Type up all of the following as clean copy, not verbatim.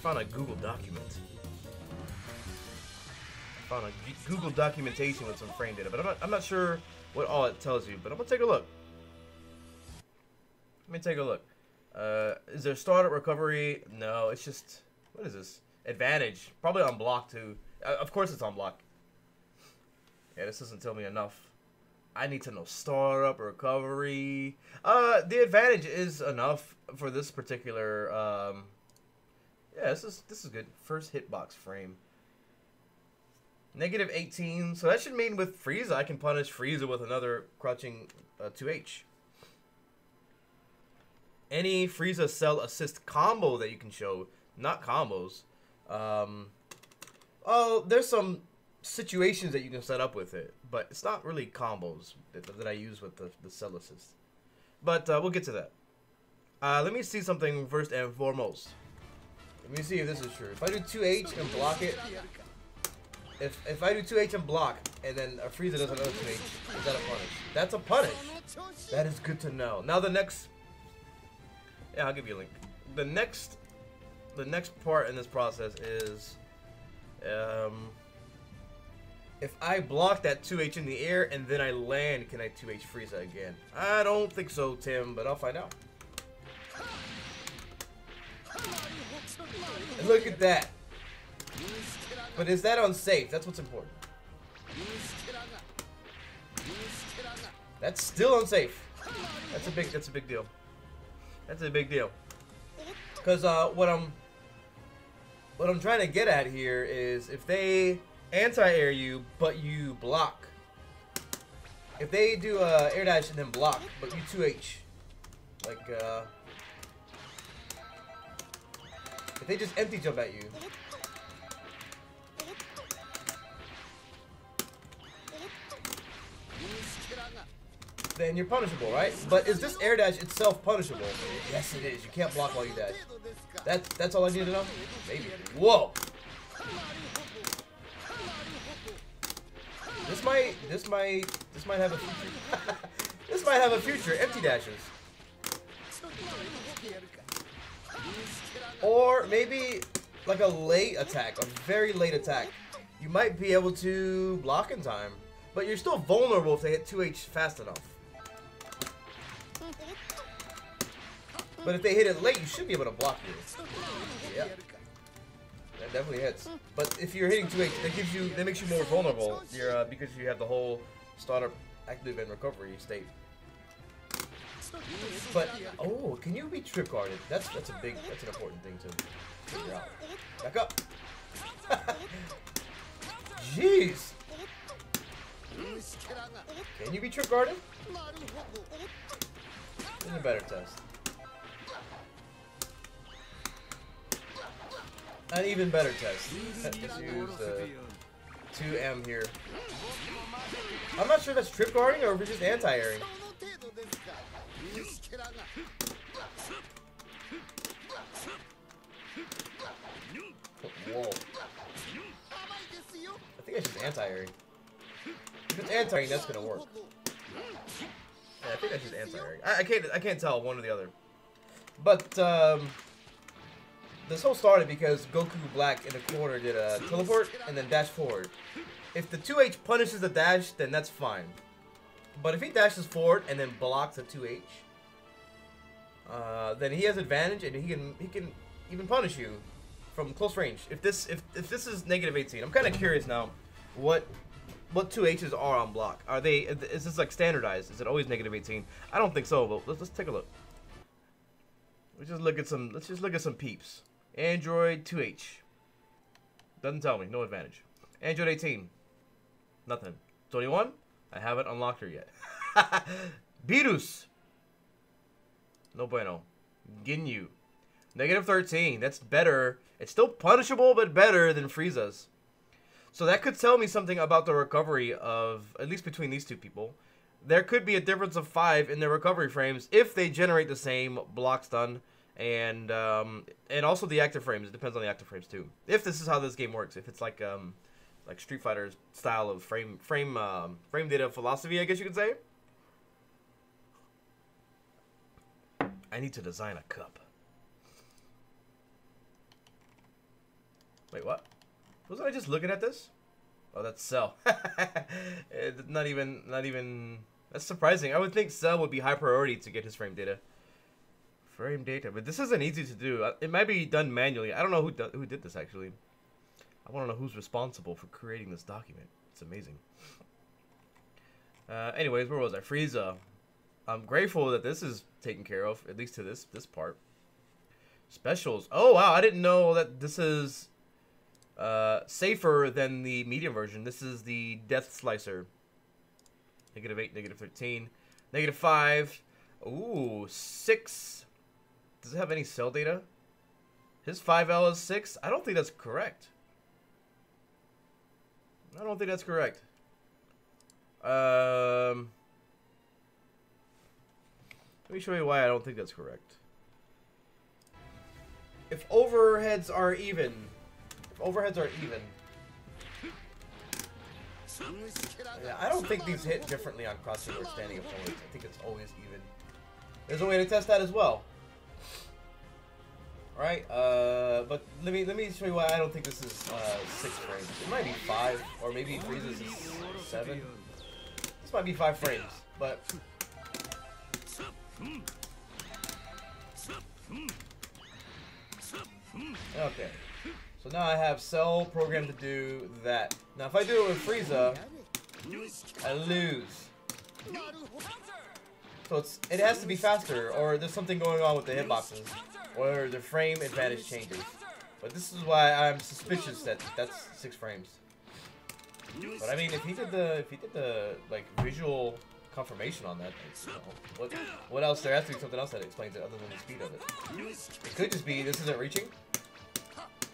found a Google document. I found a Google documentation with some frame data, but I'm not sure what all it tells you. But I'm gonna take a look. Let me take a look. Is there startup recovery? No, it's just, what is this? Advantage. Probably on block too. Of course it's on block. Yeah, this doesn't tell me enough. I need to know startup recovery. The advantage is enough for this particular. Yeah, this is good. First hitbox frame. Negative 18. So that should mean with Frieza, I can punish Frieza with another crouching 2H. Any Frieza cell assist combo that you can show, not combos. Oh, there's some situations that you can set up with it, but it's not really combos that I use with the cell assist. But we'll get to that. Let me see something first and foremost. Let me see if this is true. If I do 2H and block it, if I do 2H and block, and then a Frieza does another 2H, is that a punish? That's a punish. That is good to know. Now the next, yeah, I'll give you a link. The next part in this process is, if I block that 2H in the air and then I land, can I 2H Frieza again? I don't think so, Tim, but I'll find out. And look at that. But is that unsafe? That's what's important. That's still unsafe. That's a big deal. That's a big deal. Because what I'm trying to get at here is if they anti-air you, but you block. If they do air dash and then block, but you 2H, like if they just empty jump at you, then you're punishable, right? But is this air dash itself punishable? Yes, it is. You can't block while you dash. That's all I need to know. Maybe. Whoa. This might have a future. This might have a future. Empty dashes. Or maybe like a late attack, a very late attack. You might be able to block in time, but you're still vulnerable if they hit 2H fast enough. But if they hit it late, you should be able to block it. Yeah. That definitely hits. But if you're hitting 2H, that makes you more vulnerable. You're because you have the whole startup, active, and recovery state. But oh, can you be trip guarded? That's an important thing to figure out. Back up. Jeez. Can you be trip guarded? This is a better test. An even better test. Let's use 2M here. I'm not sure if that's trip guarding or if it's just anti-airing. Whoa. I think it's just anti-airing. If it's anti-airing, that's gonna work. Yeah, I think that's just anti-airing. I can't tell one or the other. But this whole started because Goku Black in the corner did a teleport and then dash forward. If the 2H punishes the dash, then that's fine. But if he dashes forward and then blocks a 2H, then he has advantage and he can even punish you from close range. If this is negative 18, I'm kind of curious now, what 2Hs are on block? Is this like standardized? Is it always negative 18? I don't think so, but let's take a look. Let's just look at some peeps. Android 2H. Doesn't tell me. No advantage. Android 18. Nothing. 21. I haven't unlocked her yet. Beerus. No bueno. Ginyu. Negative 13. That's better. It's still punishable, but better than Frieza's. So that could tell me something about the recovery of, at least between these two people. There could be a difference of 5 in their recovery frames if they generate the same block stun and also the active frames. It depends on the active frames too. If this is how this game works, if it's like Street Fighter's style of frame data philosophy, I guess you could say. I need to design a cup. Wait, what? Wasn't I just looking at this? Oh, that's Cell. Not even. That's surprising. I would think Cell would be high priority to get his frame data. Frame data, but this isn't easy to do. It might be done manually. I don't know who did this actually. I want to know who's responsible for creating this document. It's amazing. Anyways, where was I? Frieza. I'm grateful that this is taken care of, at least to this part. Specials. Oh wow, I didn't know that this is safer than the medium version. This is the Death Slicer. -8, -13, -5. Ooh, 6. Does it have any cell data? His 5L is 6? I don't think that's correct. I don't think that's correct. Let me show you why I don't think that's correct. If overheads are even, yeah, I don't think these hit differently on crouching or standing opponents. I think it's always even. There's a way to test that as well. All right, but let me show you why I don't think this is 6 frames. It might be 5, or maybe Frieza's is 7. This might be 5 frames, but. Okay, so now I have Cell programmed to do that. Now if I do it with Frieza, I lose. So it has to be faster, or there's something going on with the hitboxes, or the frame advantage changes. But this is why I'm suspicious that that's 6 frames. But I mean, if he did the like visual confirmation on that, you know, what else? There has to be something else that explains it other than the speed of it. It could just be this isn't reaching,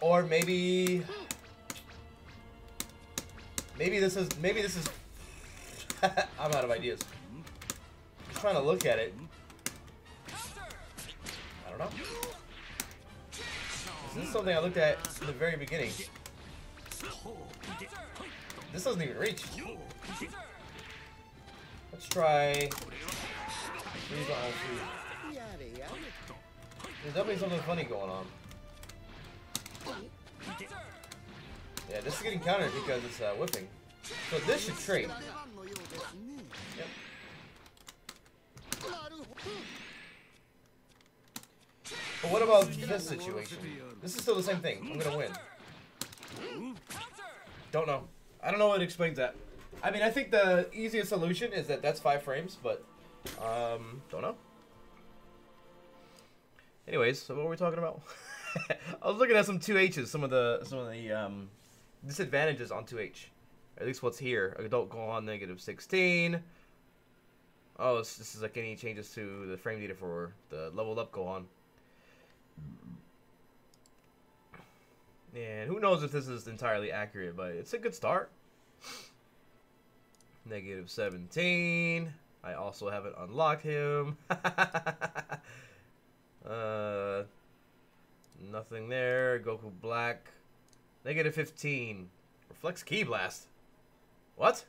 or maybe this is I'm out of ideas. Just trying to look at it. I don't know. This is something I looked at in the very beginning. This doesn't even reach. Let's try. There's definitely something funny going on. Yeah, this is getting countered because it's whipping. So this should trade. Yep. But what about this situation? This is still the same thing. I'm gonna win. Don't know. I don't know what explains that. I mean, I think the easiest solution is that that's 5 frames, but don't know. Anyways, so what were we talking about? I was looking at some 2H's, some of the disadvantages on 2H. At least what's here. Adult go on -16. Oh, this is like any changes to the frame data for the leveled up go on. And who knows if this is entirely accurate, but it's a good start. -17. I also haven't unlocked him. Nothing there. Goku Black. -15. Reflex Ki Blast. What?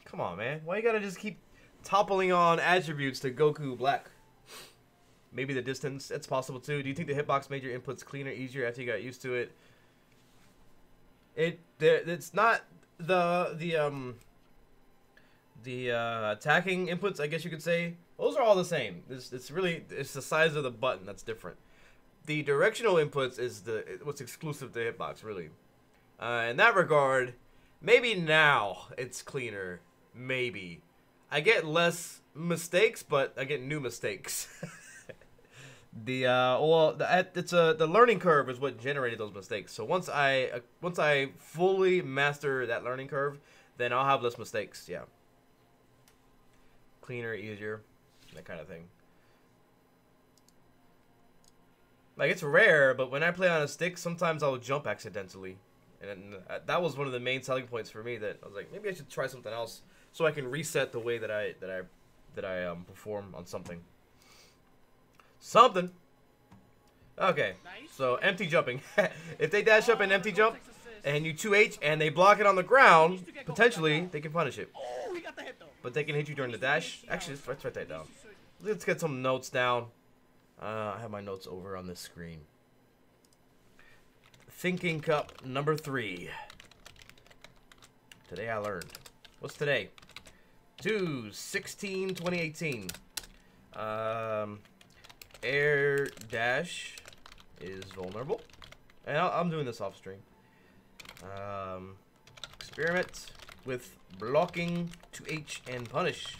Come on, man. Why you gotta just keep toppling on attributes to Goku Black? Maybe the distance. It's possible too. Do you think the hitbox made your inputs cleaner, easier after you got used to it? It's not the attacking inputs, I guess you could say. Those are all the same. It's the size of the button that's different. The directional inputs is what's exclusive to hitbox, really. In that regard, maybe now it's cleaner. Maybe. I get less mistakes, but I get new mistakes. The learning curve is what generated those mistakes. So once I fully master that learning curve, then I'll have less mistakes. Yeah. Cleaner, easier, that kind of thing. Like, it's rare, but when I play on a stick, sometimes I'll jump accidentally, and that was one of the main selling points for me. That I was like, maybe I should try something else so I can reset the way that I perform on something. Okay, so empty jumping. If they dash up and empty jump, and you 2H and they block it on the ground, potentially they can punish it. But they can hit you during the dash. Actually, let's write that down. Let's get some notes down. I have my notes over on this screen. Thinking Cup number 3. Today I learned. What's today? 2/16/2018. Air dash is vulnerable. And I'm doing this off stream. Experiment with blocking 2H and punish.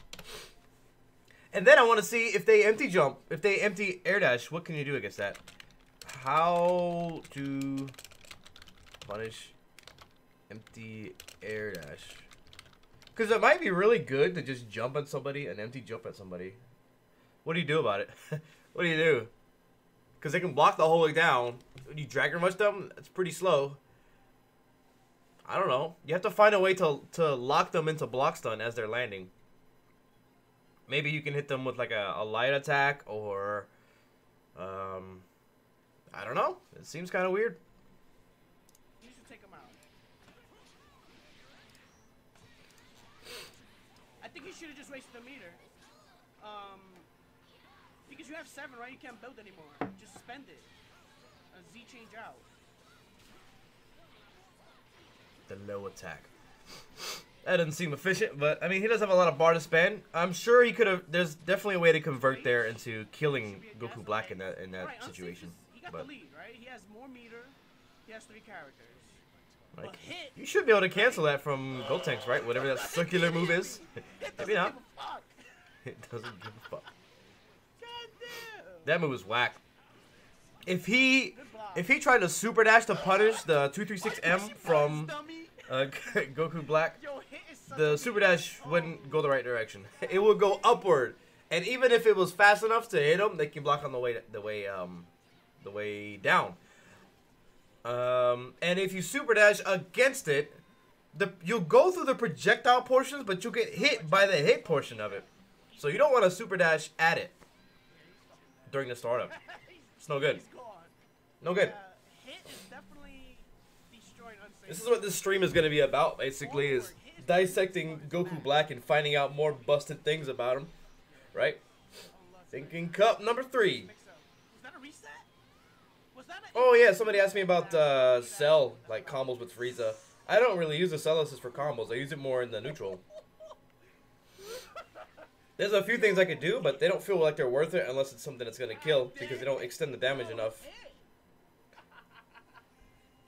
And then I want to see if they empty jump, if they empty air dash, what can you do against that? How to punish empty air dash. Because it might be really good to just jump at somebody, an empty jump at somebody. What do you do about it? What do you do? Because they can block the whole way down. When you Dragon Rush them, it's pretty slow. I don't know. You have to find a way to lock them into block stun as they're landing. Maybe you can hit them with like a light attack or... I don't know. It seems kind of weird. You should take him out. I think you should have just wasted a meter. Because you have 7, right? You can't build anymore. Just spend it. A Z change out. The low attack. That doesn't seem efficient, but I mean, he does have a lot of bar to spend. I'm sure he could have. There's definitely a way to convert there into killing Goku Black in that situation. He got the lead, right? He has more meter. He has 3 characters. Like, you should be able to cancel that from Gotenks, right? Whatever that circular move is. Maybe not. It doesn't give a fuck. That move was whack. If he tried to super dash to punish the 236M from Goku Black, the super dash wouldn't go the right direction. It would go upward, and even if it was fast enough to hit him, they can block on the way down. And if you super dash against it, you'll go through the projectile portions, but you'll get hit by the hit portion of it. So you don't want to super dash at it during the startup. It's no good. No good. This is what this stream is going to be about, basically, is dissecting Goku Black and finding out more busted things about him. Right? Thinking Cup number 3. Oh yeah, somebody asked me about Cell, like combos with Frieza. I don't really use the Cell assist for combos. I use it more in the neutral. There's a few things I could do, but they don't feel like they're worth it unless it's something that's going to kill, because they don't extend the damage enough.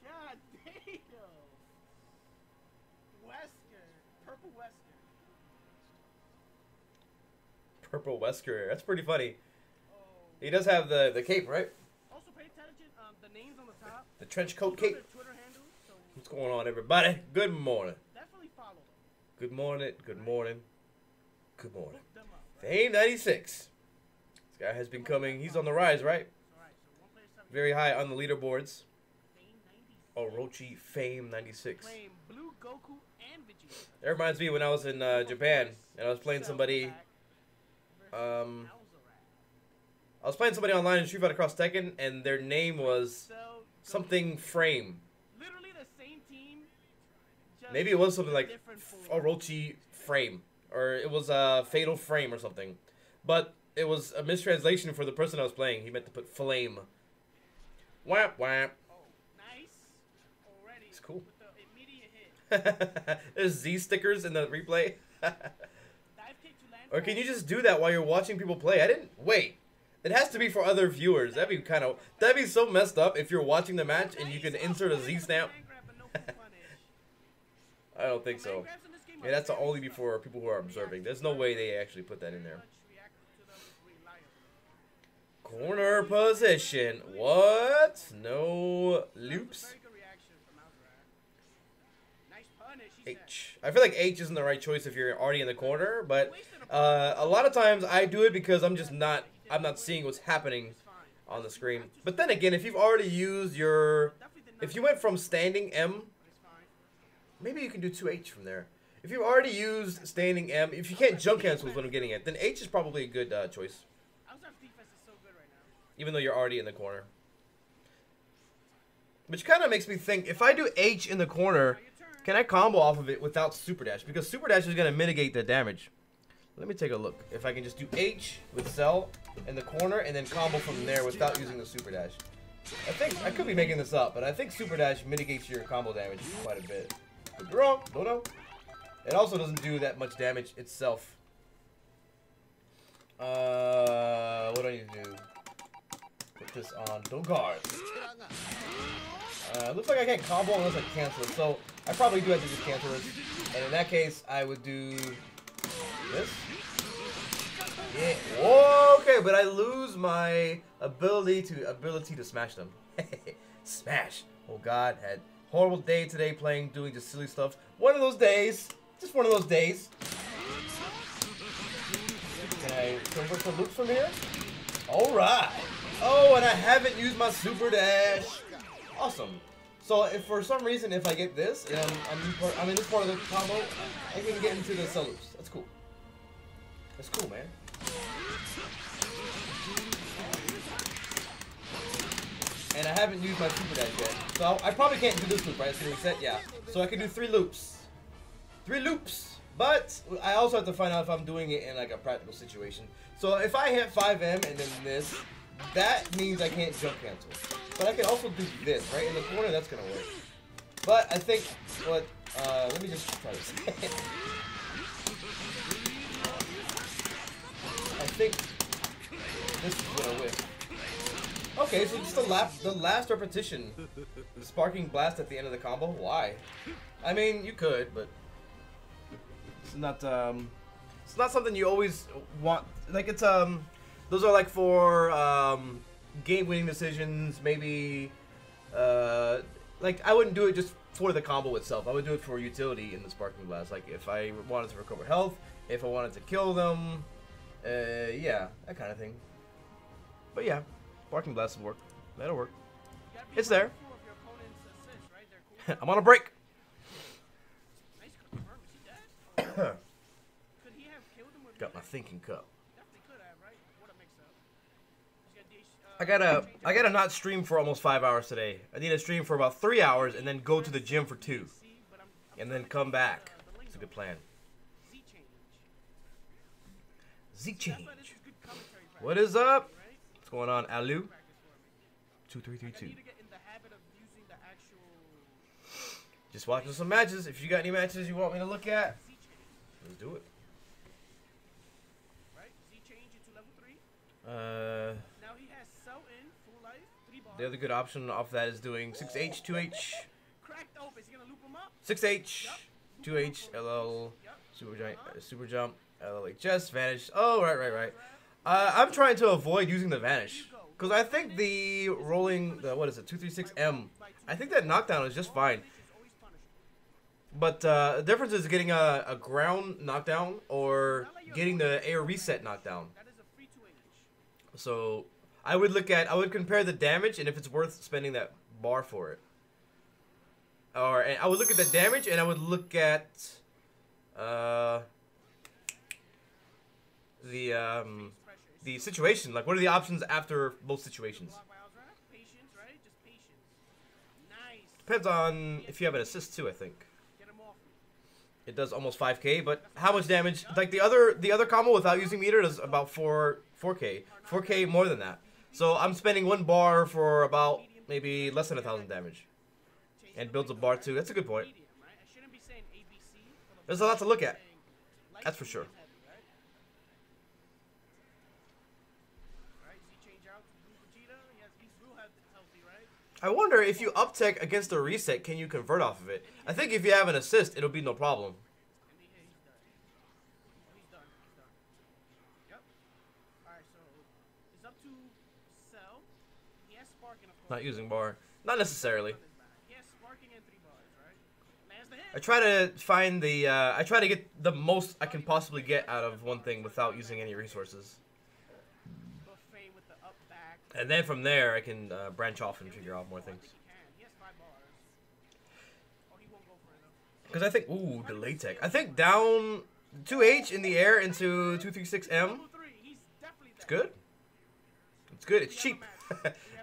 God damn. Wesker. Purple Wesker. Purple Wesker. That's pretty funny. He does have the cape, right? Also pay attention, the names on the top. The trench coat cape. Handle, so what's going on, everybody? Good morning. Definitely follow them. Good morning. Good morning. Good morning. Fame 96. This guy has been coming. He's on the rise, right? Very high on the leaderboards. Orochi Fame 96. That reminds me when I was in Japan and I was playing somebody. I was playing somebody online in Street Fighter Cross Tekken, and their name was something Frame. Literally the same team. Maybe it was something like Orochi Frame. Or it was a Fatal Frame or something. But it was a mistranslation for the person I was playing. He meant to put Flame. Whap whap. Oh, nice. Already. It's cool. With the immediate hit. There's Z stickers in the replay. Or can you just do that while you're watching people play? I didn't... Wait. It has to be for other viewers. That'd be so messed up if you're watching the match and you can insert a Z stamp. I don't think so. Yeah, that's only before people who are observing. There's no way they actually put that in there. Corner position. What? No loops. H. I feel like H isn't the right choice if you're already in the corner, but a lot of times I do it because I'm not seeing what's happening on the screen. But then again, if you've already used if you went from standing M, maybe you can do 2H from there. If you've already used standing M, if you can't jump cancel is what I'm getting at, then H is probably a good choice. Even though you're already in the corner. Which kind of makes me think, if I do H in the corner, can I combo off of it without Super Dash? Because Super Dash is going to mitigate the damage. Let me take a look. If I can just do H with Cell in the corner and then combo from there without using the Super Dash. I think I could be making this up, but I think Super Dash mitigates your combo damage quite a bit. Could be wrong. Don't know. It also doesn't do that much damage itself. What do I need to do? Put this on. Don't guard. Looks like I can't combo unless I cancel it. So I probably do have to just cancel this. And in that case, I would do this. Yeah. Whoa, okay, but I lose my ability to smash them. Smash. Oh God, had horrible day today doing just silly stuff. One of those days. Just one of those days. Can I convert to loops from here? Alright. Oh, and I haven't used my Super Dash. Awesome. So if for some reason if I get this and I'm in this part of the combo, I can get into the cell loops. That's cool. That's cool, man. And I haven't used my Super Dash yet. So I probably can't do this loop, right? So reset, yeah. So I can do 3 loops. 3 loops. But I also have to find out if I'm doing it in like a practical situation. So if I hit 5M and then this, that means I can't jump cancel. But I can also do this, right? In the corner, that's gonna work. But I think what let me just try this. I think this is gonna win. Okay, so just the last repetition. The sparking blast at the end of the combo. Why? I mean, you could, but it's not something you always want. Like it's those are like for game-winning decisions. Maybe like I wouldn't do it just for the combo itself. I would do it for utility in the sparking blast. Like if I wanted to recover health, if I wanted to kill them, yeah, that kind of thing. But yeah, sparking blast will work. That'll work. It's there. I'm on a break. Got my thinking cup. I gotta not stream for almost 5 hours today. I need to stream for about 3 hours and then go to the gym for 2, and then come back. It's a good plan. Z change. What is up? What's going on, Alu? 2332. Just watching some matches. If you got any matches you want me to look at, let's do it. The other good option off that is doing 6H, 2H, 6H, 2H, LL, super jump, LLHS, vanish. Oh, right. I'm trying to avoid using the vanish because I think the rolling, what is it, 236M. I think that knockdown is just fine. But the difference is getting a ground knockdown or getting the air reset knockdown. So I would compare the damage and if it's worth spending that bar for it. Or I would look at the damage and I would look at the situation. Like what are the options after both situations? Depends on if you have an assist too, I think. It does almost 5K, but how much damage? Like the other combo without using meter does about 4K. 4K more than that. So I'm spending 1 bar for about maybe less than 1,000 damage. And builds a bar too. That's a good point. There's a lot to look at. That's for sure. I wonder if you up tech against a reset, can you convert off of it? I think if you have an assist, it'll be no problem. Not using bar. Not necessarily. I try to find the, I try to get the most I can possibly get out of one thing without using any resources. And then from there, I can branch off and figure out more things. Because I think, ooh, delay tech. I think down 2H in the air into 236M. It's good. It's good. It's cheap.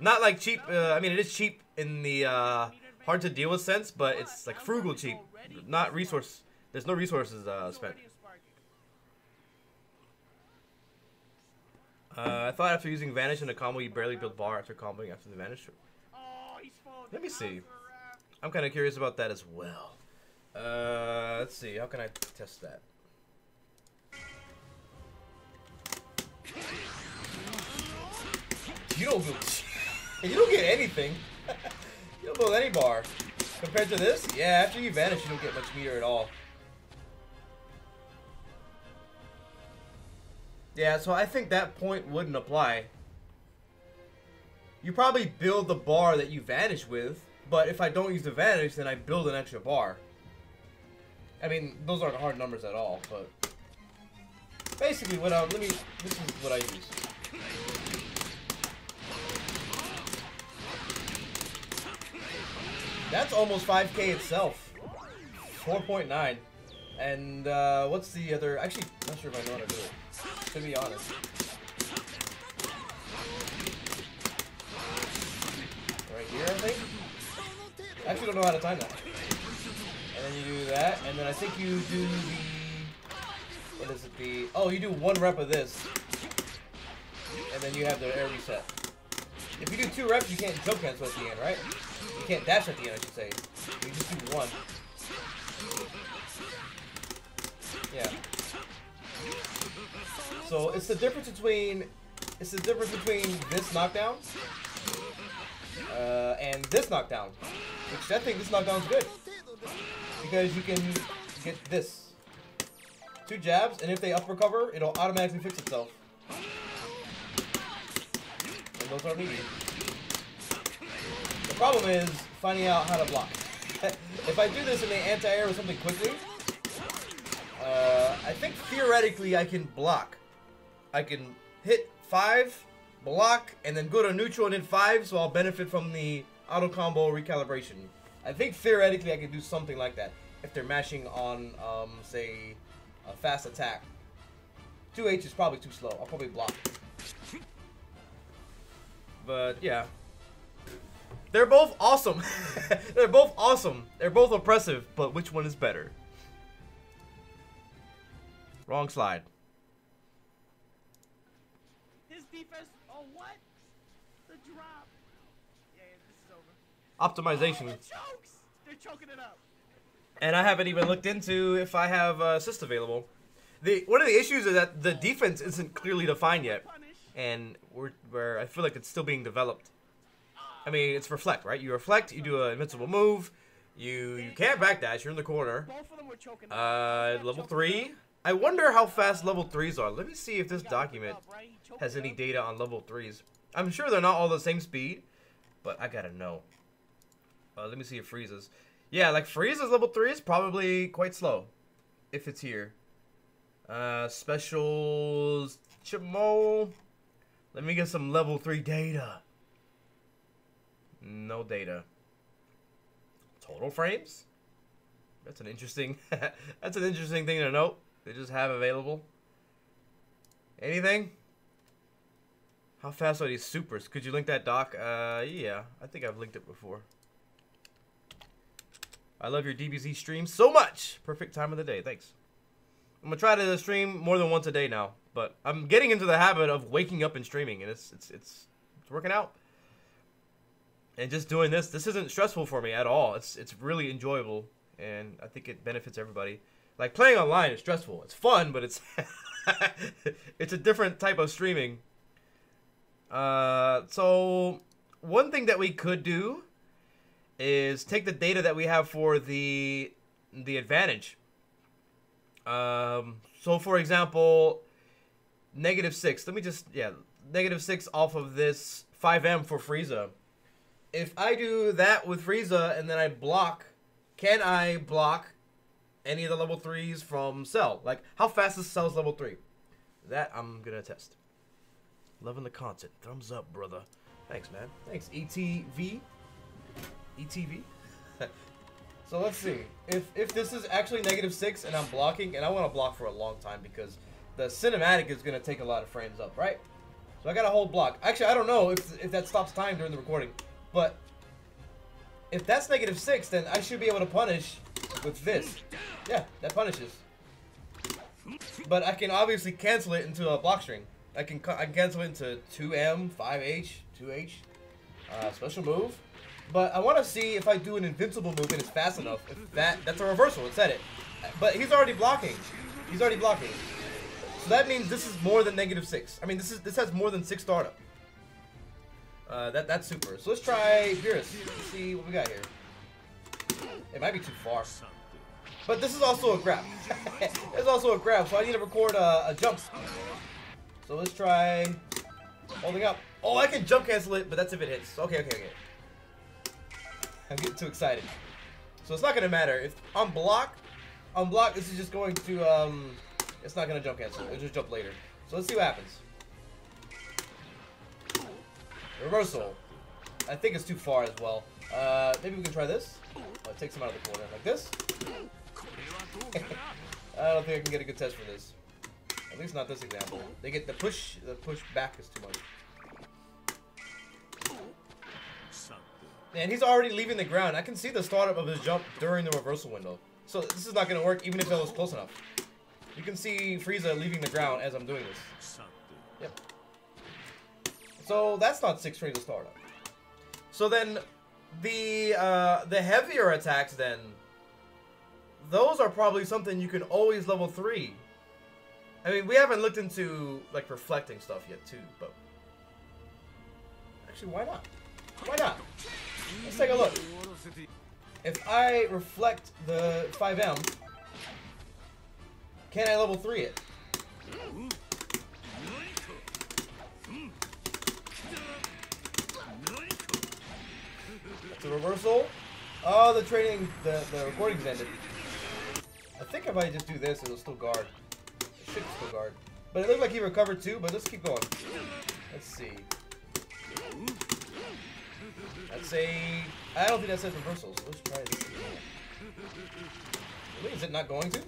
Not like cheap. I mean, it is cheap in the hard to deal with sense, but it's like frugal cheap. Not resource. There's no resources spent. I thought after using Vanish in a combo, you barely build bar after comboing after the Vanish. Let me see. I'm kind of curious about that as well. Let's see. How can I test that? You don't get anything. You don't build any bar. Compared to this, yeah, after you vanish, you don't get much meter at all. Yeah, so I think that point wouldn't apply. You probably build the bar that you vanish with, but if I don't use the vanish, then I build an extra bar. I mean, those aren't hard numbers at all, but basically, this is what I use. That's almost 5K itself. 4.9. And what's the other? Actually, I'm not sure if I know how to do it, to be honest. Right here, I think. I actually don't know how to time that. And then you do that, and then I think you do the, what is it, oh, you do 1 rep of this, and then you have the air reset. If you do 2 reps, you can't jump cancel at the end, right? You can't dash at the end, I should say. You just do 1. Yeah. So it's the difference between this knockdown and this knockdown, which I think this knockdown is good because you can get this 2 jabs, and if they up recover, it'll automatically fix itself. And those are needed. The problem is finding out how to block. If I do this in the anti-air or something quickly, I think theoretically I can block. I can hit 5, block, and then go to neutral and hit 5, so I'll benefit from the auto combo recalibration. I think theoretically I can do something like that if they're mashing on, say, a fast attack. 2H is probably too slow. I'll probably block. But yeah, they're both awesome. They're both awesome. They're both oppressive, but which one is better? Wrong slide. His defense. Oh, what? The drop. Yeah, this is over. Optimization. Oh, the chokes. They're choking it up. And I haven't even looked into if I have assist available. One of the issues is that the defense isn't clearly defined yet, and I feel like it's still being developed. I mean, it's reflect, right? You reflect, you do an invincible move, you can't backdash, you're in the corner. Both of them were choking Level 3. I wonder how fast level 3s are. Let me see if this document has any data on level 3s. I'm sure they're not all the same speed, but I gotta know. Let me see if freezes. Yeah, like freezes level 3 is probably quite slow, if it's here. Specials, Chimo. Let me get some level 3 data. No data. Total frames? That's an interesting that's an interesting thing to note. They just have available. Anything? How fast are these supers? Could you link that doc? Yeah, I think I've linked it before. I love your DBZ stream so much. Perfect time of the day. Thanks. I'm gonna try to stream more than once a day now, but I'm getting into the habit of waking up and streaming, and it's working out. And just doing this isn't stressful for me at all. It's really enjoyable, and I think it benefits everybody. Like, playing online is stressful. It's fun, but it's it's a different type of streaming. So one thing that we could do is take the data that we have for the advantage. So for example, -6. Let me just, yeah, -6 off of this 5M for Frieza. If I do that with Frieza and then I block, can I block any of the level 3s from Cell? Like, how fast is Cell's level 3? That I'm gonna test. Loving the content. Thumbs up, brother. Thanks, man. Thanks, ETV. ETV. So let's see. If this is actually -6 and I'm blocking, and I want to block for a long time because the cinematic is gonna take a lot of frames up, right? So I got a whole block. Actually, I don't know if that stops time during the recording, but if that's -6, then I should be able to punish with this. Yeah, that punishes. But I can obviously cancel it into a block string. I can cancel it into 2M, 5H, 2H, special move, But I want to see if I do an invincible move and it's fast enough. If that's a reversal. It said it. But he's already blocking. He's already blocking. So that means this is more than -6. I mean, this has more than 6 startup. That's super. So let's try Beerus. Let's see what we got here. It might be too far. But this is also a grab. It's also a grab, so I need to record a jump. So let's try holding up. Oh, I can jump cancel it, but that's if it hits. Okay. I'm getting too excited. So it's not gonna matter. If on block, this is just going to it's not gonna jump cancel. It'll just jump later. So let's see what happens. Reversal. I think it's too far as well. Maybe we can try this. Oh, it takes him out of the corner like this. I don't think I can get a good test for this. At least not this example. They get the push back is too much. And he's already leaving the ground. I can see the startup of his jump during the reversal window. So this is not going to work even if it was close enough. You can see Frieza leaving the ground as I'm doing this. Yep. So that's not 6 Frieza startup. So then the heavier attacks then, those are probably something you can always level 3. I mean, we haven't looked into like reflecting stuff yet too, but actually why not? Why not? Let's take a look. If I reflect the 5M, can I level 3 it? It's a reversal. Oh, the recording's ended. I think if I just do this, it'll still guard. It should still guard. But it looked like he recovered too, but let's keep going. Let's see. I'd say, I don't think that says reversals. So let's try this. Really? Is it not going to?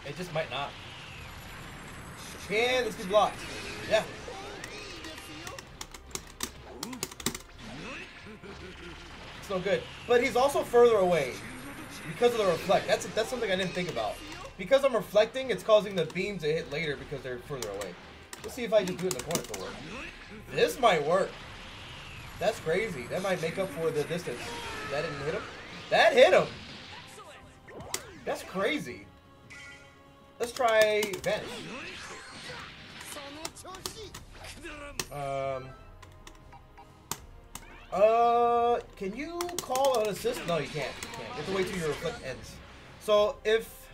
It just might not. Can this be blocked? Yeah. It's no good. But he's also further away because of the reflect. That's something I didn't think about. Because I'm reflecting, it's causing the beam to hit later because they're further away. Let's see if I just do it in the corner for work. This might work. That's crazy. That might make up for the distance. That didn't hit him? That hit him! That's crazy. Let's try Vanish. Can you call an assist? No, you can't. You have to wait till your reflect ends. So if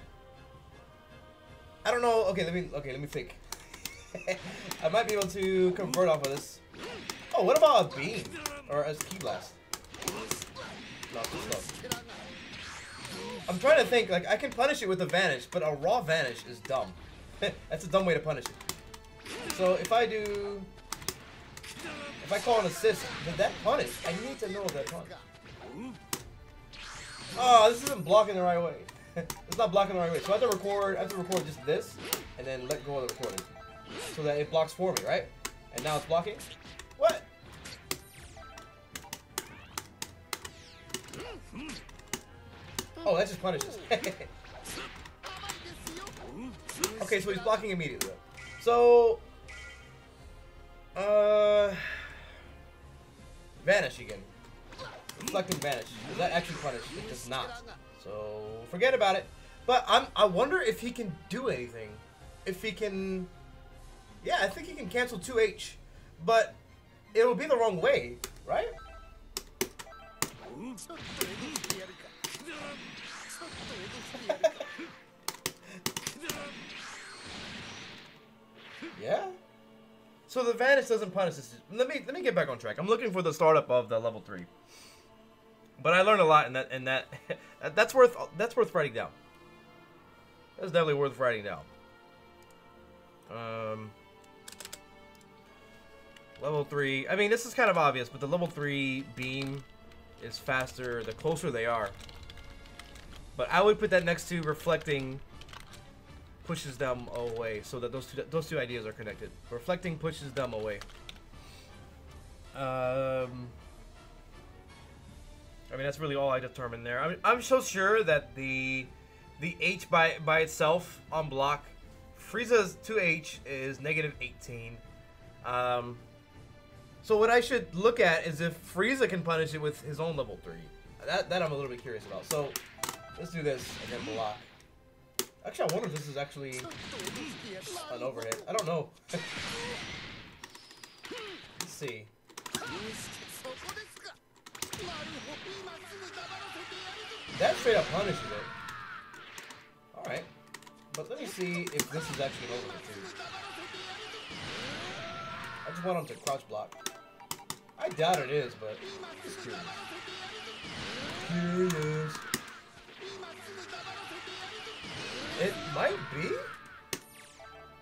I don't know. Okay, let me think. I might be able to convert off of this. Oh, what about a beam or a key blast? Not this stuff. I'm trying to think. Like I can punish it with a vanish, but a raw vanish is dumb. That's a dumb way to punish it. So if I call an assist, does that punish? I need to know if that punish. Oh, this isn't blocking the right way. It's not blocking the right way. So I have to record just this, and then let go of the recording, so that it blocks for me, right? And now it's blocking. What? Oh, that just punishes. Okay, so he's blocking immediately. So, vanish again. Reflecting vanish. Does that actually punish? It does not. So forget about it. But I wonder if he can do anything. If he can. Yeah, I think he can cancel 2H, but it'll be the wrong way, right? Yeah. So the vanish doesn't punish this. Let me get back on track. I'm looking for the startup of the level 3. But I learned a lot in that that's worth writing down. That's definitely worth writing down. Level 3. I mean, this is kind of obvious, but the level 3 beam is faster the closer they are. But I would put that next to reflecting pushes them away, so that those two ideas are connected. Reflecting pushes them away. I mean, that's really all I determined there. I'm so sure that the H by itself on block, Frieza's 2H is -18. So what I should look at is if Frieza can punish it with his own level 3. That I'm a little bit curious about. So let's do this and then block. Actually, I wonder if this is actually an overhit. I don't know. Let's see. That straight up punishes it. Alright. But let me see if this is actually an overhit too. I just want him to crouch block. I doubt it is, but just curious. Curious. It might be.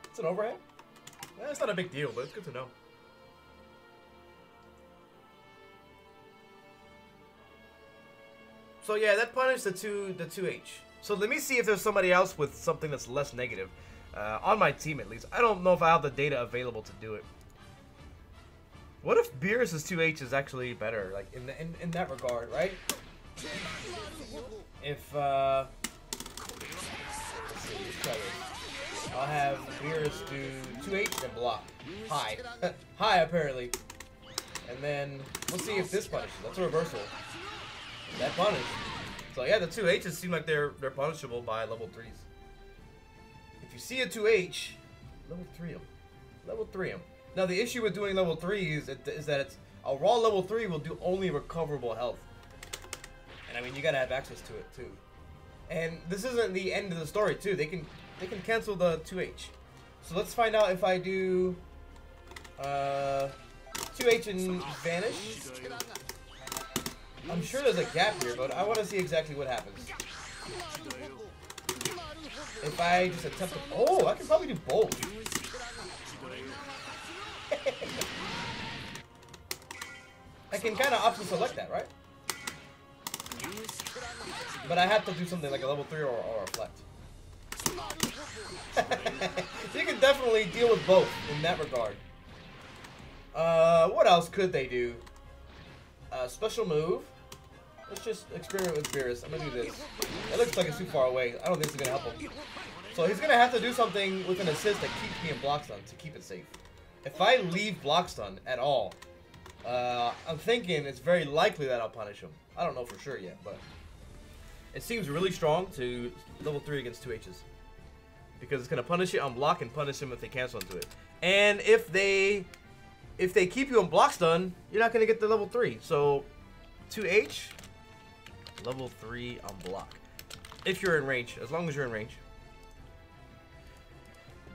It's an overhead. It's not a big deal, but it's good to know. So yeah, that punished the 2H. So let me see if there's somebody else with something that's less negative. On my team, at least. I don't know if I have the data available to do it. What if Beerus' 2H is actually better, like in that regard, right? If let's see, let's try this. I'll have Beerus do 2H and block. High. High apparently. And then we'll see if this punishes. That's a reversal. That punished. So yeah, the 2H's seem like they're punishable by level 3s. If you see a 2H, level 3 'em. Level 3 'em. Now the issue with doing level 3 is that it's a raw level 3 will do only recoverable health. And I mean you gotta have access to it too. And this isn't the end of the story too. They can cancel the 2H. So let's find out if I do 2H and vanish. I'm sure there's a gap here, but I want to see exactly what happens. If I just attempt to... Oh, I can probably do both. I can kind of option select that, right? But I have to do something like a level 3 or a reflect. You can definitely deal with both in that regard. What else could they do? Special move. Let's just experiment with Beerus. I'm gonna do this. It looks like it's too far away. I don't think it's gonna help him. So he's gonna have to do something with an assist that keeps me in block stun to keep it safe. If I leave block stun at all, I'm thinking it's very likely that I'll punish him. I don't know for sure yet, but it seems really strong to level 3 against 2H's. Because it's gonna punish it on block and punish him if they cancel into it. And if they keep you on block stun, you're not gonna get the level 3. So 2H, level 3 on block. If you're in range, as long as you're in range.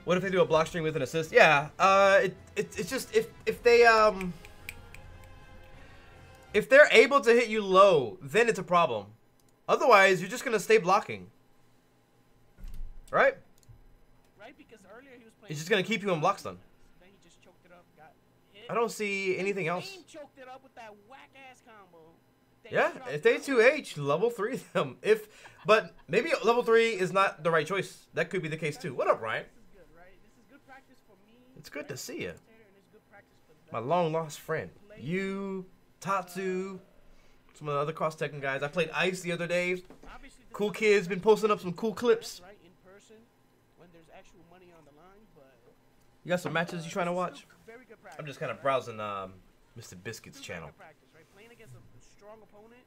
What if they do a block string with an assist? Yeah, it's just if they're able to hit you low, then it's a problem. Otherwise, you're just gonna stay blocking. Right? Right, because earlier he was playing. It's just gonna keep you in block stun. Then he just choked it up, got hit. I don't see anything else. Choked it up with that whack ass combo. Yeah, if they 2H, level 3 them. But maybe level 3 is not the right choice. That could be the case too. What up, Ryan? This is good, right? This is good practice for me. It's good to see you. Good for My long lost friend. You, Tatsu, some of the other cross-teching guys. I played Ice the other day. Cool kids been posting up some cool clips. Right, in person, when there's actual money on the line, but you got some matches you trying to watch? very good practice. I'm just kind of browsing Mr. Biscuit's channel. Practice, right? Playing against a strong opponent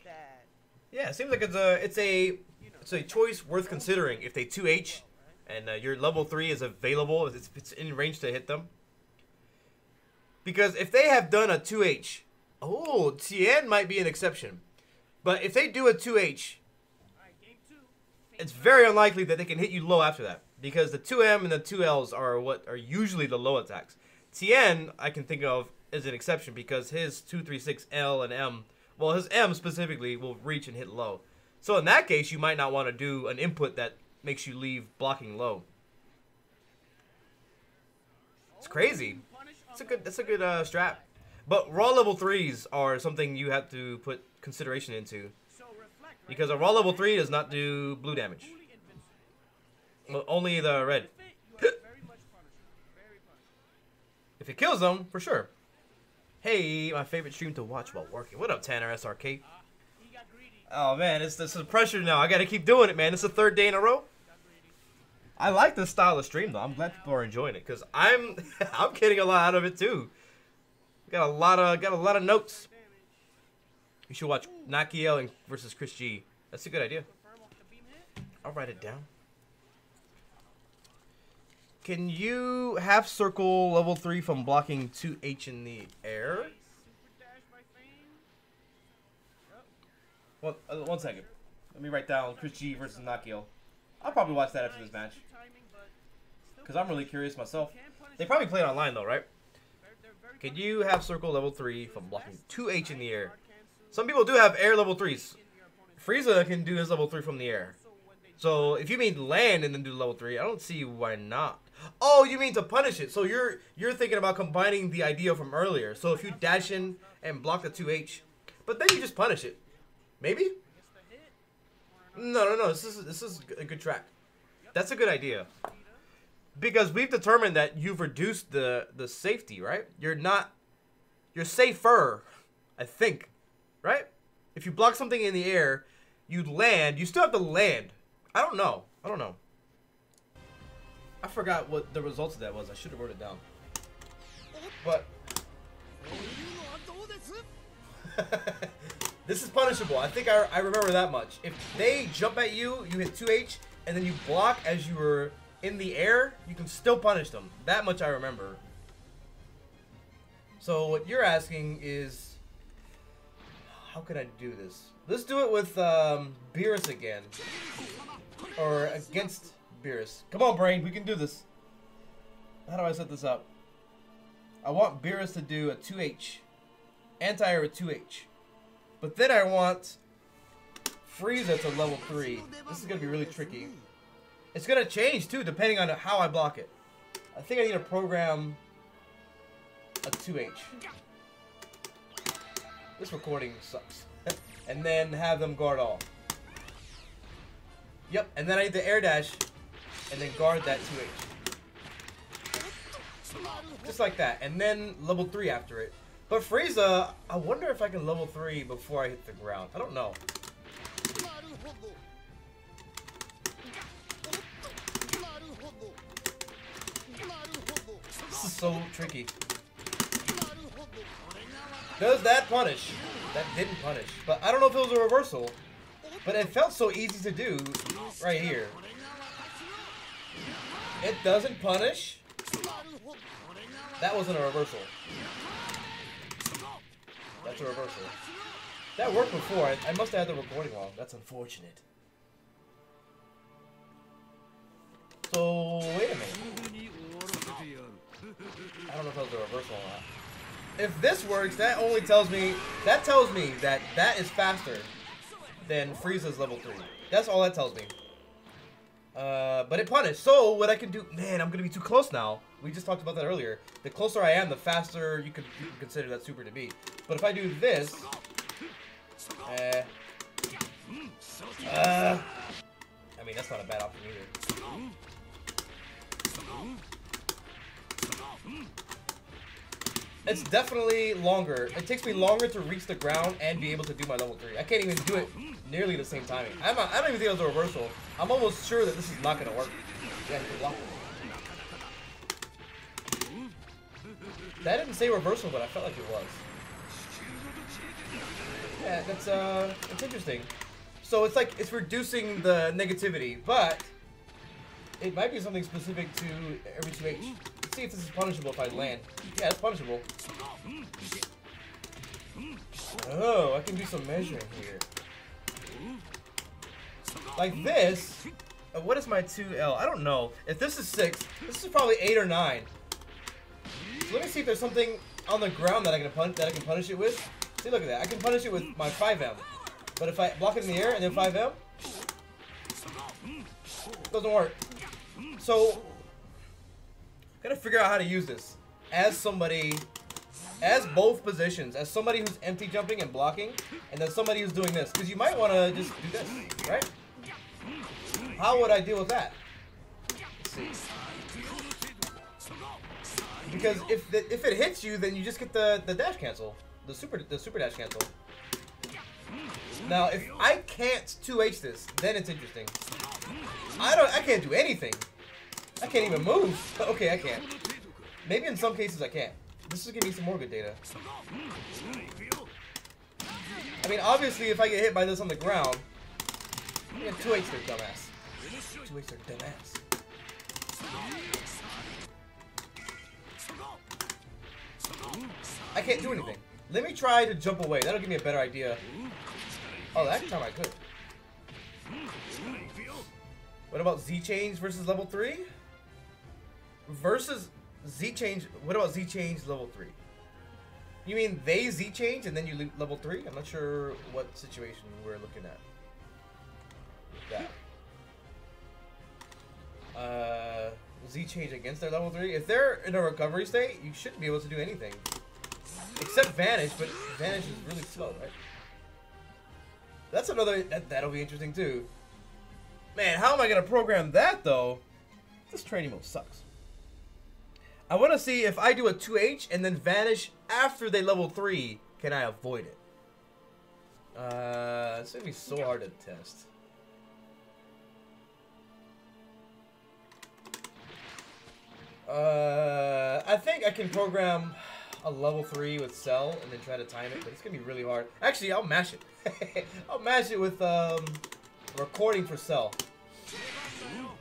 that yeah, it seems like it's a choice worth considering if they 2H and your level 3 is available, it's in range to hit them. Because if they have done a 2H, oh, Tien might be an exception. But if they do a 2H, it's very unlikely that they can hit you low after that. Because the 2M and the 2Ls are what are usually the low attacks. Tien, I can think of as an exception because his 2, 3, 6, L, and M, well, his M specifically will reach and hit low. So in that case, you might not want to do an input that makes you leave blocking low. It's crazy. That's a good strat. But raw level 3s are something you have to put consideration into. Because a raw level 3 does not do blue damage. Well, only the red. If it kills them, for sure. Hey, my favorite stream to watch while working. What up, Tanner SRK? Oh man, this is pressure now. I gotta keep doing it, man. It's the 3rd day in a row. I like this style of stream though. I'm glad people are enjoying it because I'm getting a lot out of it too. Got a lot of notes. You should watch Nakiel versus Chris G. That's a good idea. I'll write it down. Can you half circle level 3 from blocking 2H in the air? Well, 1 second. Let me write down Chris G versus Nakiel. I'll probably watch that after this match. Because I'm really curious myself. They probably play it online though, right? Can you half circle level 3 from blocking 2H in the air? Some people do have air level 3s. Frieza can do his level 3 from the air. So if you mean land and then do level 3, I don't see why not. Oh, you mean to punish it. So you're thinking about combining the idea from earlier. So if you dash in and block the 2H, but then you just punish it. Maybe? No. This is a good track. That's a good idea. Because we've determined that you've reduced the safety, right? You're safer, I think. Right? If you block something in the air, you land. You still have to land. I don't know. I forgot what the results of that was. I should have wrote it down. But this is punishable. I think I remember that much. If they jump at you, you hit 2H, and then you block as you were in the air, you can still punish them. That much I remember. So what you're asking is, how can I do this? Let's do it with Beerus again. Or against Beerus. Come on, brain, we can do this. How do I set this up? I want Beerus to do a 2H. Anti-air with 2H. But then I want Frieza to level 3. This is going to be really tricky. It's going to change, too, depending on how I block it. I think I need to program a 2H. This recording sucks. And then have them guard all. Yep, and then I need the air dash and then guard that 2H. Just like that. And then level 3 after it. But Frieza, I wonder if I can level 3 before I hit the ground. I don't know. This is so tricky. Does that punish? That didn't punish. But I don't know if it was a reversal. But it felt so easy to do right here. It doesn't punish. That wasn't a reversal. That's a reversal. That worked before. I must have had the recording wrong. That's unfortunate. So, wait a minute. I don't know if that was a reversal or not. If this works, that only tells me that that is faster than Frieza's level 3. That's all that tells me. But it punished. So what I can do, man, I'm gonna be too close now. We just talked about that earlier. The closer I am, the faster you can consider that super to be. But if I do this, I mean that's not a bad option either. It's definitely longer. It takes me longer to reach the ground and be able to do my level 3. I can't even do it nearly the same timing. I don't even think it was a reversal. I'm almost sure that this is not going to work. Yeah, block. That didn't say reversal, but I felt like it was. Yeah, that's interesting. So it's like it's reducing the negativity, but it might be something specific to every 2H. Let's see if this is punishable if I land. Yeah, it's punishable. Oh, I can do some measuring here. Like this. What is my 2L? I don't know. If this is 6, this is probably 8 or 9. So let me see if there's something on the ground that I can punish it with. See, look at that. I can punish it with my 5M. But if I block it in the air and then 5M, it doesn't work. So gotta figure out how to use this as somebody, as both positions, as somebody who's empty jumping and blocking, and then somebody who's doing this. Because you might want to just do this, right? How would I deal with that? Let's see. Because if it hits you, then you just get the dash cancel, the super dash cancel. Now, if I can't 2H this, then it's interesting. I can't do anything. I can't even move. Okay, I can. Maybe in some cases I can. This is giving me some more good data. I mean, obviously, if I get hit by this on the ground, I got 2H there, dumbass. 2H there, dumbass. I can't do anything. Let me try to jump away. That'll give me a better idea. Oh, that time I could. What about Z change versus level 3? Versus Z change. What about Z change level 3? You mean they Z change and then you leave level 3? I'm not sure what situation we're looking at. That. Z change against their level 3. If they're in a recovery state, you shouldn't be able to do anything. Except Vanish, but Vanish is really slow, right? That's another, that'll be interesting too. Man, how am I gonna program that though? This training mode sucks. I wanna see if I do a 2H and then Vanish after they level 3, can I avoid it? It's gonna be so hard to test. I think I can program a level 3 with Cell and then try to time it, but it's gonna be really hard. Actually, I'll mash it. I'll mash it with recording for Cell.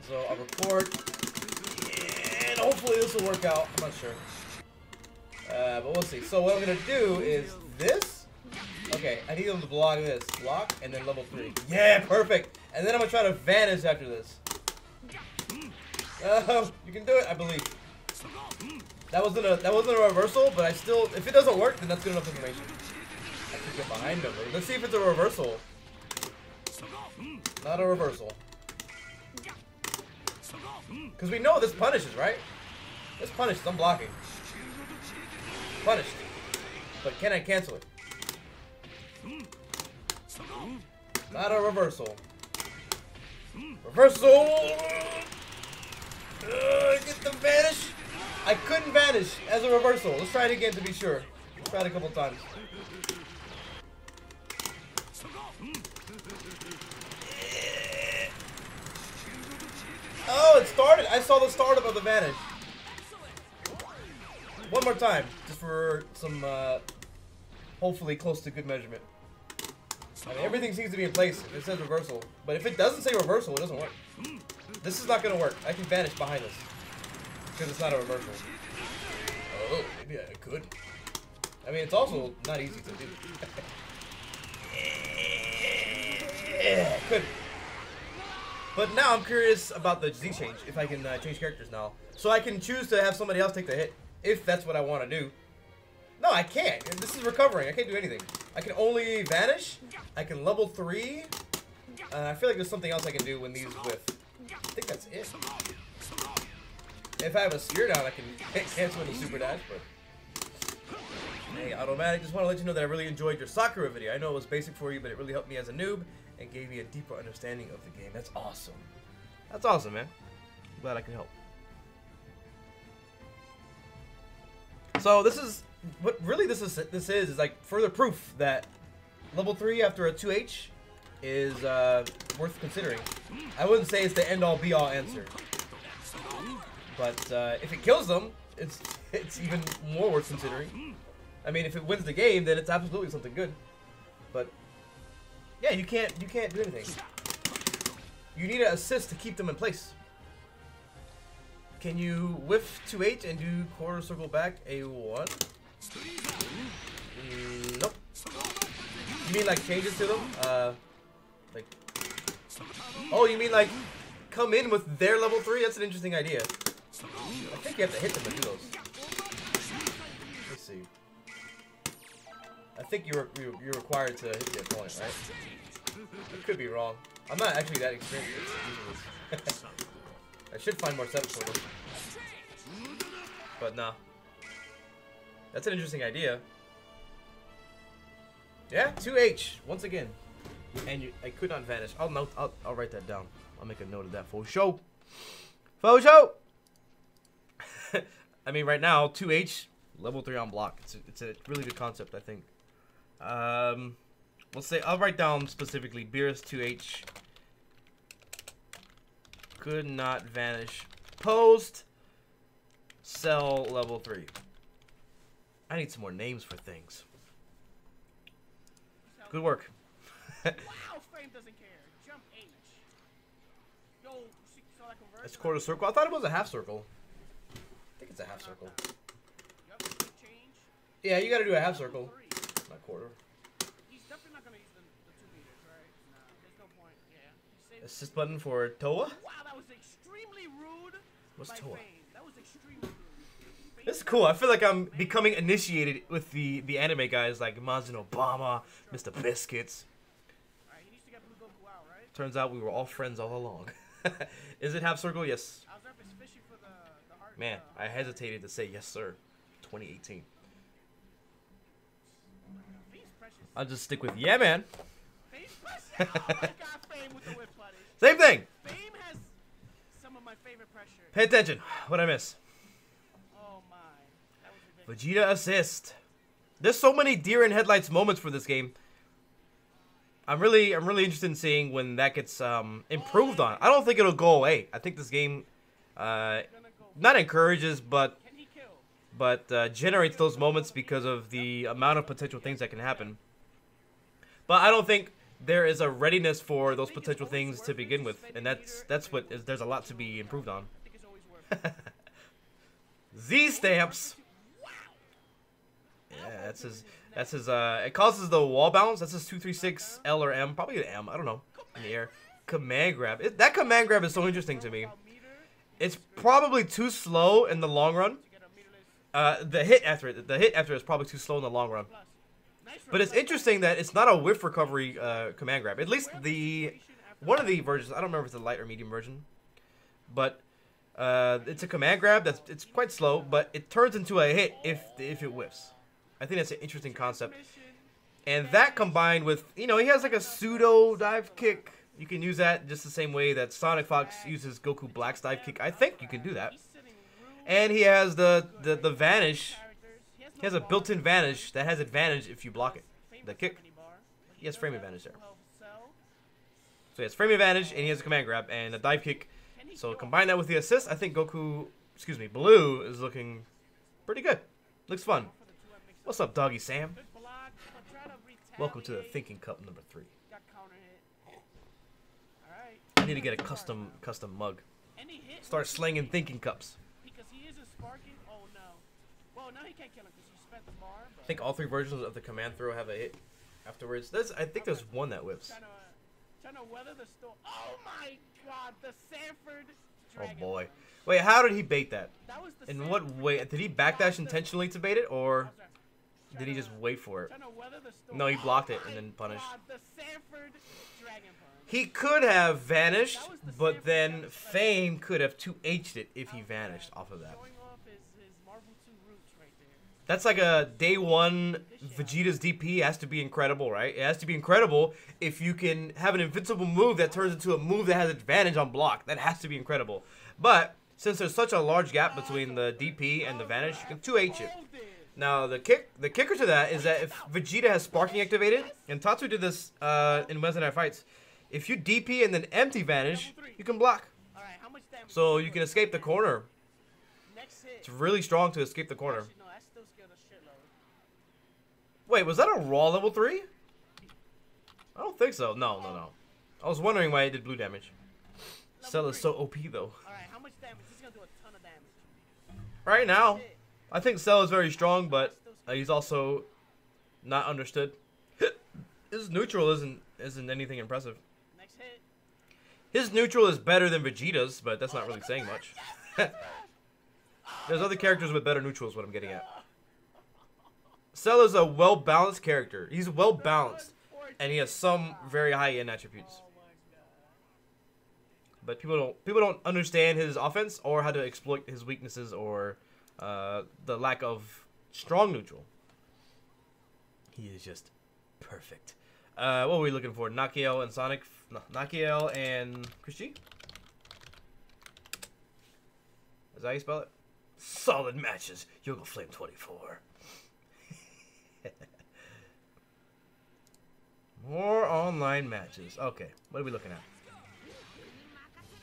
So I'll record, and hopefully this will work out. I'm not sure, but we'll see. So what I'm gonna do is this. Okay, I need them to block this, block, and then level 3. Yeah, perfect. And then I'm gonna try to Vanish after this. You can do it, I believe. That wasn't a reversal, but I still, if it doesn't work, then that's good enough information. I can get behind them. Let's see if it's a reversal. Not a reversal. Because we know this punishes, right? This punishes. I'm blocking. Punished. But can I cancel it? Not a reversal. Reversal! Get the Vanish! I couldn't Vanish as a reversal. Let's try it again to be sure. Let's try it a couple times. Oh, it started. I saw the startup of the Vanish. One more time, just for some, hopefully close to good measurement. I mean, everything seems to be in place. It says reversal. But if it doesn't say reversal, it doesn't work. This is not going to work. I can Vanish behind this. Because it's not a reversal. Oh, maybe I could. I mean, it's also not easy to do. Yeah, I could. But now I'm curious about the Z change. If I can change characters now. So I can choose to have somebody else take the hit. If that's what I want to do. No, I can't. This is recovering. I can't do anything. I can only Vanish. I can level 3. I feel like there's something else I can do when these whiff. I think that's it. If I have a spear down, I can cancel the super dash, but... Hey, AutoMattock, just want to let you know that I really enjoyed your Sakura video. I know it was basic for you, but it really helped me as a noob and gave me a deeper understanding of the game. That's awesome. That's awesome, man. I'm glad I can help. So this is... What really this is like further proof that level 3 after a 2H is worth considering. I wouldn't say it's the end-all be-all answer. But if it kills them, it's even more worth considering. I mean, if it wins the game, then it's absolutely something good. But yeah, you can't do anything. You need an assist to keep them in place. Can you whiff 2H and do quarter circle back a 1? Nope. You mean like changes to them? Like. Oh, you mean like come in with their level 3? That's an interesting idea. I think you have to hit them to do those. Let's see. I think you're required to hit the opponent, right? I could be wrong. I'm not actually that experienced using this. I should find more setups for them. But nah. That's an interesting idea. Yeah, 2H once again. And I could not Vanish. I'll write that down. I'll make a note of that for show. For show. I mean, right now 2H level 3 on block. It's a really good concept, I think. We'll say I'll write down specifically Beerus 2H could not Vanish post Cell level 3. I need some more names for things. Good work. Wow, Frame doesn't care. Jump H. Yo, saw that conversion? It's quarter circle. I thought it was a half circle. I think it's a half circle. Yup, change. Yeah, you gotta do a half circle. Not quarter. He's definitely not gonna use the 2 meters, right? Nah, there's no point. Yeah. Assist button for Toa. Wow, that was extremely rude. What's by Toa? Fame. That was extremely rude. This is cool. I feel like I'm becoming initiated with the anime guys like Mazin Obama, Mr. Biscuits. Alright, he needs to get Blue Goku out, right? Turns out we were all friends all along. Is it half circle? Yes. I was up especially for the heart. Man, I hesitated to say yes, sir. 2018. Fame's precious. I'll just stick with yeah, man. Fame's precious. Oh my god, Fame with the whip punish. Same thing. Fame has some of my favorite pressure. Pay attention. What'd I miss? Oh my. That was ridiculous. Vegeta assist. There's so many deer in headlights moments for this game. I'm really interested in seeing when that gets improved on. I don't think it'll go away. I think this game not encourages but generates those moments because of the amount of potential things that can happen. But I don't think there is a readiness for those potential things to begin with, and that's what is, there's a lot to be improved on. Z stamps. Yeah, that's his it causes the wall bounce. That's his 236 L or M, probably an M, I don't know, in the air. Command grab. That command grab is so interesting to me. It's probably too slow in the long run. The hit after it is probably too slow in the long run. But it's interesting that it's not a whiff recovery command grab. At least one of the versions, I don't remember if it's the light or medium version, but it's a command grab it's quite slow, but it turns into a hit if it whiffs. I think that's an interesting concept. And that combined with, he has like a pseudo dive kick. You can use that just the same way that Sonic Fox uses Goku Black's dive kick. I think you can do that. And he has the vanish. He has a built-in vanish that has advantage if you block it. The kick. He has frame advantage there. So he has frame advantage and he has a command grab and a dive kick. So combine that with the assist, I think Blue is looking pretty good. Looks fun. What's up, Doggy Sam? Welcome to the Thinking Cup number 3. I need to get a custom mug. Start slinging Thinking Cups. Because he isn't sparking. Oh no. Well, now he can't kill him because he spent the bar. I think all 3 versions of the command throw have a hit afterwards. I think there's one that whiffs. Trying to weather the storm. Oh my god, the Sanford Dragon. Oh boy. Wait, how did he bait that? That was the In what way? Did he backdash intentionally to bait it, or did he just wait for it? No, he blocked it and then punished. The Sanford Dragon punch. He could have vanished, but then Fame could have 2H'd it if he vanished off of that. That's like a day 1 Vegeta's DP has to be incredible, right? It has to be incredible if you can have an invincible move that turns into a move that has advantage on block. That has to be incredible. But since there's such a large gap between the DP and the vanish, you can 2H it. Now the kicker to that is that if Vegeta has sparking activated, and Tatsu did this in Wednesday Night Fights, if you DP and then empty vanish, you can block. So you can escape the corner. It's really strong to escape the corner. Wait, was that a raw level 3? I don't think so. No. I was wondering why it did blue damage. Cell is so OP though. Alright, how much damage? This is gonna do a ton of damage. Right now, I think Cell is very strong, but he's also not understood. His neutral isn't anything impressive. Next hit. His neutral is better than Vegeta's, but that's not really saying much. There's other characters with better neutrals, what I'm getting at. Cell is a well-balanced character. He's well-balanced, and he has some very high-end attributes. But people don't understand his offense or how to exploit his weaknesses or the lack of strong neutral. He is just perfect. What were we looking for? Nakiel and Sonic? No, Nakiel and Christy? Is that how you spell it? Solid matches. Yoga Flame 24. More online matches. Okay, what are we looking at?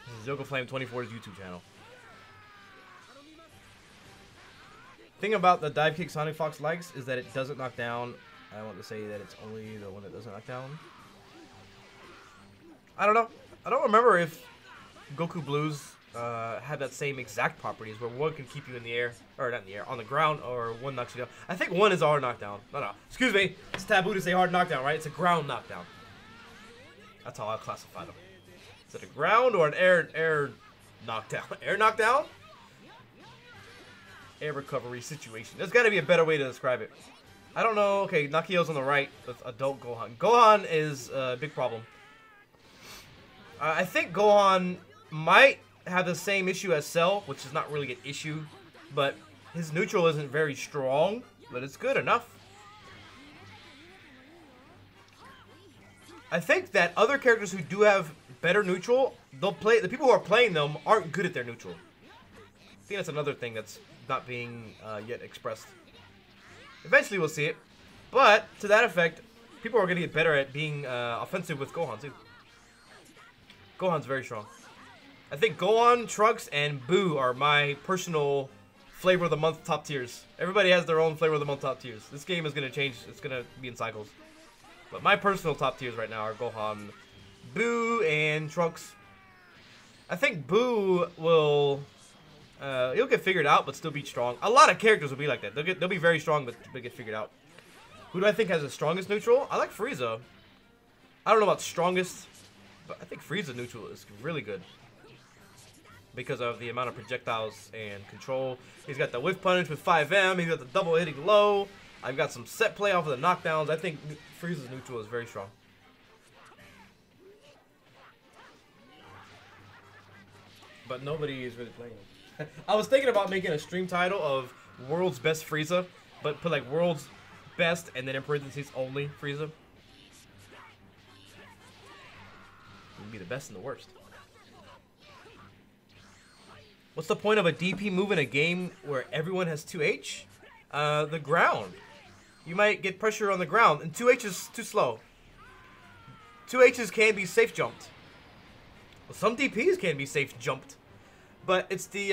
This is Yoga Flame 24's YouTube channel. Thing about the dive kick Sonic Fox likes is that it doesn't knock down. I want to say that it's only the one that doesn't knock down. I don't know. I don't remember if Goku Blues had that same exact properties where one can keep you in the air, or not in the air, on the ground, or one knocks you down. I think one is a hard knockdown. No. Excuse me. It's taboo to say hard knockdown, right? It's a ground knockdown. That's how I classify them. Is it a ground or an air knockdown? Air knockdown? Air recovery situation. There's got to be a better way to describe it. I don't know. Okay, Nakio's on the right with adult Gohan. Gohan is a big problem. I think Gohan might have the same issue as Cell, which is not really an issue, but his neutral isn't very strong, but it's good enough. I think that other characters who do have better neutral, the people who are playing them aren't good at their neutral. I think that's another thing that's not being yet expressed. Eventually we'll see it, but to that effect, people are going to get better at being offensive with Gohan too. Gohan's very strong. I think Gohan, Trunks, and Boo are my personal flavor of the month top tiers. Everybody has their own flavor of the month top tiers. This game is going to change. It's going to be in cycles. But my personal top tiers right now are Gohan, Boo, and Trunks. I think Boo will... he'll get figured out, but still be strong. A lot of characters will be like that. They'll be very strong, but they'll get figured out. Who do I think has the strongest neutral? I like Frieza. I don't know about strongest, but I think Frieza neutral is really good. Because of the amount of projectiles and control. He's got the whiff punish with 5M. He's got the double hitting low. I've got some set play off of the knockdowns. I think Frieza's neutral is very strong. But nobody is really playing him. I was thinking about making a stream title of World's Best Frieza, but put like World's Best and then in parentheses only Frieza. It would be the best and the worst. What's the point of a DP move in a game where everyone has 2H? The ground. You might get pressure on the ground, and 2H is too slow. 2Hs can be safe jumped. Well, some DPs can be safe jumped. But it's the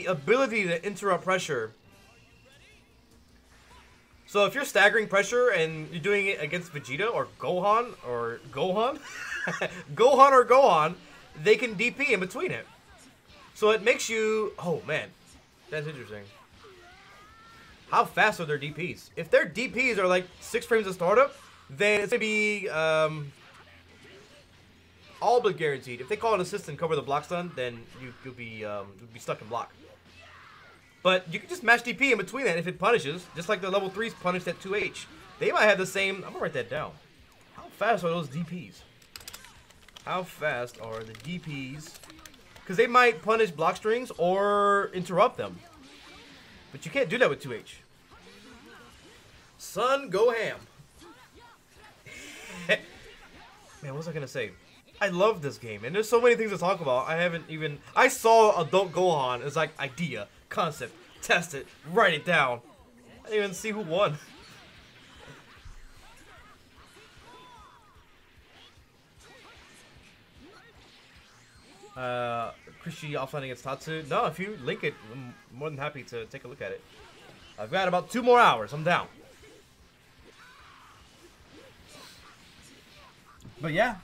ability to interrupt pressure. So if you're staggering pressure and you're doing it against Vegeta or Gohan, Gohan, they can DP in between it. So it makes you... Oh, man. That's interesting. How fast are their DPs? If their DPs are like 6 frames of startup, then it's going to be all but guaranteed. If they call an assist and cover the block stun, then you'll be stuck in block. But you can just match DP in between that if it punishes, just like the level 3s punished at 2H. They might have the same... I'm going to write that down. How fast are those DPs? How fast are the DPs... Because they might punish block strings or interrupt them. But you can't do that with 2H. Son, go ham. Man, what was I going to say? I love this game. And there's so many things to talk about. I saw Adult Gohan as like idea, concept, test it, write it down. I didn't even see who won. Christy offline against Tatsu. No, if you link it, I'm more than happy to take a look at it. I've got about 2 more hours. I'm down. But yeah,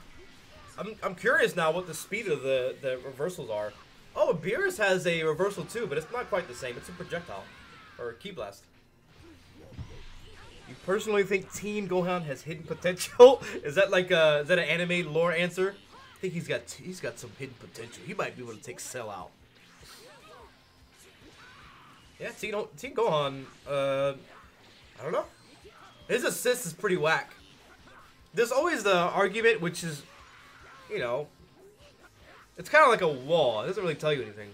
I'm curious now what the speed of the reversals are. Oh, Beerus has a reversal too, but it's not quite the same. It's a projectile or a ki blast. You personally think Teen Gohan has hidden potential? Is that like is that an anime lore answer? I think he's got some hidden potential. He might be able to take Cell out. Yeah, Teen Gohan. I don't know. His assist is pretty whack. There's always the argument, which is, you know, it's kind of like a wall. It doesn't really tell you anything.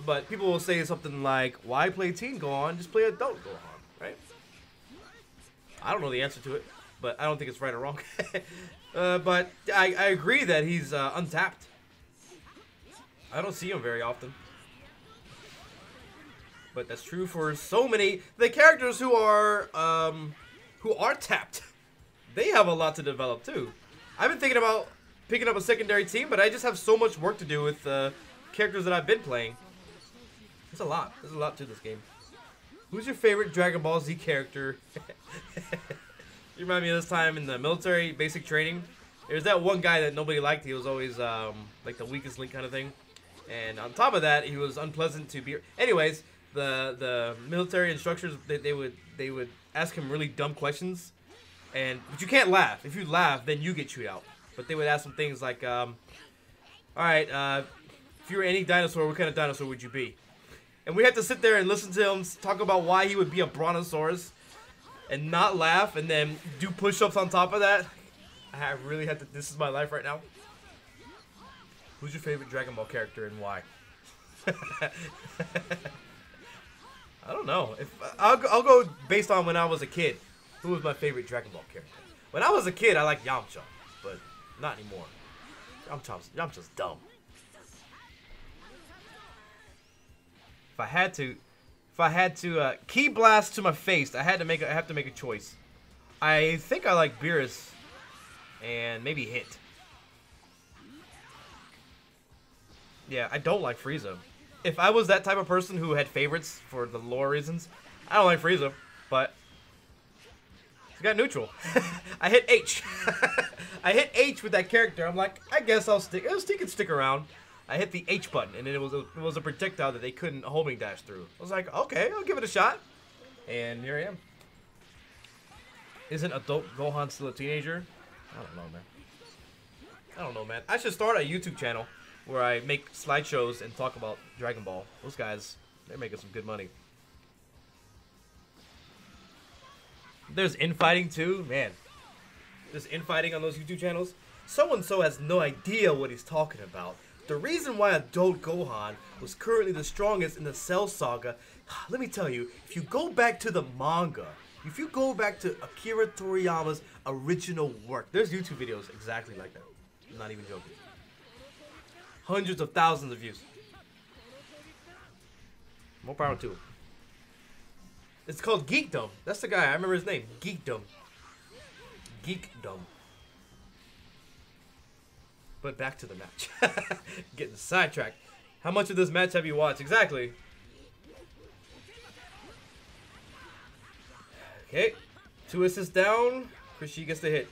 But people will say something like, "Why play Teen Gohan? Just play Adult Gohan," right? I don't know the answer to it, but I don't think it's right or wrong. But I agree that he's untapped. I don't see him very often. But that's true for so many the characters who are tapped. They have a lot to develop too. I've been thinking about picking up a secondary team, but I just have so much work to do with characters that I've been playing. There's a lot. There's a lot to this game. Who's your favorite Dragon Ball Z character? You remind me of this time in the military basic training. There's that one guy that nobody liked. He was always like the weakest link kind of thing. And on top of that, he was unpleasant to be. Anyways, the military instructors they would ask him really dumb questions, but you can't laugh. If you laugh, then you get chewed out. But they would ask him things like, all right, if you were any dinosaur, what kind of dinosaur would you be? And we had to sit there and listen to him talk about why he would be a brontosaurus and not laugh, and then do push-ups on top of that. I really had to. This is my life right now. Who's your favorite Dragon Ball character and why? I don't know. If I'll go based on when I was a kid. Who was my favorite Dragon Ball character? When I was a kid, I liked Yamcha, but not anymore. Yamcha's dumb. If I had to key blast to my face, I have to make a choice. I think I like Beerus and maybe Hit. Yeah, I don't like Frieza. If I was that type of person who had favorites for the lore reasons, I don't like Frieza, but he's got neutral. I hit H. I hit H with that character. I'm like, I guess I'll stick. He can stick around. I hit the H button, and it was a projectile that they couldn't homing dash through. I was like, okay, I'll give it a shot. And here I am. Isn't adult Gohan still a teenager? I don't know, man. I don't know, man. I should start a YouTube channel where I make slideshows and talk about Dragon Ball. Those guys, they're making some good money. There's infighting too, man. There's infighting on those YouTube channels. So-and-so has no idea what he's talking about. The reason why adult Gohan was currently the strongest in the Cell Saga, let me tell you, if you go back to the manga, if you go back to Akira Toriyama's original work, there's YouTube videos exactly like that. I'm not even joking. Hundreds of thousands of views. More power to him. It's called Geekdom. That's the guy. I remember his name. Geekdom. Geekdom. But back to the match. Getting sidetracked. How much of this match have you watched? Exactly. Okay. 2 assists down. Chris G gets the hit.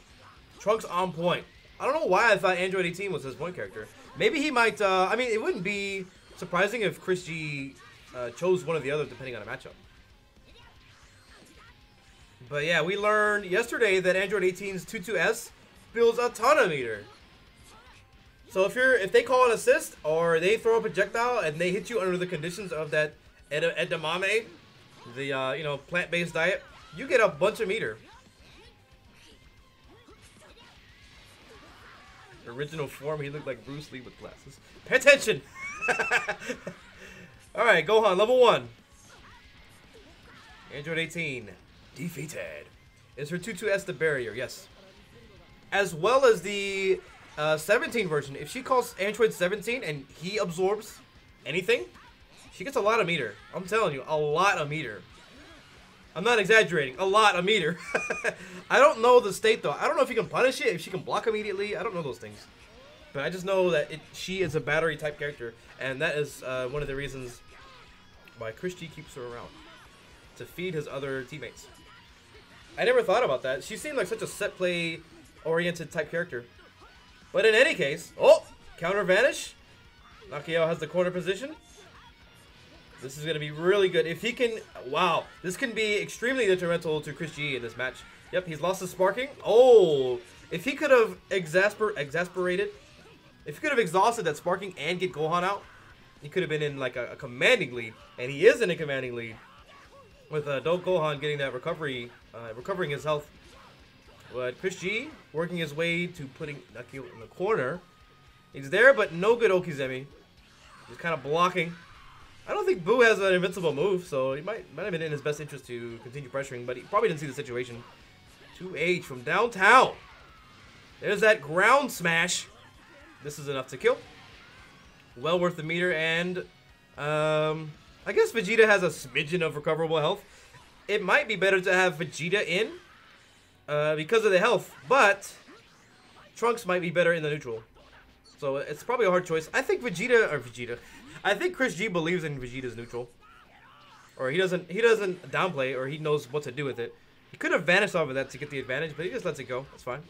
Trunks on point. I don't know why I thought Android 18 was his point character. Maybe he might, I mean, it wouldn't be surprising if Chris G chose one or the other depending on a matchup. But yeah, we learned yesterday that Android 18's 22S builds a ton of meter. So if they call an assist or they throw a projectile and they hit you under the conditions of that edamame, the plant-based diet, you get a bunch of meter. Original form, he looked like Bruce Lee with glasses. Pay attention! Alright, Gohan, level 1. Android 18, defeated. Is her 22S the barrier? Yes. As well as the 17 version. If she calls Android 17 and he absorbs anything, she gets a lot of meter. I'm telling you, a lot of meter. I'm not exaggerating. A lot of meter. I don't know the state, though. I don't know if you can punish it, if she can block immediately. I don't know those things. But I just know that she is a battery-type character, and that is one of the reasons why Chris G keeps her around. To feed his other teammates. I never thought about that. She seemed like such a set-play-oriented type character. But in any case... Oh! Counter vanish. Nakiao has the corner position. This is going to be really good. If he can... Wow. This can be extremely detrimental to Chris G in this match. Yep, he's lost his sparking. Oh! If he could have exasperated... If he could have exhausted that sparking and get Gohan out, he could have been in like a commanding lead. And he is in a commanding lead. With adult Gohan getting that recovery... recovering his health. But Chris G working his way to putting Nakiao in the corner. He's there, but no good Okizeme. Just kind of blocking. I don't think Boo has an invincible move, so he might have been in his best interest to continue pressuring, but he probably didn't see the situation. 2H from downtown. There's that ground smash. This is enough to kill. Well worth the meter, and I guess Vegeta has a smidgen of recoverable health. It might be better to have Vegeta in because of the health, but Trunks might be better in the neutral. So it's probably a hard choice. I think I think Chris G believes in Vegeta's neutral. or he doesn't downplay, or he knows what to do with it. He could have vanished off of that to get the advantage, but he just lets it go. That's fine.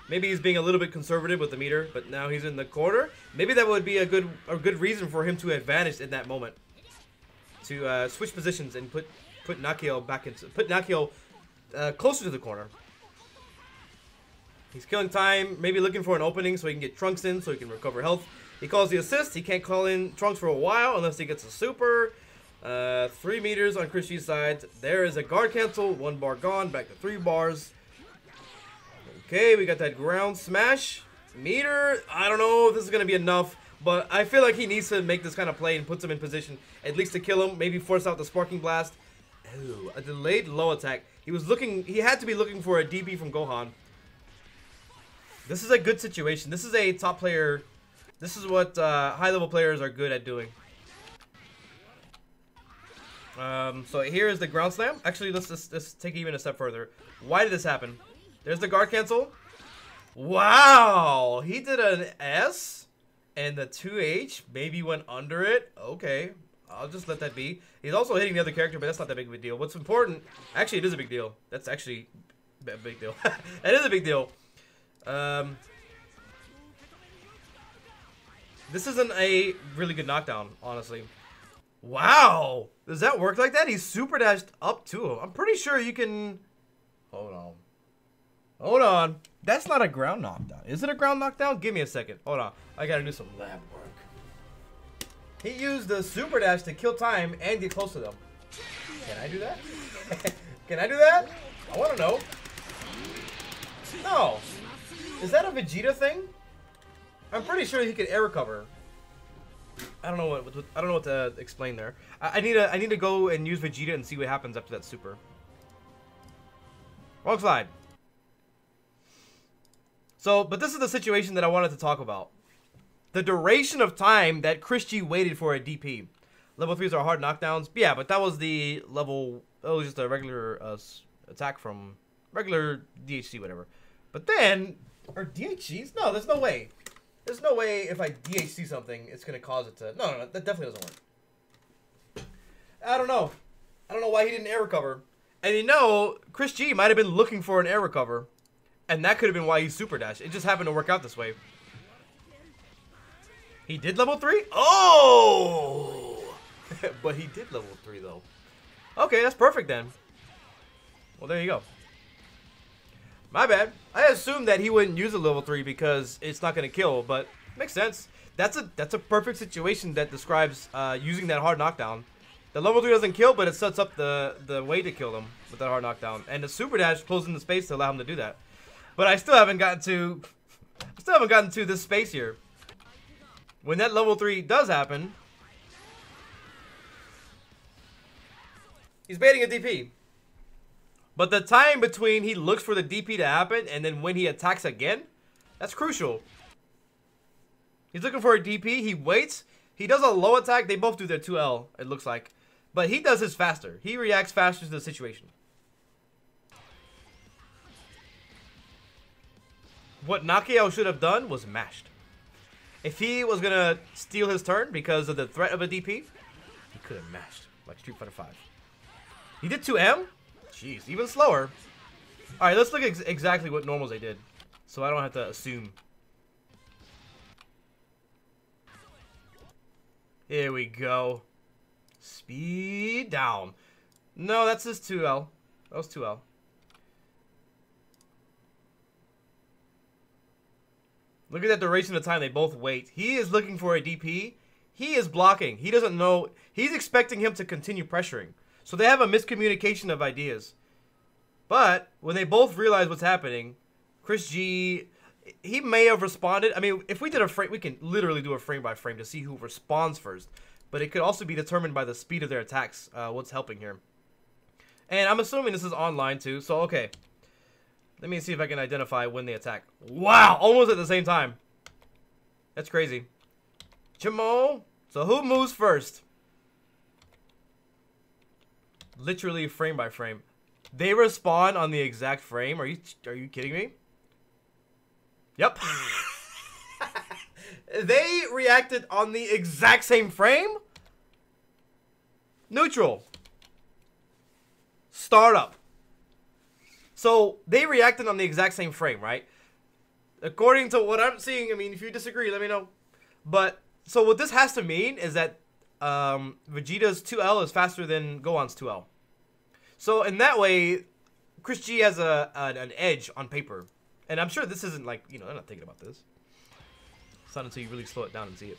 Maybe he's being a little bit conservative with the meter, but now he's in the corner. Maybe that would be a good reason for him to advantage in that moment, to switch positions and put Nakio closer to the corner. He's killing time, maybe looking for an opening so he can get Trunks in, so he can recover health. He calls the assist. He can't call in Trunks for a while unless he gets a super. 3 meters on Chris G's side. There is a guard cancel. 1 bar gone. Back to 3 bars. Okay, we got that ground smash. Meter. I don't know if this is going to be enough, but I feel like he needs to make this kind of play and puts him in position at least to kill him. Maybe force out the sparking blast. Ooh, a delayed low attack. He had to be looking for a DP from Gohan. This is a good situation. This is a top player. This is what high-level players are good at doing. So here is the ground slam. Actually, let's take it even a step further. Why did this happen? There's the guard cancel. Wow! He did an S, and the 2H maybe went under it. Okay, I'll just let that be. He's also hitting the other character, but that's not that big of a deal. What's important... Actually, it is a big deal. That's actually a big deal. It is a big deal. This isn't a really good knockdown, honestly. Wow! Does that work like that? He's super dashed up to him. I'm pretty sure you can... Hold on. Hold on. That's not a ground knockdown. Is it a ground knockdown? Give me a second. Hold on. I gotta do some lab work. He used the super dash to kill time and get close to them. Can I do that? Can I do that? I want to know. No. Is that a Vegeta thing? I'm pretty sure he could air recover. I don't know what to explain there. I need to go and use Vegeta and see what happens after that super. Wrong slide. So, but this is the situation that I wanted to talk about. The duration of time that Chris G waited for a DP. Level 3s are hard knockdowns. Yeah, but that was the level... That was just a regular attack from... Regular DHC, whatever. But then... Or DHCs? No, there's no way. There's no way if I DHC something, it's going to cause it to... No, that definitely doesn't work. I don't know. I don't know why he didn't air recover. And you know, Chris G might have been looking for an air recover. And that could have been why he super dashed. It just happened to work out this way. He did level 3? Oh! But he did level 3, though. Okay, that's perfect then. Well, there you go. My bad. I assumed that he wouldn't use a level 3 because it's not going to kill, but makes sense. That's a perfect situation that describes using that hard knockdown. The level 3 doesn't kill, but it sets up the way to kill them with that hard knockdown. And the super dash pulls in the space to allow him to do that. But I still haven't gotten to this space here. When that level 3 does happen, he's baiting a DP. But the time between he looks for the DP to happen and then when he attacks again, that's crucial. He's looking for a DP. He waits. He does a low attack. They both do their 2L, it looks like. But he does his faster. He reacts faster to the situation. What Nakio should have done was mashed. If he was going to steal his turn because of the threat of a DP, he could have mashed like Street Fighter 5. He did 2M? Jeez, even slower. Alright, let's look at exactly what normals they did. So I don't have to assume. Here we go. Speed down. No, that's his 2L. That was 2L. Look at that duration of time they both wait. He is looking for a DP. He is blocking. He doesn't know. He's expecting him to continue pressuring. So they have a miscommunication of ideas. But when they both realize what's happening, Chris G, he may have responded. I mean, if we did a frame, we can literally do a frame by frame to see who responds first. But it could also be determined by the speed of their attacks, what's helping here. And I'm assuming this is online too. So, okay. Let me see if I can identify when they attack. Wow! Almost at the same time. That's crazy. Chimo. So who moves first? Literally frame by frame. They respond on the exact frame. Are you kidding me? Yep. They reacted on the exact same frame? Neutral. Startup. So they reacted on the exact same frame, right? According to what I'm seeing, I mean, if you disagree, let me know. But so what this has to mean is that Vegeta's 2L is faster than Gohan's 2L. So in that way, Chris G has an edge on paper. And I'm sure this isn't like, you know, they're not thinking about this. It's not until you really slow it down and see it.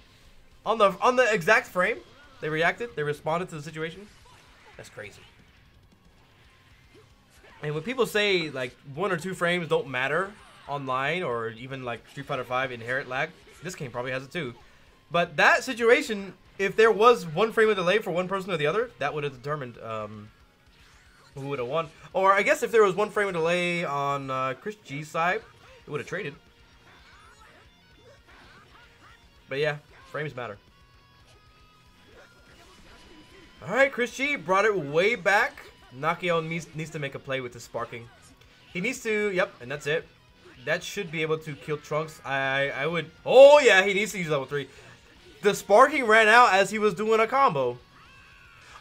On the exact frame, they reacted, they responded to the situation. That's crazy. And when people say like 1 or 2 frames don't matter online, or even like Street Fighter V inherent lag, this game probably has it too. But that situation, if there was 1 frame of delay for one person or the other, that would have determined who would have won. Or I guess if there was 1 frame of delay on Chris G's side, it would have traded. But yeah, frames matter. Alright, Chris G brought it way back. Nakio needs to make a play with the sparking. He needs to, yep, and that's it. That should be able to kill Trunks. I would, oh yeah, he needs to use level 3. The sparking ran out as he was doing a combo.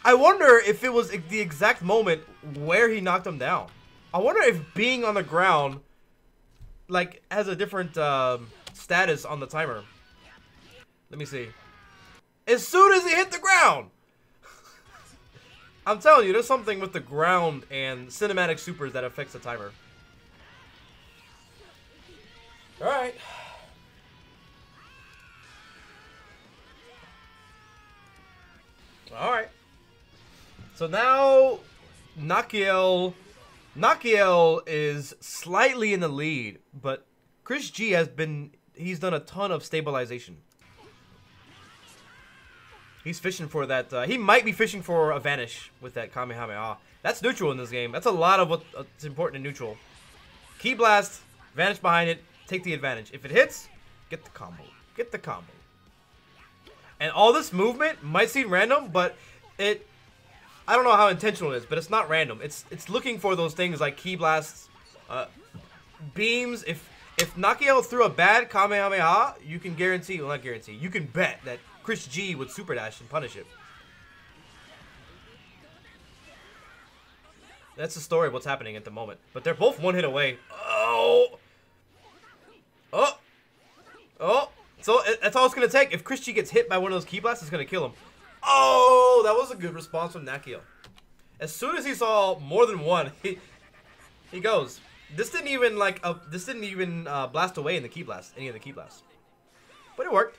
I wonder if it was the exact moment where he knocked him down. I wonder if being on the ground, like, has a different status on the timer. Let me see. As soon as he hit the ground! I'm telling you, there's something with the ground and cinematic supers that affects the timer. Alright. Alright. So now, Nakiel is slightly in the lead, but Chris G he's done a ton of stabilization. He's fishing for that, he might be fishing for a vanish with that Kamehameha. That's neutral in this game. That's a lot of what's important in neutral. Key blast, vanish behind it, take the advantage. If it hits, get the combo. Get the combo. And all this movement might seem random, but I don't know how intentional it is, but it's not random. It's looking for those things like key blasts, beams. If Nakiel threw a bad Kamehameha, you can guarantee, well not guarantee, you can bet that Chris G would super dash and punish it. That's the story of what's happening at the moment. But they're both 1 hit away. Oh! Oh! Oh! So that's all it's going to take. If Chris G gets hit by one of those key blasts, it's going to kill him. Oh! That was a good response from Nakiel. As soon as he saw more than one, he goes. This didn't even blast away in the key blast, any of the key blasts. But it worked.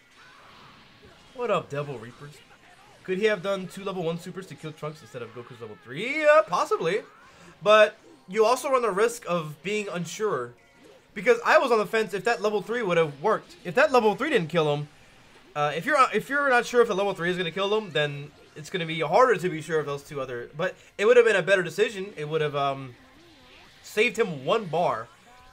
What up, Devil Reapers? Could he have done 2 level 1 supers to kill Trunks instead of Goku's level 3? Yeah, possibly. But you also run the risk of being unsure. Because I was on the fence if that level 3 would have worked. If that level 3 didn't kill him, if you're not sure if the level 3 is going to kill him, then it's going to be harder to be sure of those 2 other. But it would have been a better decision. It would have saved him 1 bar.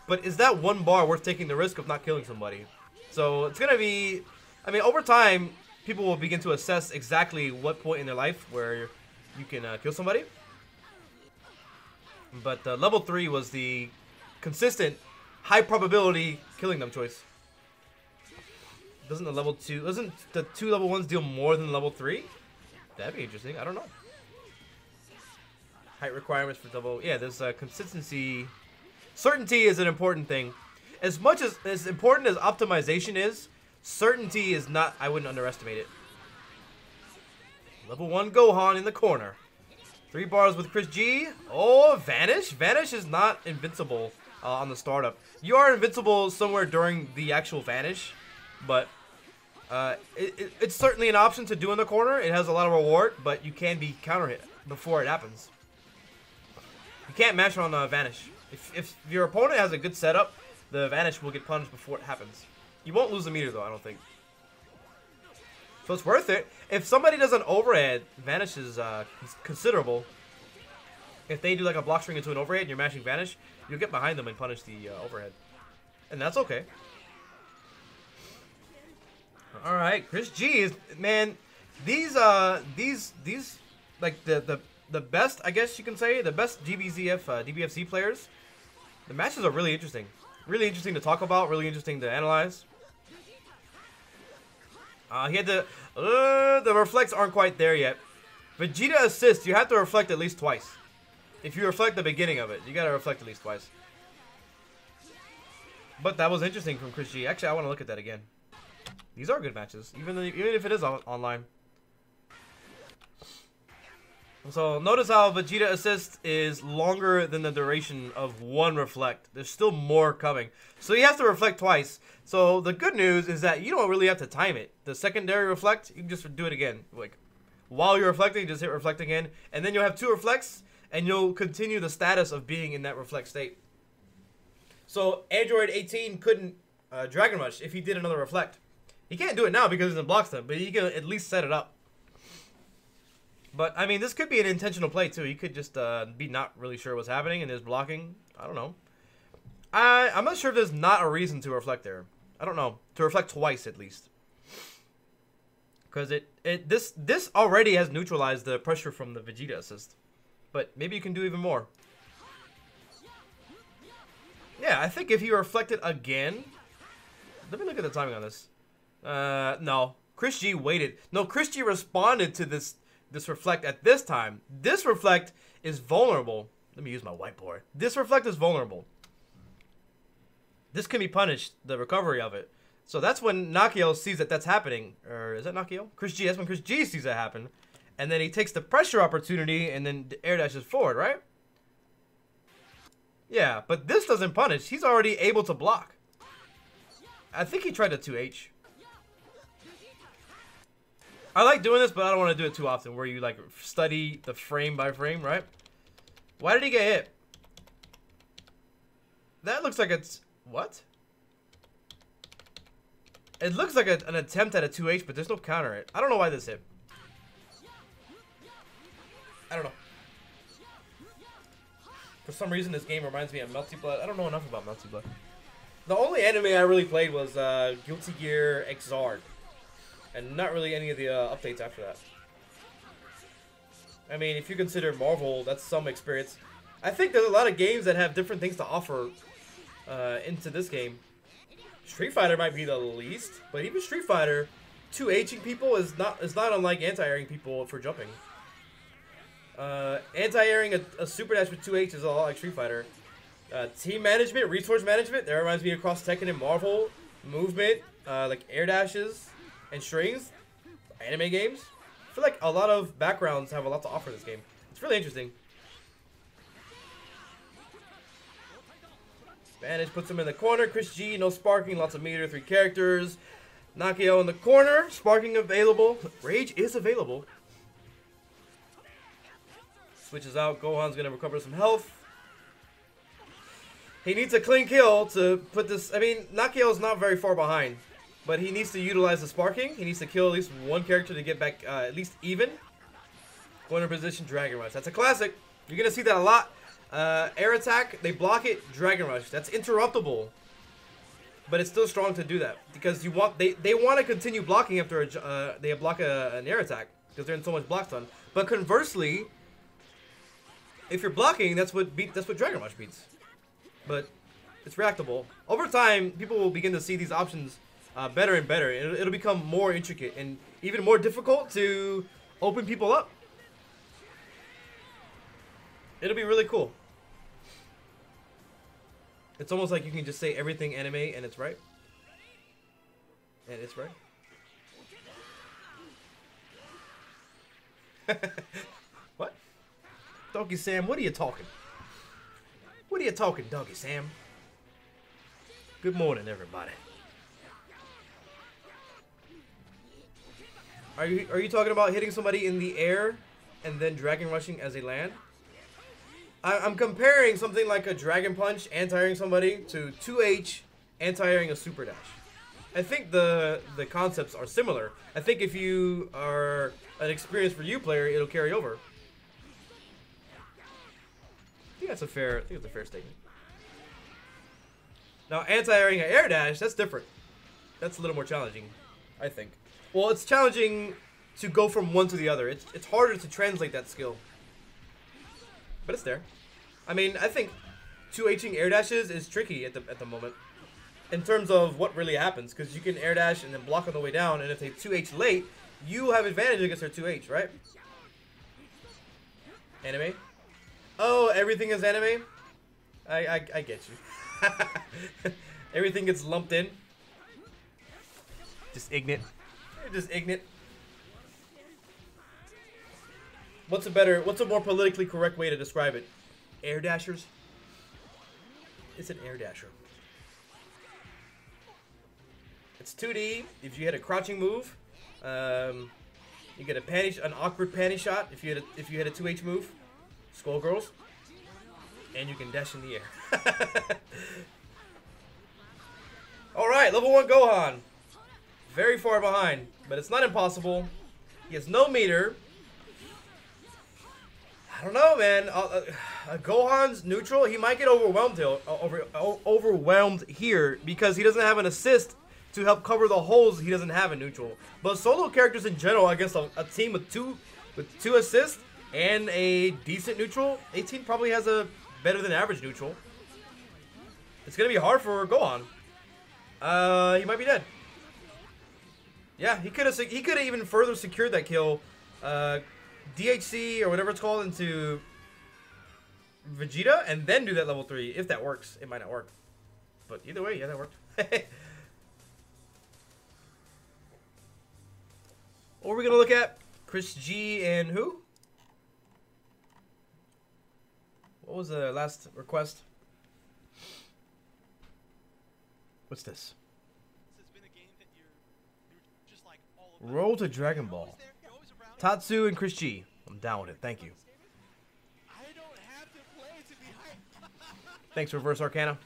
But is that 1 bar worth taking the risk of not killing somebody? So it's going to be, I mean, over time, people will begin to assess exactly what point in their life where you can kill somebody. But level 3 was the consistent, high probability killing them choice. Doesn't the 2 level 1s deal more than level 3? That'd be interesting. I don't know. Height requirements for double. Yeah, there's consistency. Certainty is an important thing. As much as important as optimization is, certainty is not, I wouldn't underestimate it. Level 1 Gohan in the corner. 3 bars with Chris G. Oh, Vanish? Vanish is not invincible on the startup. You are invincible somewhere during the actual Vanish, but it's certainly an option to do in the corner. It has a lot of reward, but you can be counter hit before it happens. You can't mash on Vanish. If your opponent has a good setup, the Vanish will get punished before it happens. You won't lose the meter though, I don't think. So it's worth it. If somebody does an overhead, Vanish is considerable. If they do like a block string into an overhead and you're mashing Vanish, you'll get behind them and punish the overhead. And that's okay. Alright, Chris G is, man, these like the best, I guess you can say, the best GBZF, DBFC players, the matches are really interesting. Really interesting to talk about, really interesting to analyze. He had the reflects aren't quite there yet. Vegeta assist, you have to reflect at least twice. If you reflect the beginning of it, you gotta reflect at least twice. But that was interesting from Chris G. Actually, I want to look at that again. These are good matches, even if it is online. So notice how Vegeta assist is longer than the duration of one reflect. There's still more coming. So you have to reflect twice. So the good news is that you don't really have to time it. The secondary reflect, you can just do it again. Like while you're reflecting, just hit reflect again. And then you'll have 2 reflects and you'll continue the status of being in that reflect state. So Android 18 couldn't Dragon Rush if he did another reflect. He can't do it now because it's in block step, but he can at least set it up. But, I mean, this could be an intentional play, too. He could just be not really sure what's happening and is blocking. I don't know. I'm not sure if there's not a reason to reflect there. I don't know. To reflect twice, at least. Because this already has neutralized the pressure from the Vegeta assist. But maybe you can do even more. Yeah, I think if he reflected again... Let me look at the timing on this. No. Chris G waited. No, Chris G responded to this reflect at this time. This reflect is vulnerable. Let me use my whiteboard. This reflect is vulnerable. This can be punished, the recovery of it. So that's when Nakio sees that that's happening. Or is that Nakio? Chris G. That's when Chris G sees that happen. And then he takes the pressure opportunity and then air dashes forward, right? Yeah, but this doesn't punish. He's already able to block. I think he tried a 2H. I like doing this, but I don't want to do it too often, where you, like, study the frame by frame, right? Why did he get hit? That looks like it's... What? It looks like an attempt at a 2H, but there's no counter it. I don't know why this hit. I don't know. For some reason, this game reminds me of Melty Blood. I don't know enough about Melty Blood. The only anime I really played was Guilty Gear Xrd. And not really any of the updates after that. I mean, if you consider Marvel, that's some experience. I think there's a lot of games that have different things to offer into this game. Street Fighter might be the least, but even Street Fighter, 2Hing people is not unlike anti-airing people for jumping. Anti-airing a super dash with 2H is a lot like Street Fighter. Team management, resource management, that reminds me of Cross Tekken and Marvel. Movement, like air dashes and strings, anime games. I feel like a lot of backgrounds have a lot to offer this game. It's really interesting. Spanish puts him in the corner. Chris G, no sparking, lots of meter, 3 characters. Nakio in the corner, sparking available. Rage is available. Switches out. Gohan's gonna recover some health. He needs a clean kill to put this. I mean, Nakio's not very far behind, but he needs to utilize the sparking. He needs to kill at least one character to get back at least even. Corner position, Dragon Rush. That's a classic. You're gonna see that a lot. Air attack, they block it. Dragon Rush. That's interruptible, but it's still strong to do that because you want they want to continue blocking after they block an air attack because they're in so much block stun. But conversely, if you're blocking, that's what Dragon Rush beats. But it's reactable. Over time, people will begin to see these options better and better. It'll become more intricate and even more difficult to open people up. It'll be really cool. It's almost like you can just say everything anime and it's right. And it's right. What? Donkey Sam, what are you talking? What are you talking, Donkey Sam? Good morning, everybody. Are you talking about hitting somebody in the air and then Dragon Rushing as they land? I'm comparing something like a Dragon Punch anti-airing somebody to 2H anti-airing a Super Dash. I think the concepts are similar. I think if you are an experienced Ryu player, it'll carry over. I think that's a fair statement. Now, anti-airing an air dash, that's different. That's a little more challenging, I think. Well, it's challenging to go from one to the other. It's harder to translate that skill. But it's there. I mean, I think 2Hing air dashes is tricky at the moment. In terms of what really happens. Because you can air dash and then block on the way down. And if they 2H late, you have advantage against their 2H, right? Anime? Oh, everything is anime? I get you. Everything gets lumped in. Just ignorant. Just ignorant. What's a more politically correct way to describe it? Air dashers? It's an air dasher. It's 2D. If you hit a crouching move, you get an awkward panty shot. If you hit a 2H move, Skullgirls, and you can dash in the air. All right, level 1 Gohan. Very far behind, but it's not impossible. He has no meter. I don't know, man. Gohan's neutral. He might get overwhelmed here because he doesn't have an assist to help cover the holes he doesn't have in neutral. But solo characters in general, against a team with two assists and a decent neutral, 18 probably has a better than average neutral. It's gonna be hard for Gohan. He might be dead. Yeah, he could have even further secured that kill. DHC or whatever it's called into Vegeta and then do that level 3 if that works. It might not work, but either way, yeah, that worked. What are we gonna look at? Chris G and who? What was the last request? What's this? Roll to Dragon Ball. Tatsu and Chris G. I'm down with it. Thank you. Thanks, Reverse Arcana.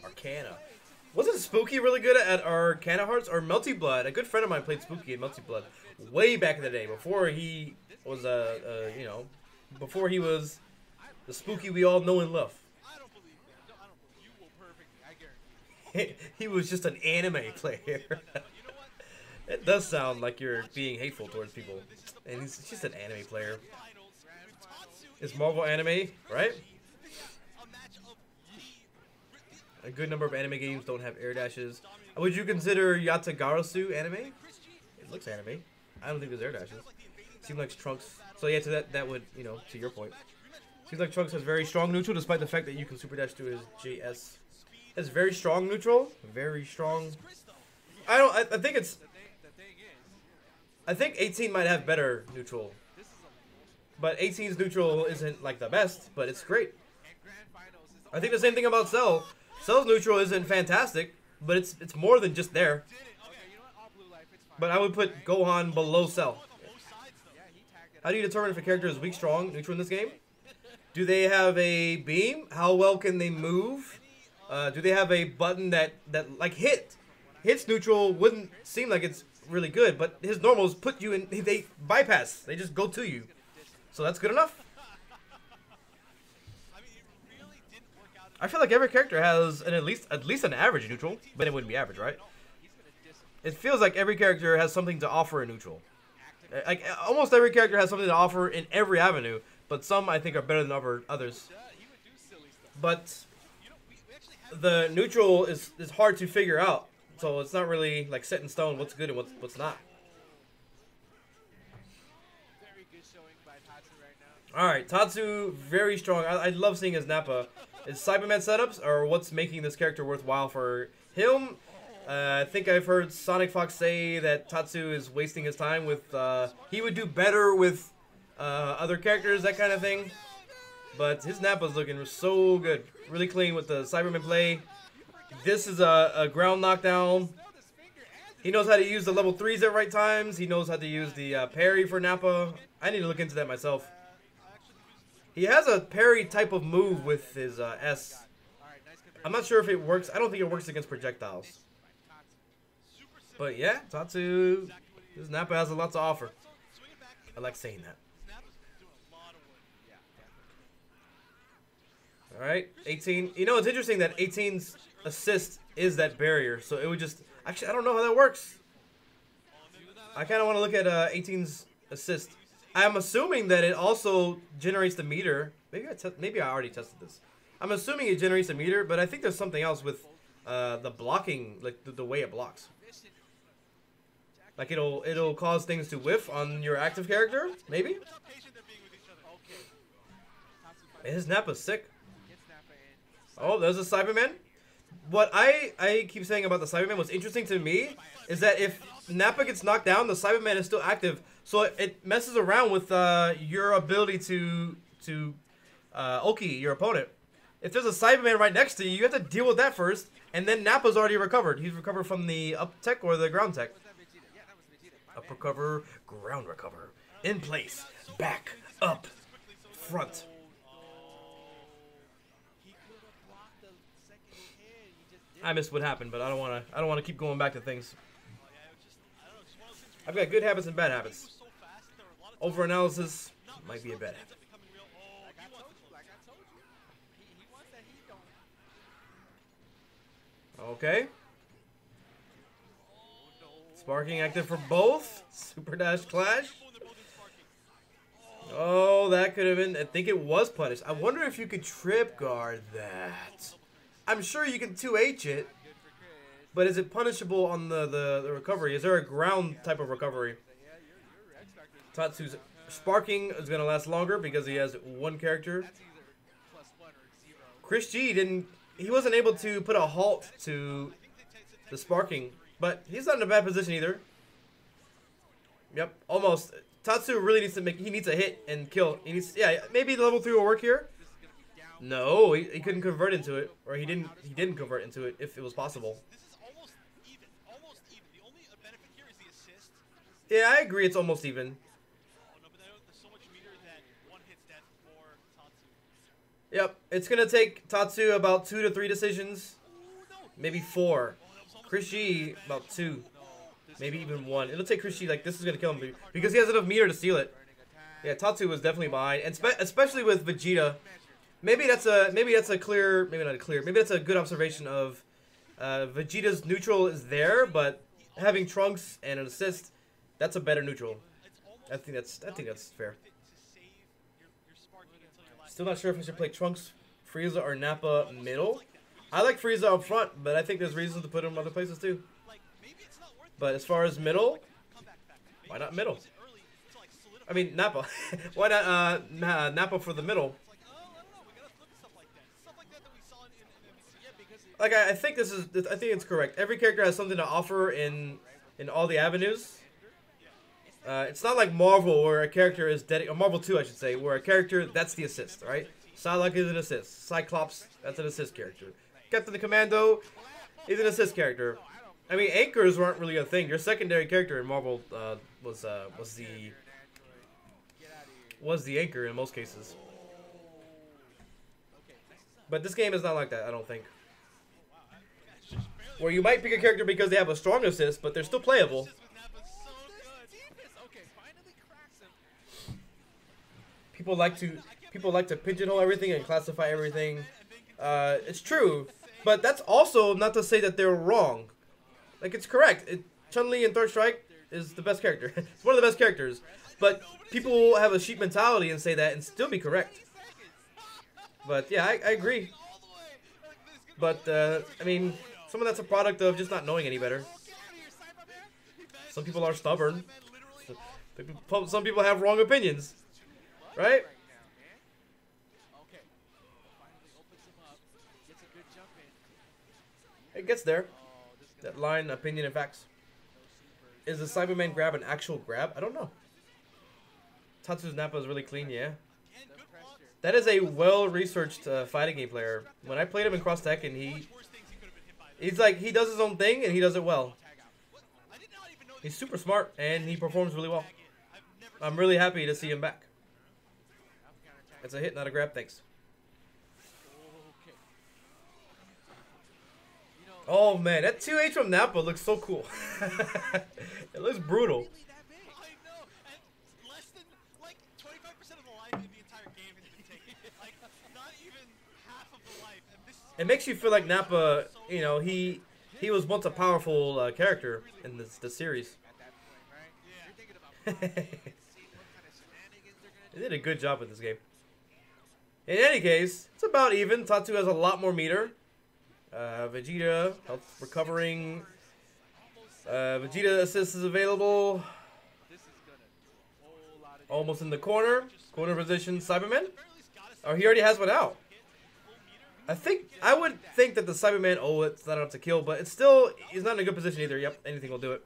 Arcana. Wasn't Spooky really good at Arcana Hearts or Melty Blood? A good friend of mine played Spooky in Melty Blood way back in the day, before he was before he was the Spooky we all know and love. He was just an anime player. It does sound like you're being hateful towards people, and he's just an anime player. It's Marvel anime, right? A good number of anime games don't have air dashes. Would you consider Yatagarasu anime? It looks anime. I don't think there's air dashes. Seems like Trunks. So yeah, to that would, you know, to your point. Seems like Trunks has very strong neutral, despite the fact that you can super dash through his JS. It's very strong neutral. Very strong. I think 18 might have better neutral. But 18's neutral isn't like the best, but it's great. I think the same thing about Cell. Cell's neutral isn't fantastic, but it's more than just there. But I would put Gohan below Cell. How do you determine if a character is weak, strong, neutral in this game? Do they have a beam? How well can they move? Do they have a button that like hits neutral wouldn't seem like it's really good, but his normals put you in, they bypass, they just go to you, so that's good enough. I feel like every character has at least an average neutral, but it wouldn't be average, right? It feels like every character has something to offer in neutral. Like almost every character has something to offer in every avenue, but some I think are better than others. But the neutral is hard to figure out. So it's not really like set in stone what's good and what's not. Alright, Tatsu, very strong. I love seeing his Nappa. His Cyberman setups are what's making this character worthwhile for him. I think I've heard Sonic Fox say that Tatsu is wasting his time with... he would do better with other characters, that kind of thing. But his Nappa's looking so good. Really clean with the Cyberman play. This is a ground knockdown. He knows how to use the level 3s at right times. He knows how to use the parry for Nappa. I need to look into that myself. He has a parry type of move with his S. I'm not sure if it works. I don't think it works against projectiles. But yeah, Tatsu, this Nappa has a lot to offer. I like saying that. Alright, 18. You know, it's interesting that 18's assist is that barrier. So it would just... Actually, I don't know how that works. I kind of want to look at 18's assist. I'm assuming that it also generates the meter. Maybe I already tested this. I'm assuming it generates a meter, but I think there's something else with the blocking, like the way it blocks. Like it'll cause things to whiff on your active character, maybe? His Nappa's sick. Oh, there's a Cyberman. What I keep saying about the Cyberman, what's interesting to me is that if Nappa gets knocked down, the Cyberman is still active, so it messes around with your ability to Oki your opponent. If there's a Cyberman right next to you, you have to deal with that first, and then Nappa's already recovered. He's recovered from the up tech or the ground tech. Up recover, ground recover, in place, back, up, front. I missed what happened, but I don't want to keep going back to things. I've got good habits and bad habits. Overanalysis might be a bad habit. Okay. Sparking active for both. Super Dash Clash. Oh, that could have been... I think it was punished. I wonder if you could trip guard that. I'm sure you can 2H it. But is it punishable on the recovery? Is there a ground type of recovery? Tatsu's sparking is going to last longer because he has one character. Chris G didn't... He wasn't able to put a halt to the sparking. But he's not in a bad position either. Yep, almost. Tatsu really needs to make... He needs a hit and kill. He needs... Yeah, maybe level 3 will work here. No, he couldn't convert into it. Or he didn't convert into it if it was possible. Yeah, I agree it's almost even. Yep, it's going to take Tatsu about 2 to 3 decisions. Maybe 4. Chris G, about 2. Maybe even 1. It'll take Chris G, like, this is going to kill him. Because he has enough meter to steal it. Yeah, Tatsu was definitely behind. And especially with Vegeta. Maybe that's a clear, maybe not a clear, maybe that's a good observation of Vegeta's neutral is there, but having Trunks and an assist, that's a better neutral. I think that's fair. Still not sure if I should play Trunks, Frieza, or Nappa middle. I like Frieza up front, but I think there's reasons to put him other places too. But as far as middle, why not middle? I mean Nappa. Why not Nappa for the middle? Like I think I think it's correct. Every character has something to offer in all the avenues. It's not like Marvel where a character is dedicated, or Marvel 2 I should say, where a character, that's the assist, right? Psylocke is an assist. Cyclops, that's an assist character. Captain the Commando is an assist character. I mean, anchors weren't really a thing. Your secondary character in Marvel was the anchor in most cases. But this game is not like that, I don't think. Where you might pick a character because they have a strong assist, but they're still playable. People like to pigeonhole everything and classify everything. It's true, but that's also not to say that they're wrong. Like, it's correct. Chun-Li in Third Strike is the best character. It's one of the best characters. But people will have a sheep mentality and say that and still be correct. But yeah, I agree. But I mean, some of that's a product of just not knowing any better. Some people are stubborn. Some people have wrong opinions. Right? It gets there. That line, opinion and facts. Is the Cyberman grab an actual grab? I don't know. Tatsu's Nappa is really clean, yeah. That is a well-researched fighting game player. When I played him in Cross Tekken, he's like, he does his own thing and he does it well. He's super smart and he performs really well. I'm really happy to see him back. It's a hit, not a grab, thanks. Oh man, that 2H from Nappa looks so cool. It looks brutal. It makes you feel like Nappa, you know, he was once a powerful character in the series. They did a good job with this game. In any case, it's about even. Tatsu has a lot more meter. Vegeta, health recovering. Vegeta assist is available. Almost in the corner. Corner position, Cyberman. Or he already has one out. I would think that the Cyberman, oh, it's not enough to kill, but it's still, he's not in a good position either. Yep, anything will do it.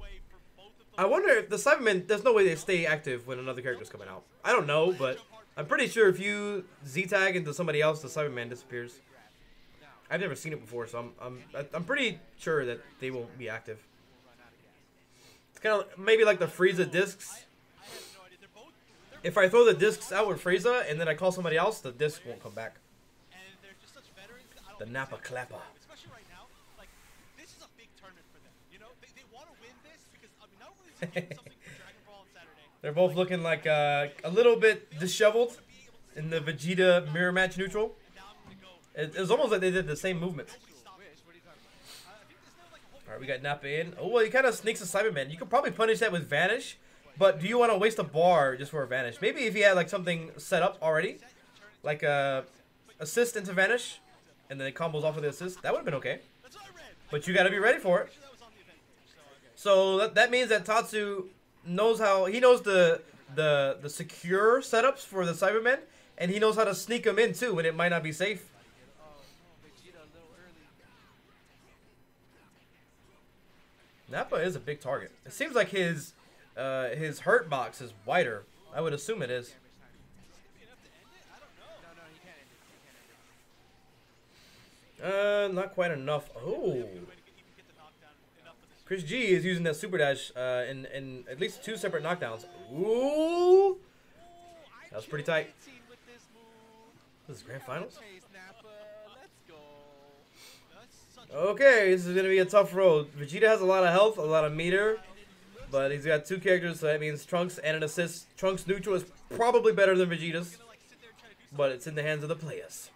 I wonder if the Cybermen, there's no way they stay active when another character's coming out. I don't know, but I'm pretty sure if you Z-tag into somebody else, the Cyberman disappears. I've never seen it before, so I'm pretty sure that they won't be active. It's kind of maybe like the Frieza discs. If I throw the discs out with Frieza and then I call somebody else, the disc won't come back. The Nappa Clappa. Especially right now, like this is a big tournament for them. You know, they want to win this because I mean, not only is it doing something for Dragon Ball on Saturday. They're both looking like a little bit disheveled in the Vegeta mirror match neutral. It was almost like they did the same movements. Alright, we got Nappa in. Oh, well, he kind of sneaks a Cyberman. You could probably punish that with Vanish, but do you want to waste a bar just for a Vanish? Maybe if he had like something set up already, like a assist into Vanish, and then it combos off of the assist, that would have been okay. But you got to be ready for it. So that means that Tatsu knows how, he knows the secure setups for the Cybermen, and he knows how to sneak them in too when it might not be safe. Nappa is a big target. It seems like his hurt box is wider. I would assume it is. Not quite enough. Oh. Chris G is using that super dash in at least 2 separate knockdowns. Ooh. That was pretty tight. This is grand finals. Okay, this is going to be a tough road. Vegeta has a lot of health, a lot of meter, but he's got 2 characters, so that means Trunks and an assist. Trunks neutral is probably better than Vegeta's, but it's in the hands of the players.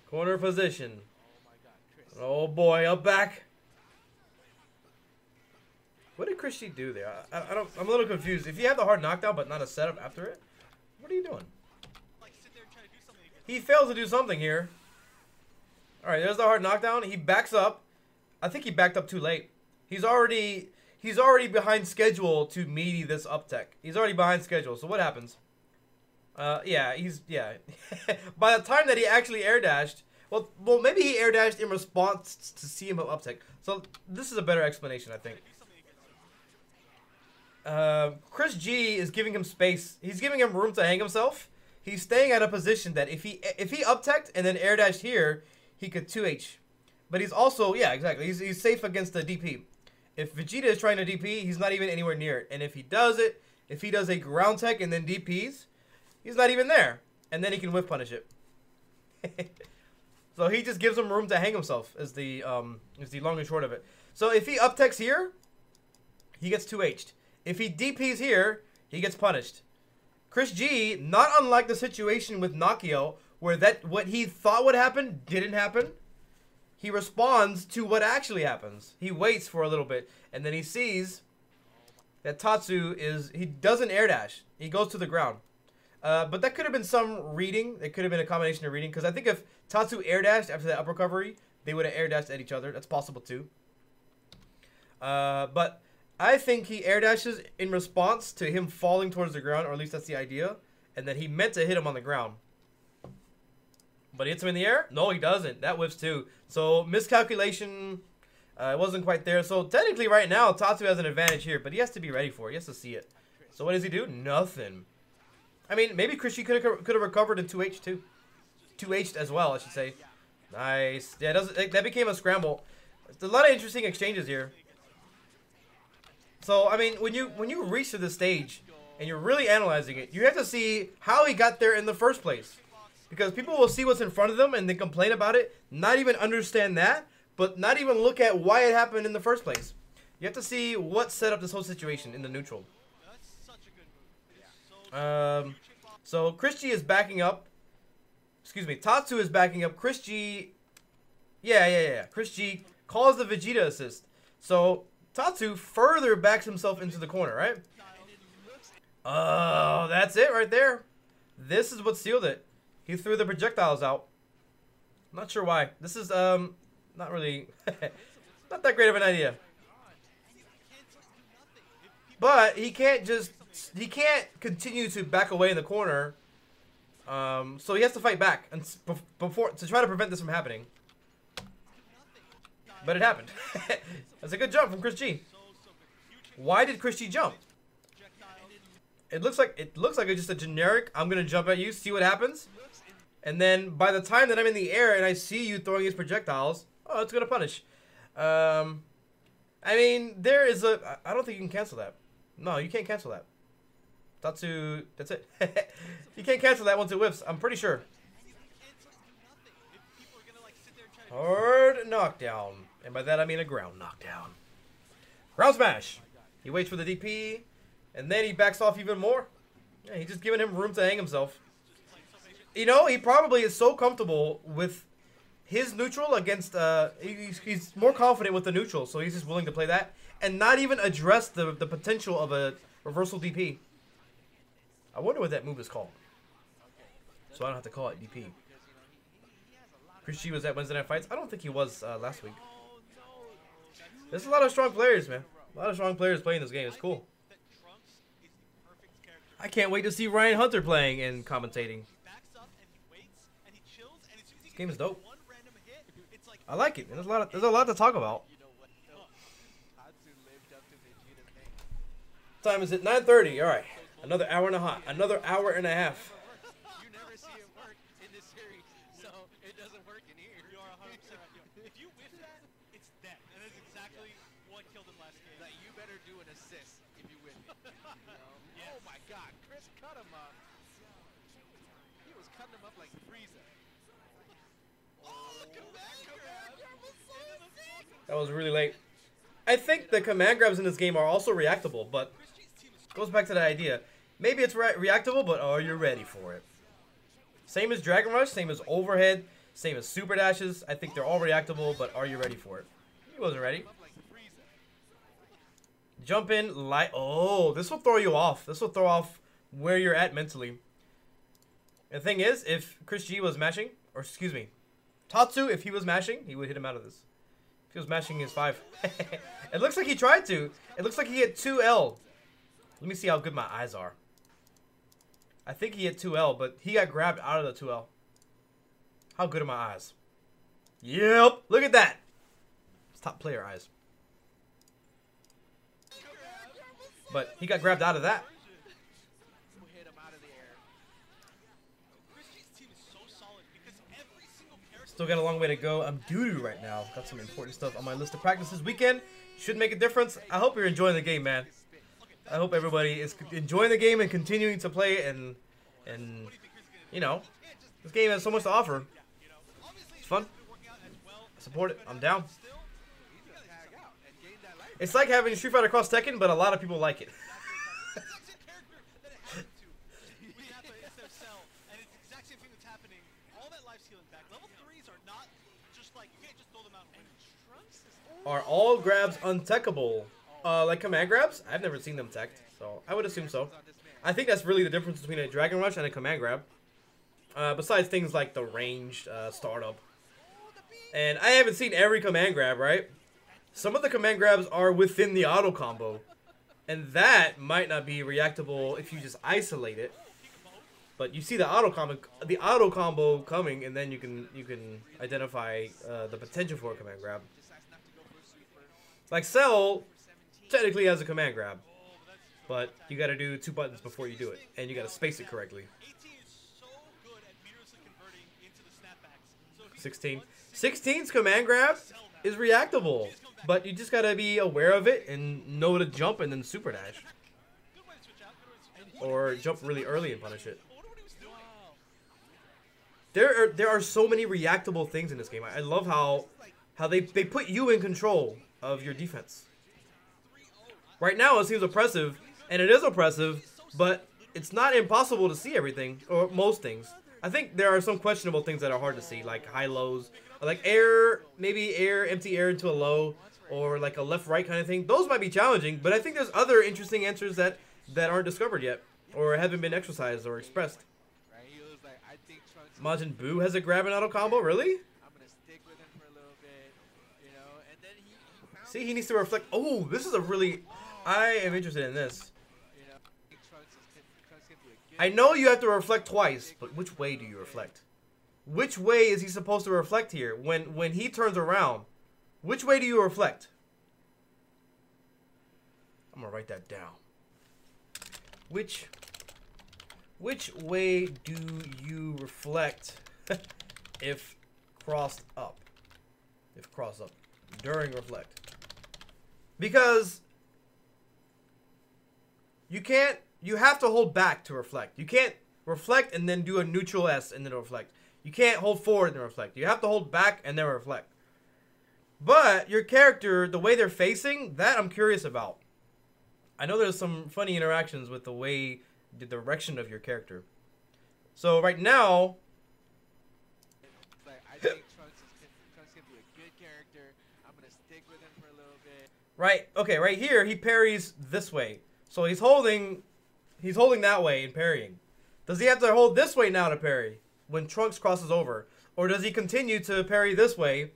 Corner position. Oh boy, up back. What did Chris G do there? I'm a little confused. If you have the hard knockdown but not a setup after it, what are you doing? He fails to do something here. Alright, there's the hard knockdown. He backs up. I think he backed up too late. He's already behind schedule to meaty this up tech. He's already behind schedule. So what happens? Yeah. By the time that he actually air dashed, well, maybe he air dashed in response to see him up tech. So this is a better explanation, I think. Chris G is giving him space. He's giving him room to hang himself. He's staying at a position that if he up teched and then air dashed here, he could 2H. But he's also, yeah, exactly. He's safe against the DP. If Vegeta is trying to DP, he's not even anywhere near it. And if he does it, if he does a ground tech and then DPs, he's not even there. And then he can whiff punish it. So he just gives him room to hang himself is the long and short of it. So if he up techs here, he gets 2H'd. If he DPs here, he gets punished. Chris G, not unlike the situation with Nakio, where what he thought would happen didn't happen. He responds to what actually happens. He waits for a little bit, and then he sees that Tatsu he doesn't air dash. He goes to the ground. But that could have been some reading. It could have been a combination of reading, because I think if Tatsu air dashed after that up recovery, they would have air dashed at each other. That's possible too. But I think he air dashes in response to him falling towards the ground, or at least that's the idea, and that he meant to hit him on the ground. But he hits him in the air? No, he doesn't. That whiffs too. So, miscalculation. It wasn't quite there. So, technically right now, Tatsu has an advantage here. But he has to be ready for it. He has to see it. So, what does he do? Nothing. I mean, maybe Chris G could have recovered in 2H too. 2H'd as well, I should say. Nice. Yeah, that became a scramble. There's a lot of interesting exchanges here. So, I mean, when you reach to this stage and you're really analyzing it, you have to see how he got there in the first place. Because people will see what's in front of them and then complain about it, not even understand that, but not even look at why it happened in the first place. You have to see what set up this whole situation in the neutral. So Chris G is backing up. Excuse me, Tatsu is backing up. Chris G... Yeah. Chris G calls the Vegeta assist. So Tatsu further backs himself into the corner, right? Oh, that's it right there. This is what sealed it. He threw the projectiles out. Not sure why. This is, not really, not that great of an idea. But he can't continue to back away in the corner. So he has to fight back and before to try to prevent this from happening. But it happened. That's a good jump from Chris G. Why did Chris G jump? It looks like it's just a generic, I'm gonna jump at you, see what happens. And then by the time that I'm in the air and I see you throwing his projectiles, oh, it's gonna punish. I mean, there is a, I don't think you can cancel that. No, you can't cancel that. Tatsu, that's it. You can't cancel that once it whiffs, I'm pretty sure. Hard knockdown. And by that I mean a ground knockdown. Ground smash. He waits for the DP, and then he backs off even more. Yeah, he's just giving him room to hang himself. You know, he probably is so comfortable with his neutral against, he's more confident with the neutral, so he's just willing to play that and not even address the potential of a reversal DP. I wonder what that move is called. So I don't have to call it DP. Chris G was at Wednesday Night Fights. I don't think he was last week. There's a lot of strong players, man. A lot of strong players playing this game. It's cool. I can't wait to see Ryan Hunter playing and commentating. This game is dope. I like it. There's a lot to talk about. What time is it? 9:30. All right. Another hour and a half. Another hour and a half. You never see it work in this series, so it doesn't work in here. You are 100% right. If you whiff that, it's dead. And that's exactly what killed him last game. Like, you better do an assist if you whiff it. Yes. Oh my God, Chris cut him up. He was cutting him up like Frieza. Oh, come back, That was really late. I think the command grabs in this game are also reactable, but goes back to the idea. Maybe it's reactable, but are you ready for it? Same as Dragon Rush, same as Overhead, same as Super Dashes. I think they're all reactable, but are you ready for it? He wasn't ready. Jump in, light. Oh, this will throw you off. This will throw off where you're at mentally. The thing is, if Chris G was mashing, or excuse me, Tatsu, if he was mashing, he would hit him out of this. If he was mashing his 5. It looks like he tried to. It looks like he hit 2L. Let me see how good my eyes are. I think he hit 2L, but he got grabbed out of the 2L. How good are my eyes? Yep. Look at that. It's top player eyes. But he got grabbed out of that. Still got a long way to go. I'm doo-doo right now. Got some important stuff on my list of practice this weekend. Should make a difference. I hope you're enjoying the game, man. I hope everybody is enjoying the game and continuing to play and you know, this game has so much to offer. It's fun. I support it. I'm down. It's like having Street Fighter Cross Tekken, but a lot of people like it. Are all grabs untechable? Like command grabs? I've never seen them teched, so I would assume so. I think that's really the difference between a Dragon Rush and a command grab. Besides things like the ranged startup. And I haven't seen every command grab, right? Some of the command grabs are within the auto combo. And that might not be reactable if you just isolate it. But you see the auto combo coming, and then you can identify the potential for a command grab. Like Cell technically has a command grab, but you got to do 2 buttons before you do it, and you got to space it correctly. 16. 16's command grab is reactable, but you just got to be aware of it and know to jump and then super dash. Or jump really early and punish it. There are so many reactable things in this game. I love how they put you in control of your defense. Right now it seems oppressive, and it is oppressive, but it's not impossible to see everything, or most things. I think there are some questionable things that are hard to see, like high-lows, or like air, maybe air, empty air into a low, or like a left-right kind of thing. Those might be challenging, but I think there's other interesting answers that aren't discovered yet, or haven't been exercised or expressed. Majin Buu has a grab and auto combo, really? See, he needs to reflect. Oh, this is a really... I am interested in this. I know you have to reflect twice, but which way do you reflect? Which way is he supposed to reflect here? When he turns around, which way do you reflect? I'm gonna write that down. Which way do you reflect if crossed up? If crossed up during reflect. Because you have to hold back to reflect. You can't reflect and then do a neutral S and then reflect. You can't hold forward and then reflect. You have to hold back and then reflect. But your character, the way they're facing, that I'm curious about. I know there's some funny interactions with the way, the direction of your character. So right now, I think Trunks can be a good character. I'm gonna stick with him for a little bit. right, okay, right here he parries this way. So he's holding that way and parrying. Does he have to hold this way now to parry when Trunks crosses over? Or does he continue to parry this way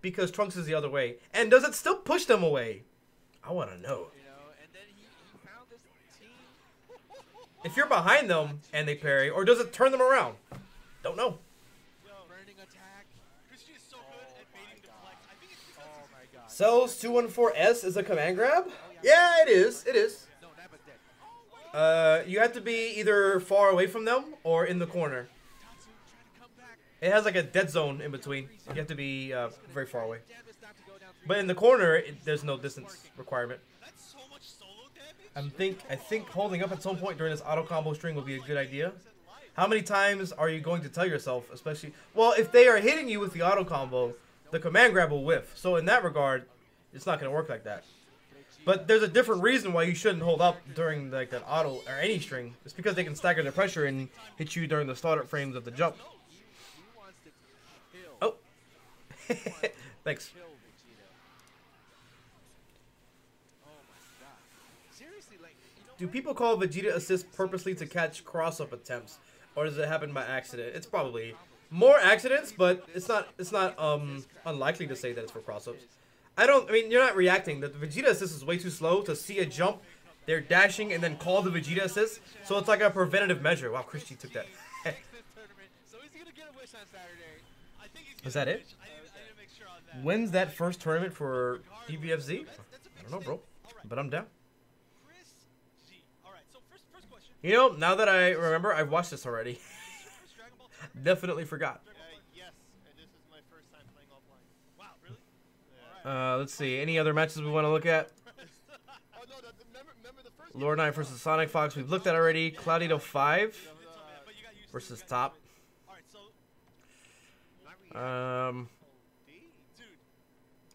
because Trunks is the other way? And does it still push them away? I want to know. You know, and then he found this team. If you're behind them and they parry, or does it turn them around? Don't know. Burning attack. Christian is so good at baiting deflect. I think it's because Oh my god. Cells 214S is a command grab? Yeah, it is. It is. No, never dead. You have to be either far away from them or in the corner. Tatsu trying to come back. It has like a dead zone in between. You have to be very far away. Jab is not to go down 3. But in the corner, there's no distance requirement. that's so much solo damage. I think holding up at some point during this auto combo string would be a good idea. How many times are you going to tell yourself, especially... Well, if they are hitting you with the auto combo, the command grab will whiff. So in that regard, it's not going to work like that. But there's a different reason why you shouldn't hold up during like that auto or any string. It's because they can stagger the pressure and hit you during the startup frames of the jump. He wants to kill. Oh. Thanks. Kill Vegeta. Oh my god. Seriously, like, you know Do what? people call Vegeta assist purposely to catch cross-up attempts? Or does it happen by accident? It's probably more accidents, but it's not unlikely to say that it's for cross-ups. I mean, you're not reacting. The Vegeta assist is way too slow to see a jump. They're dashing and then call the Vegeta assist. So it's like a preventative measure. Wow, Christy took that. Tournament, so he's gonna get a wish on Saturday. I think he's Is that it? I need to make sure on that. When's that first tournament for DBFZ? That's a I big don't know, bro. statement. But I'm down. Chris G. All right. So first question. You know, now that I remember, I've watched this already. First Dragon Ball tournament? Definitely forgot. Yes, and this is my first time playing offline. Wow, really? All right. Let's see. Any other matches we want to look at? Oh no, remember the first. Lord Knight versus Sonic Fox. We've looked at already. Cloudito 5 But you got used versus to it. Top. All right, so dude,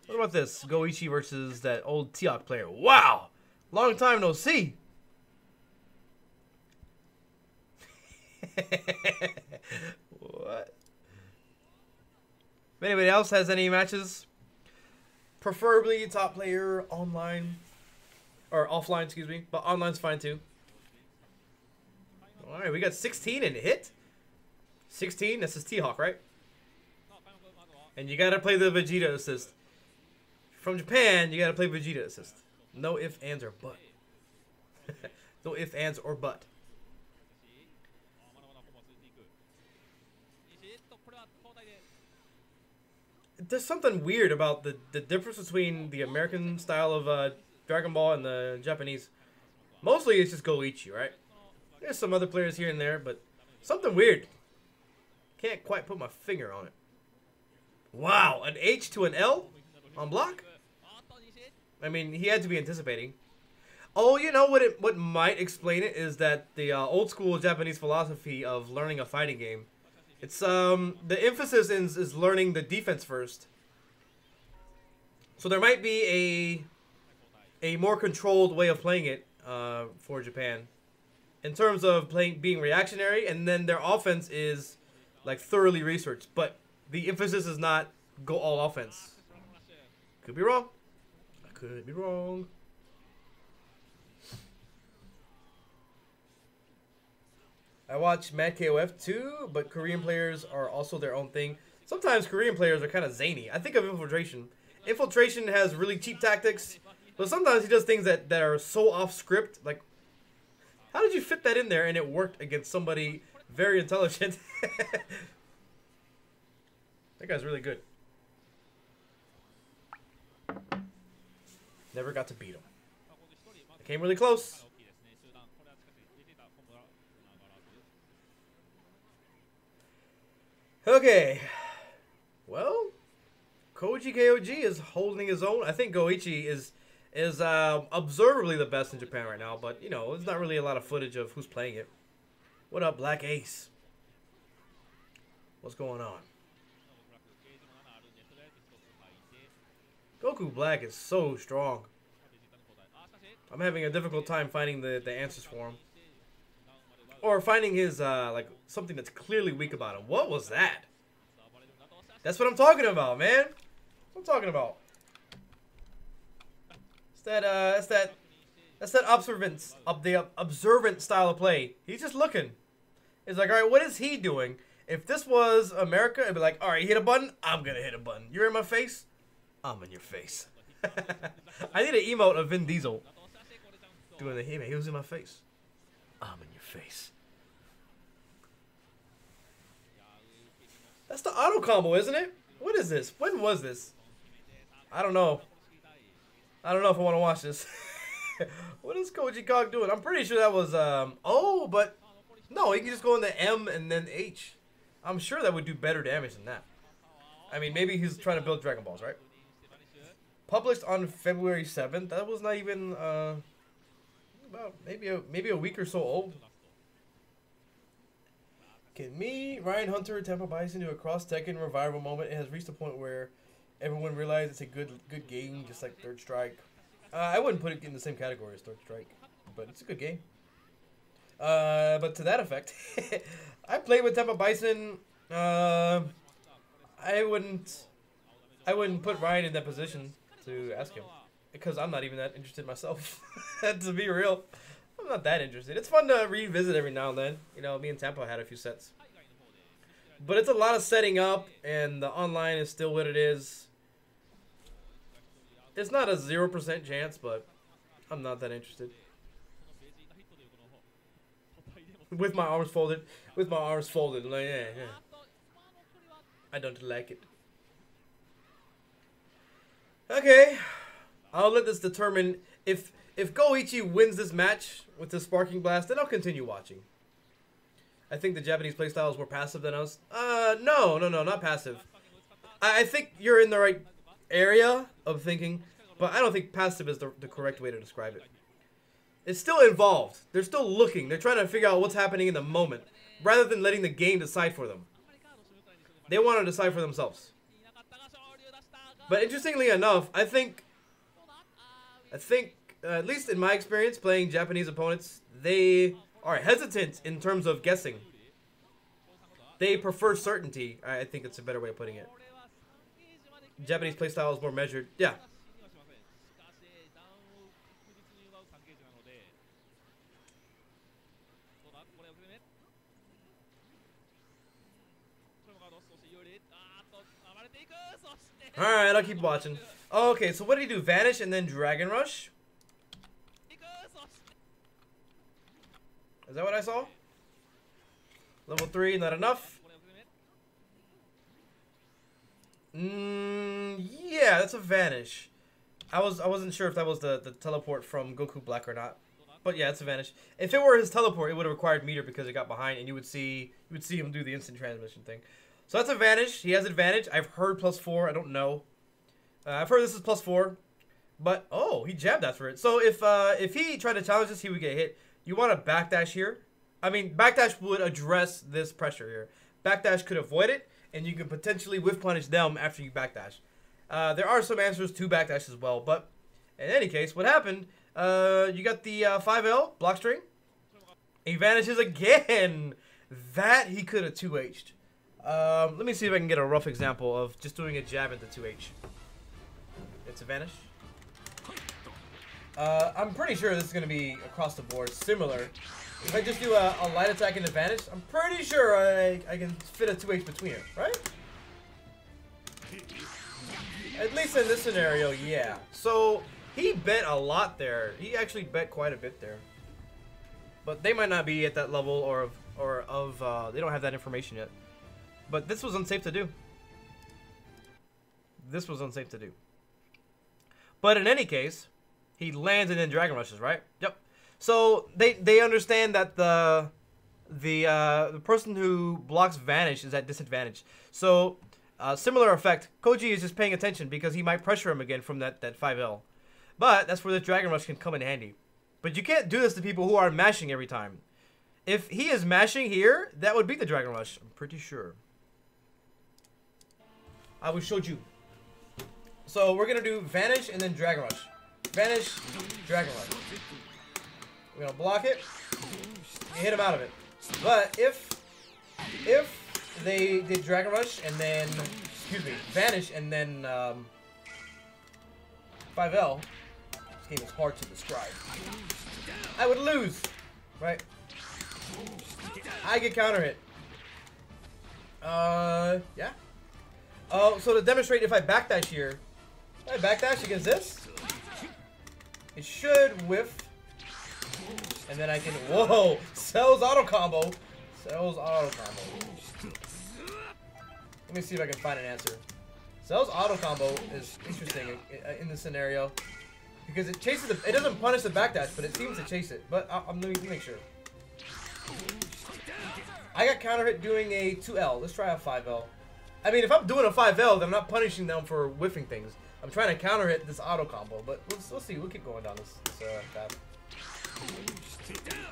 What about this? Goichi versus that old Tiok player. Wow! Long time no see. What? If anybody else has any matches, preferably top player online or offline, excuse me, but online's fine too. All right, we got 16 in hit. 16. This is T-Hawk, right? And you gotta play the Vegeta assist. From Japan, you gotta play Vegeta assist. No ifs, ands, or but. No ifs, ands, or but. There's something weird about the difference between the American style of Dragon Ball and the Japanese. Mostly it's just Goichi, right? There's some other players here and there, but something weird. Can't quite put my finger on it. Wow, an H to an L on block? I mean, he had to be anticipating. Oh, you know what might explain it is that the old school Japanese philosophy of learning a fighting game. It's the emphasis is learning the defense first. So there might be a more controlled way of playing it for Japan in terms of being reactionary, and then their offense is like thoroughly researched, but the emphasis is not go all offense. Could be wrong. I could be wrong. I watch Mad KOF too, but Korean players are also their own thing. Sometimes Korean players are kind of zany. I think of Infiltration. Infiltration has really cheap tactics, but sometimes he does things that are so off script. Like, How did you fit that in there and it worked against somebody very intelligent? That guy's really good. Never got to beat him. I came really close. Okay. Well, Koji KOG is holding his own. I think Goichi is observably the best in Japan right now, but you know, there's not really a lot of footage of who's playing it. What up, Black Ace? What's going on? Goku Black is so strong. I'm having a difficult time finding the answers for him. Or finding his, like, something that's clearly weak about him. What was that? That's what I'm talking about, man. What I'm talking about. It's that observant style of play. He's just looking. It's like, alright, what is he doing? If this was America, it'd be like, alright, hit a button, I'm gonna hit a button. You're in my face? I'm in your face. I need an emote of Vin Diesel doing the, hey man, he was in my face. I'm in your face. That's the auto combo, isn't it? What is this? When was this? I don't know. I don't know if I want to watch this. What is Koji Cog doing? I'm pretty sure that was, oh, but no, he can just go in the M and then H. I'm sure that would do better damage than that. I mean, maybe he's trying to build Dragon Balls, right? Published on February 7th. That was not even, about maybe a week or so old. Can me, Ryan Hunter, Temple Bison do a cross-Tekken revival moment? It has reached a point where everyone realized it's a good game, just like Third Strike. I wouldn't put it in the same category as Third Strike, but it's a good game. But to that effect, I played with Temple Bison. I wouldn't put Ryan in that position to ask him, because I'm not even that interested myself. To be real, I'm not that interested. It's fun to revisit every now and then. You know, me and Tempo had a few sets, but it's a lot of setting up, and the online is still what it is. It's not a 0% chance, but I'm not that interested. With my arms folded, like, yeah. I don't like it. Okay, I'll let this determine if Goichi wins this match with the Sparking Blast, then I'll continue watching. I think the Japanese playstyle is more passive than us. No, not passive. I think you're in the right area of thinking, but I don't think passive is the correct way to describe it. It's still involved. They're still looking. They're trying to figure out what's happening in the moment, rather than letting the game decide for them. They want to decide for themselves. But interestingly enough, I think, at least in my experience playing Japanese opponents, they are hesitant in terms of guessing. They prefer certainty. I think it's a better way of putting it. Japanese playstyle is more measured. Yeah. Alright, I'll keep watching. Oh, okay, so what did he do? Vanish and then Dragon Rush? Is that what I saw? Level 3, not enough? Yeah, that's a Vanish. I wasn't sure if that was the teleport from Goku Black or not. But yeah, it's a Vanish. If it were his teleport, it would have required meter because it got behind, and you would see him do the instant transmission thing. So that's a Vanish. He has advantage. I've heard +4. I don't know. I've heard this is +4. But, oh, he jabbed after it. So if he tried to challenge this, he would get hit. You want to backdash here. I mean, backdash would address this pressure here. Backdash could avoid it, and you could potentially whiff punish them after you backdash. There are some answers to backdash as well. But in any case, what happened, you got the 5L block string. He vanishes again. That he could have 2H'd. Let me see if I can get a rough example of just doing a jab into 2H. It's a Vanish. I'm pretty sure this is going to be across the board similar. If I just do a light attack into Vanish, I'm pretty sure I can fit a 2H between it, right? At least in this scenario, yeah. So, he bet a lot there. He actually bet quite a bit there. but they might not be at that level or they don't have that information yet. But this was unsafe to do. This was unsafe to do. But in any case, he lands and then Dragon Rushes, right? Yep. So they understand that the person who blocks Vanish is at disadvantage. So similar effect. Koji is just paying attention because he might pressure him again from that 5L. But that's where the Dragon Rush can come in handy. But you can't do this to people who are mashing every time. If he is mashing here, that would beat the Dragon Rush. I'm pretty sure. I will show you. So we're gonna do Vanish and then Dragon Rush. Vanish, Dragon Rush. We're gonna block it. You hit him out of it. But if they did Dragon Rush and then, excuse me, Vanish and then 5L, this game is hard to describe. I would lose, right? I get counter hit. Yeah. Oh, so to demonstrate, if I backdash here, if I backdash against this, it should whiff, and then I can, whoa, Cell's auto combo. Cell's auto combo. Let me see if I can find an answer. Cell's auto combo is interesting in this scenario because it chases it doesn't punish the backdash, but it seems to chase it. But let me make sure. I got counter hit doing a 2L. Let's try a 5L. I mean, if I'm doing a 5L, then I'm not punishing them for whiffing things. I'm trying to counter hit this auto combo, but we'll see. We'll keep going down this path.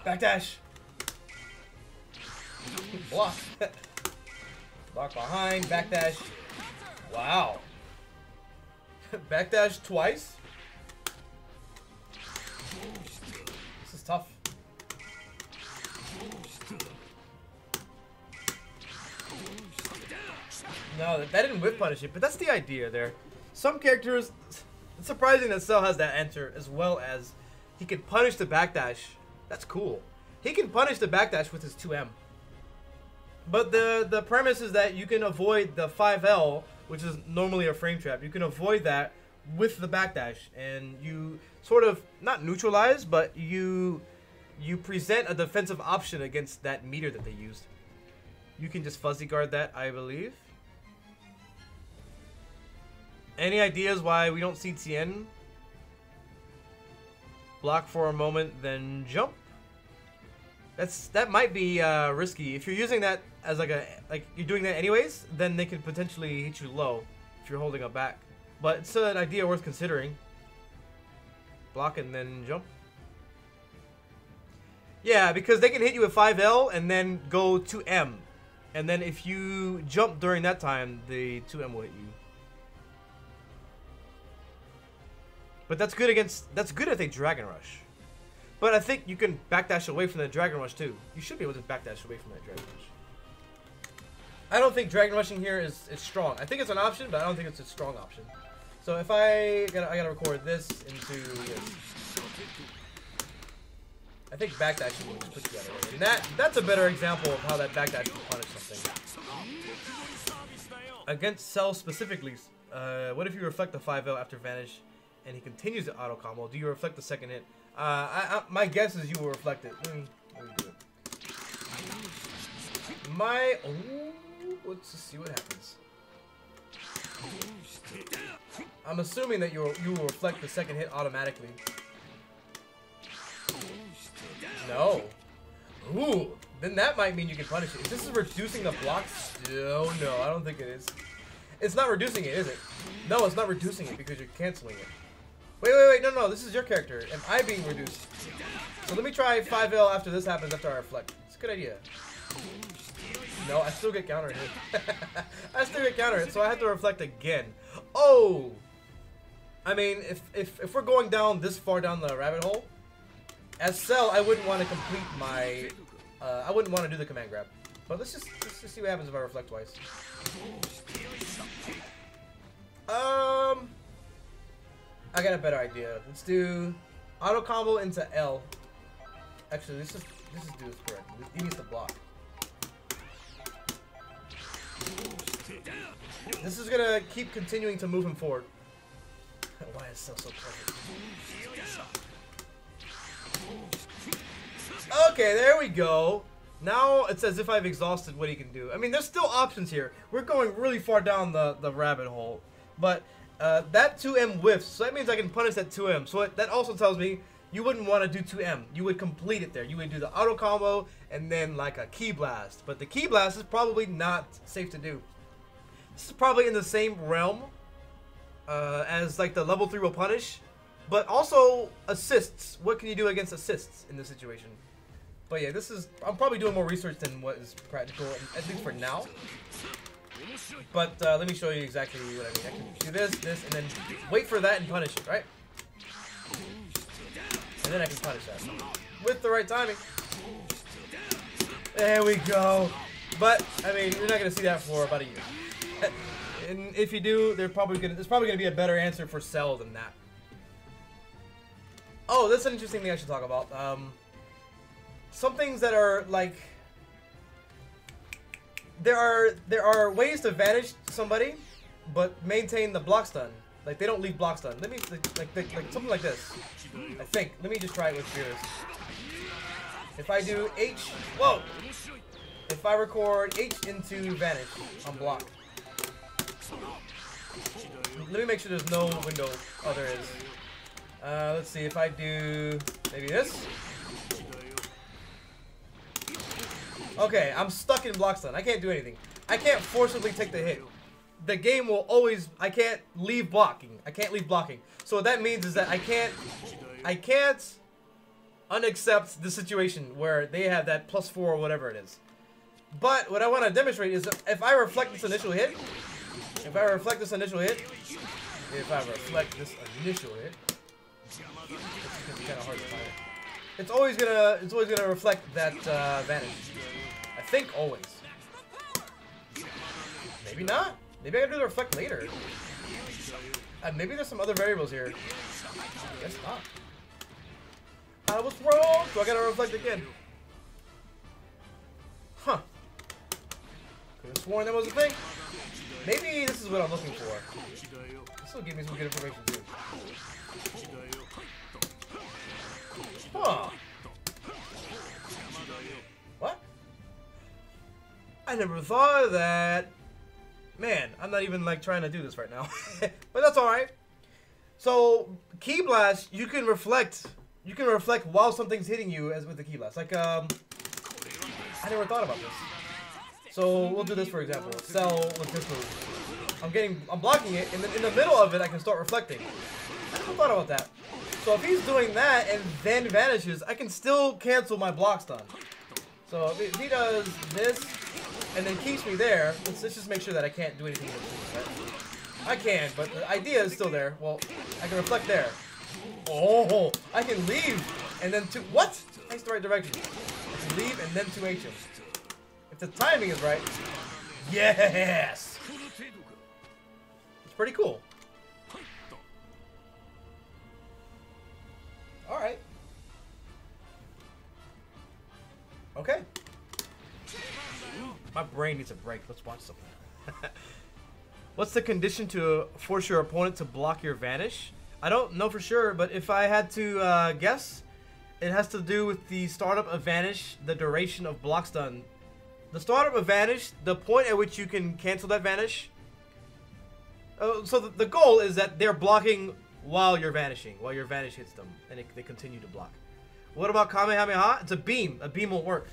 Backdash. Block. Block behind. Backdash. Wow. Backdash twice. This is tough. No, that didn't whip punish it, but that's the idea there. Some characters, it's surprising that Cell has that answer, as well as he can punish the backdash. That's cool. He can punish the backdash with his 2M. But the premise is that you can avoid the 5L, which is normally a frame trap. You can avoid that with the backdash, and you sort of, not neutralize, but you present a defensive option against that meter that they used. You can just fuzzy guard that, I believe. Any ideas why we don't see Tien block for a moment, then jump? That might be risky. If you're using that as like you're doing that anyways, then they could potentially hit you low if you're holding up back. But it's an idea worth considering. Block and then jump. Yeah, because they can hit you with 5L and then go 2M. And then if you jump during that time, the 2M will hit you. But that's good if they Dragon Rush. But I think you can backdash away from the Dragon Rush too. You should be able to backdash away from that Dragon Rush. I don't think Dragon Rushing here is strong. I think it's an option, but I don't think it's a strong option. So if I gotta record this into this. I think backdashing will just put you out of the way. And that's a better example of how that backdash can punish something. Against Cell specifically, what if you reflect the 5L after Vanish and he continues the auto combo? Do you reflect the second hit? My guess is you will reflect it. Let me do it. Let's just see what happens. I'm assuming that you will reflect the second hit automatically. No. Ooh, then that might mean you can punish it. If this is reducing the blocks, no, I don't think it is. It's not reducing it, is it? No, it's not reducing it because you're canceling it. Wait, no, this is your character. Am I being reduced? So let me try 5L after this happens, after I reflect. It's a good idea. No, I still get counter hit. I still get counter hit, so I have to reflect again. Oh! I mean, if we're going down this far down the rabbit hole, as Cell, I wouldn't want to complete my... I wouldn't want to do the command grab. But let's just see what happens if I reflect twice. I got a better idea. Let's do auto combo into L. Actually, let's just do this correctly. He needs to block. This is gonna keep continuing to move him forward. Why is Cell so clever? Okay, there we go. Now it's as if I've exhausted what he can do. I mean, there's still options here. We're going really far down the rabbit hole. But that 2M whiffs, so that means I can punish that 2M. So that also tells me you wouldn't want to do 2M. You would complete it there. You would do the auto combo and then like a key blast. But the key blast is probably not safe to do. This is probably in the same realm as like the level 3 will punish. But also assists. What can you do against assists in this situation? But yeah, I'm probably doing more research than what is practical, at least for now. But let me show you exactly what I mean. I can do this, and then wait for that and punish it, right? And then I can punish that with the right timing. There we go. But I mean, you're not gonna see that for about a year. And if you do, there's probably gonna be a better answer for Cell than that. Oh, that's an interesting thing I should talk about. Some things that are like there are ways to vanish somebody, but maintain the block stun. Like they don't leave block stun. Let me like something like this. I think. Let me just try it with Fearless. If I do H, whoa! If I record H into vanish on block. Let me make sure there's no window. Oh, there is. Let's see if I do maybe this. Okay, I'm stuck in block stun. I can't do anything. I can't forcibly take the hit. The game will always. I can't leave blocking. I can't leave blocking. So what that means is that I can't unaccept the situation where they have that +4 or whatever it is. But what I want to demonstrate is that if I reflect this initial hit, it's gonna be kind of hard to find it. It's always gonna reflect that vanish. I think always. Maybe not. Maybe I gotta do the reflect later. Maybe there's some other variables here. I guess not. I was wrong. So I gotta reflect again. Huh. Could have sworn that was a thing. Maybe this is what I'm looking for. This will give me some good information too. Huh. What? I never thought of that. Man, I'm not even like trying to do this right now. But that's alright. So, Key Blast, you can reflect while something's hitting you as with the Key Blast. Like, I never thought about this. So, we'll do this for example. Cell with this move. I'm blocking it, and then in the middle of it, I can start reflecting. I never thought about that. So if he's doing that and then vanishes, I can still cancel my block stun. So if he does this and then keeps me there, let's just make sure that I can't do anything with this, right? I can, but the idea is still there. Well, I can reflect there. Oh, I can leave and then what? That's the right direction. I can leave and then 2H him. If the timing is right, yes! It's pretty cool. Alright. Okay. My brain needs a break. Let's watch something. What's the condition to force your opponent to block your vanish? I don't know for sure, but if I had to guess, it has to do with the startup of vanish, the duration of block stun. The startup of vanish, the point at which you can cancel that vanish. So the goal is that they're blocking while you're vanishing, while your vanish hits them, and they continue to block. What about Kamehameha? It's a beam. A beam won't work.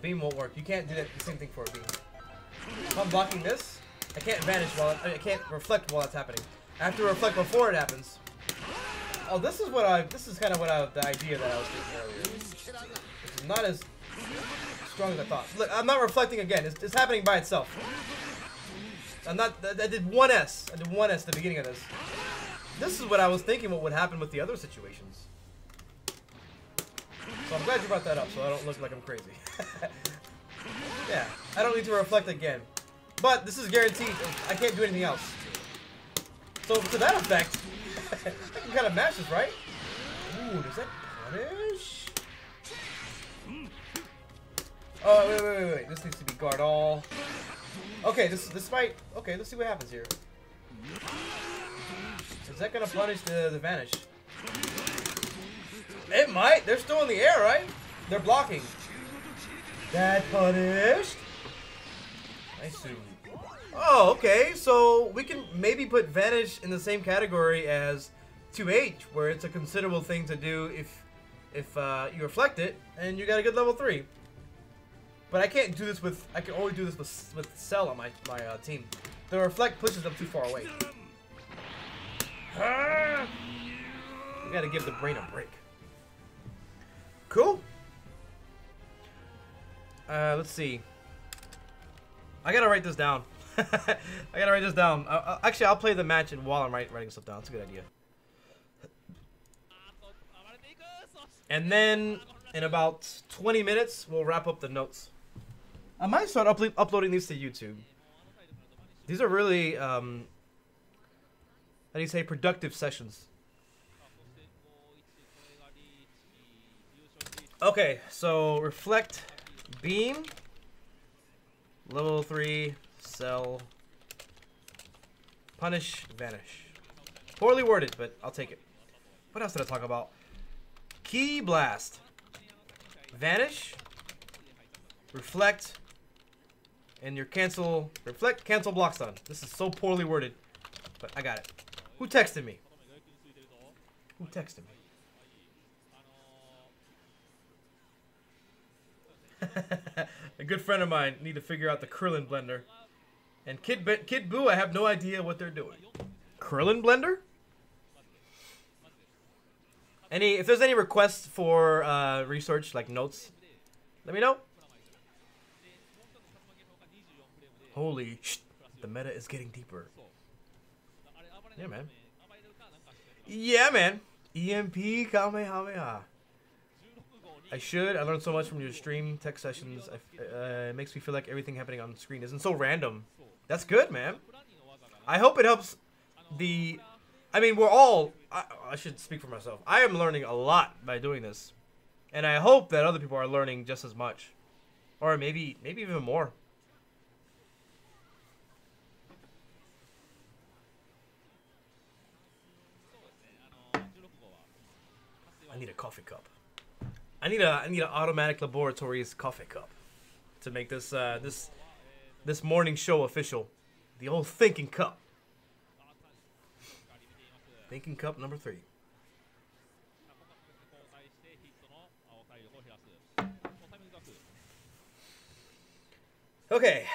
Beam won't work. You can't do that, the same thing for a beam. If I'm blocking this, I can't vanish I can't reflect while it's happening. I have to reflect before it happens. Oh, this is kind of the idea that I was thinking earlier. It's not as strong as I thought. Look, I'm not reflecting again. It's happening by itself. I did 1S. I did 1S at the beginning of this. This is what I was thinking what would happen with the other situations. So I'm glad you brought that up so I don't look like I'm crazy. Yeah, I don't need to reflect again. But this is guaranteed. I can't do anything else. So to that effect, I can kind of match this, right? Ooh, does that punish? Oh, wait. This needs to be guard all. Okay, this might. Okay, let's see what happens here. Is that gonna punish the vanish? It might. They're still in the air, right? They're blocking. That punished. Nice. Oh, okay. So we can maybe put Vanish in the same category as 2H, where it's a considerable thing to do if you reflect it and you got a good level 3. But I can't do this with. I can only do this with Cell on my team. The reflect pushes them too far away. We gotta give the brain a break. Cool. Let's see. I gotta write this down. I gotta write this down. Actually, I'll play the match and while I'm writing stuff down. It's a good idea. And then in about 20 minutes, we'll wrap up the notes. I might start uploading these to YouTube. These are really, how do you say, productive sessions. Okay, so reflect, beam, level 3, cell, punish, vanish. Poorly worded, but I'll take it. What else did I talk about? Key blast, vanish, reflect, and your cancel, reflect, cancel, block stun. This is so poorly worded, but I got it. Who texted me? Who texted me? A good friend of mine need to figure out the Krillin blender. And Kid Boo, I have no idea what they're doing. Krillin blender? If there's any requests for research, like notes, let me know. Holy shit, the meta is getting deeper. Yeah, man. Yeah, man. EMP Kamehameha. I learned so much from your stream tech sessions. It makes me feel like everything happening on screen isn't so random. That's good, man. I hope it helps the... I mean, we're all... I should speak for myself. I am learning a lot by doing this. And I hope that other people are learning just as much. Or maybe even more. I need a coffee cup. I need an AutoMattock Laboratories coffee cup to make this this morning show official. The old thinking cup. Thinking cup number 3. Okay.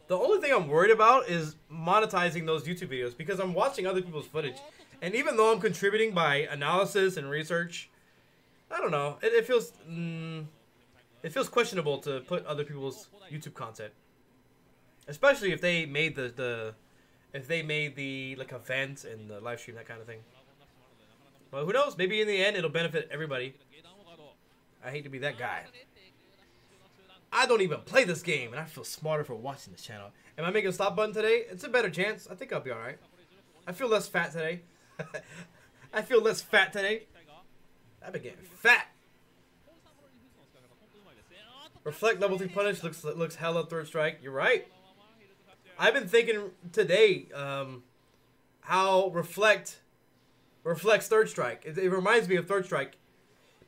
The only thing I'm worried about is monetizing those YouTube videos because I'm watching other people's footage. And even though I'm contributing by analysis and research, I don't know. It feels questionable to put other people's YouTube content, especially if they made the like event and the live stream, that kind of thing. But who knows? Maybe in the end it'll benefit everybody. I hate to be that guy. I don't even play this game, and I feel smarter for watching this channel. Am I making a stop button today? It's a better chance. I think I'll be all right. I feel less fat today. I feel less fat today. I've been getting fat. Reflect level 3 punish looks hella third strike. You're right. I've been thinking today how reflects third strike. It reminds me of third strike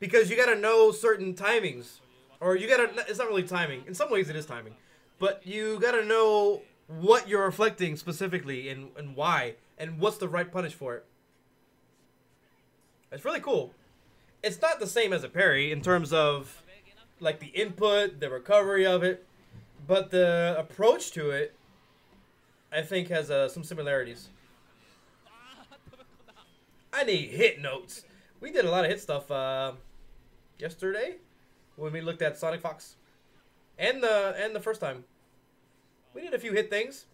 because you gotta know certain timings, or you gotta. It's not really timing. In some ways, it is timing, but you gotta know what you're reflecting specifically and why and what's the right punish for it. It's really cool. It's not the same as a parry in terms of like the input, the recovery of it, but the approach to it, I think, has some similarities. I need hit notes. We did a lot of hit stuff yesterday when we looked at Sonic Fox, and the first time. We did a few hit things.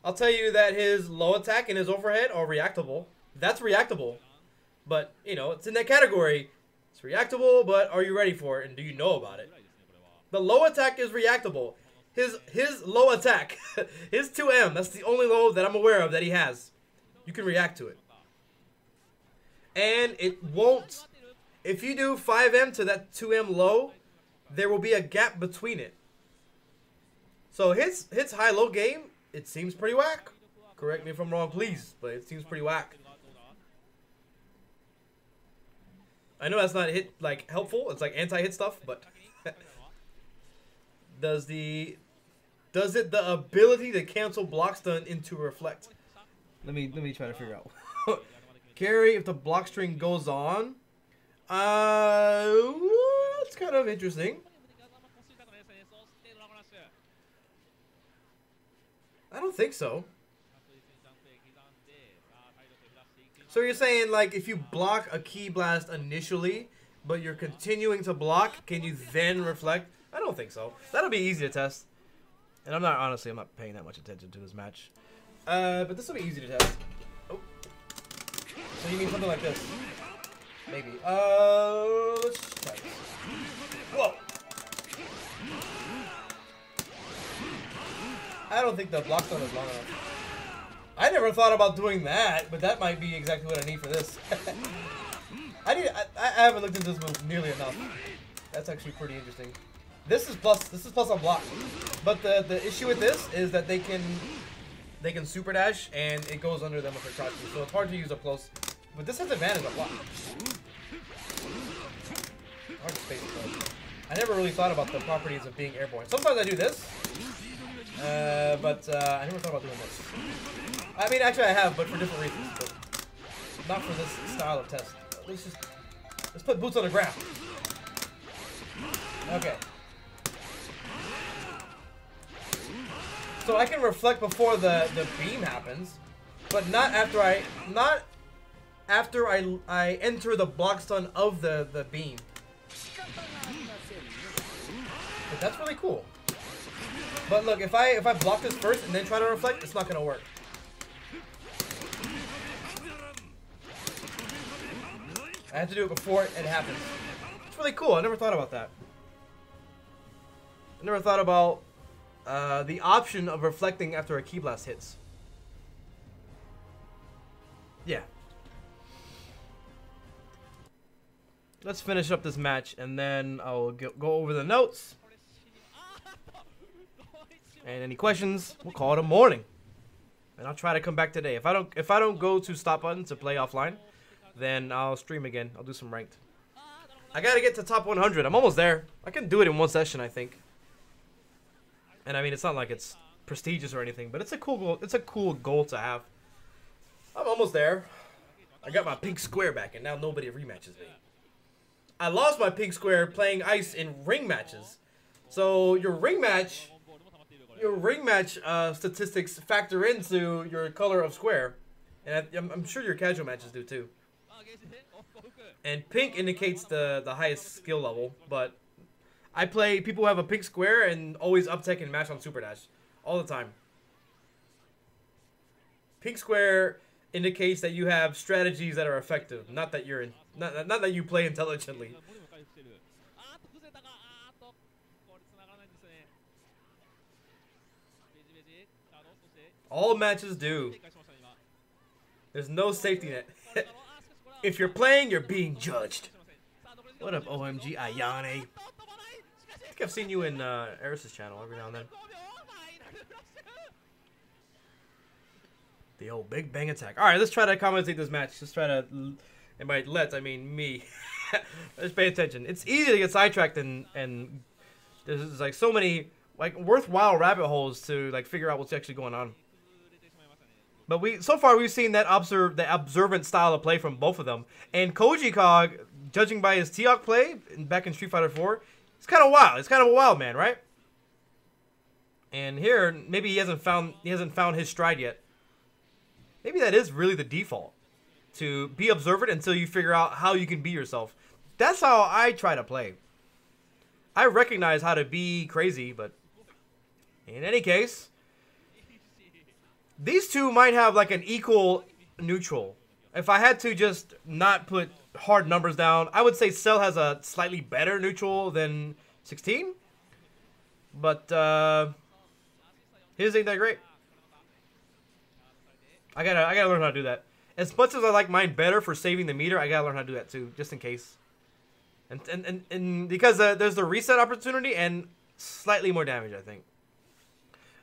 I'll tell you that his low attack and his overhead are reactable. That's reactable. But, you know, it's in that category. It's reactable, but are you ready for it? And do you know about it? The low attack is reactable. His low attack, his 2M, that's the only low that I'm aware of that he has. You can react to it. And it won't... If you do 5M to that 2M low, there will be a gap between it. So his high-low game, it seems pretty whack. Correct me if I'm wrong, please, but it seems pretty whack. I know that's not hit like helpful. It's like anti-hit stuff, but does it the ability to cancel block stun into reflect? Let me try to figure out. Carry if the block string goes on. It's kind of interesting. I don't think so. So you're saying, like, if you block a Ki Blast initially, but you're continuing to block, can you then reflect? I don't think so. That'll be easy to test. And I'm not paying that much attention to this match. But this will be easy to test. Oh. So you mean something like this? Maybe. Let's try this. Whoa! I don't think the block stun is long enough. I never thought about doing that, but that might be exactly what I need for this. I haven't looked into this move nearly enough. That's actually pretty interesting. This is plus on block. But the issue with this is that they can super dash and it goes under them if they're crouching. So it's hard to use up close. But this has advantage on block. Hard to space it though. I never really thought about the properties of being airborne. Sometimes I do this. But I never thought about doing this. I mean, actually I have, but for different reasons. But not for this style of test. Let's put boots on the ground. Okay. So I can reflect before the beam happens, but not after I enter the block stun of the beam. But that's really cool. But look, if I block this first and then try to reflect, it's not gonna work. I have to do it before it happens. It's really cool. I never thought about that. I never thought about the option of reflecting after a Ki Blast hits. Yeah. Let's finish up this match and then I'll go over the notes. And any questions, we'll call it a morning. And I'll try to come back today. If I don't go to stop button to play offline, then I'll stream again. I'll do some ranked. I gotta get to top 100. I'm almost there. I can do it in one session, I think. And I mean, it's not like it's prestigious or anything, but it's a cool goal. It's a cool goal to have. I'm almost there. I got my pink square back, and now nobody rematches me. I lost my pink square playing ice in ring matches. So your ring match statistics factor into your color of square, and I'm sure your casual matches do too. And pink indicates the highest skill level, but I play people who have a pink square and always uptech and mash on super dash all the time. Pink square indicates that you have strategies that are effective, not that you're not that you play intelligently. All matches do. There's no safety net. If you're playing, you're being judged. What up, OMG Ayane? I think I've seen you in Eris's channel every now and then. The old Big Bang attack. Alright, let's try to commentate this match. Let's try to... And by let's, I mean me. Let's pay attention. It's easy to get sidetracked and there's like so many like worthwhile rabbit holes to like figure out what's actually going on. But so far we've seen that observant style of play from both of them. And Koji Kog, judging by his Teok play back in Street Fighter 4, it's kind of wild. It's kind of a wild man, right? And here, maybe he hasn't found his stride yet. Maybe that is really the default, to be observant until you figure out how you can be yourself. That's how I try to play. I recognize how to be crazy, but in any case, these two might have like an equal neutral. If I had to just not put hard numbers down, I would say Cell has a slightly better neutral than 16. But his ain't that great. I gotta learn how to do that. As much as I like mine better for saving the meter, I gotta learn how to do that too, just in case. And because there's the reset opportunity and slightly more damage, I think.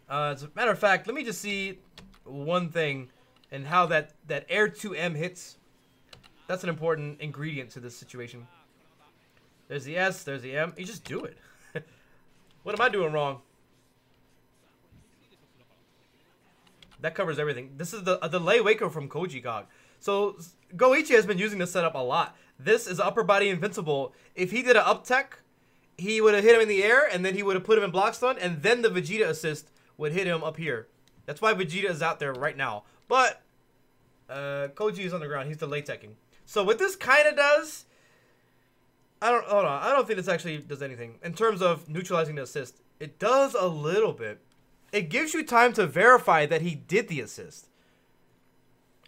As a matter of fact, let me just see one thing and how that Air 2M hits. That's an important ingredient to this situation. There's the S, there's the M. You just do it. What am I doing wrong? That covers everything. This is a delay waker from Koji Gog. So Goichi has been using this setup a lot. This is upper body invincible. If he did an up tech, he would have hit him in the air, and then he would have put him in block stun, and then the Vegeta assist would hit him up here. That's why Vegeta is out there right now. But Koji is on the ground. He's delay teching. So what this kind of does, I don't think this actually does anything in terms of neutralizing the assist. It does a little bit. It gives you time to verify that he did the assist.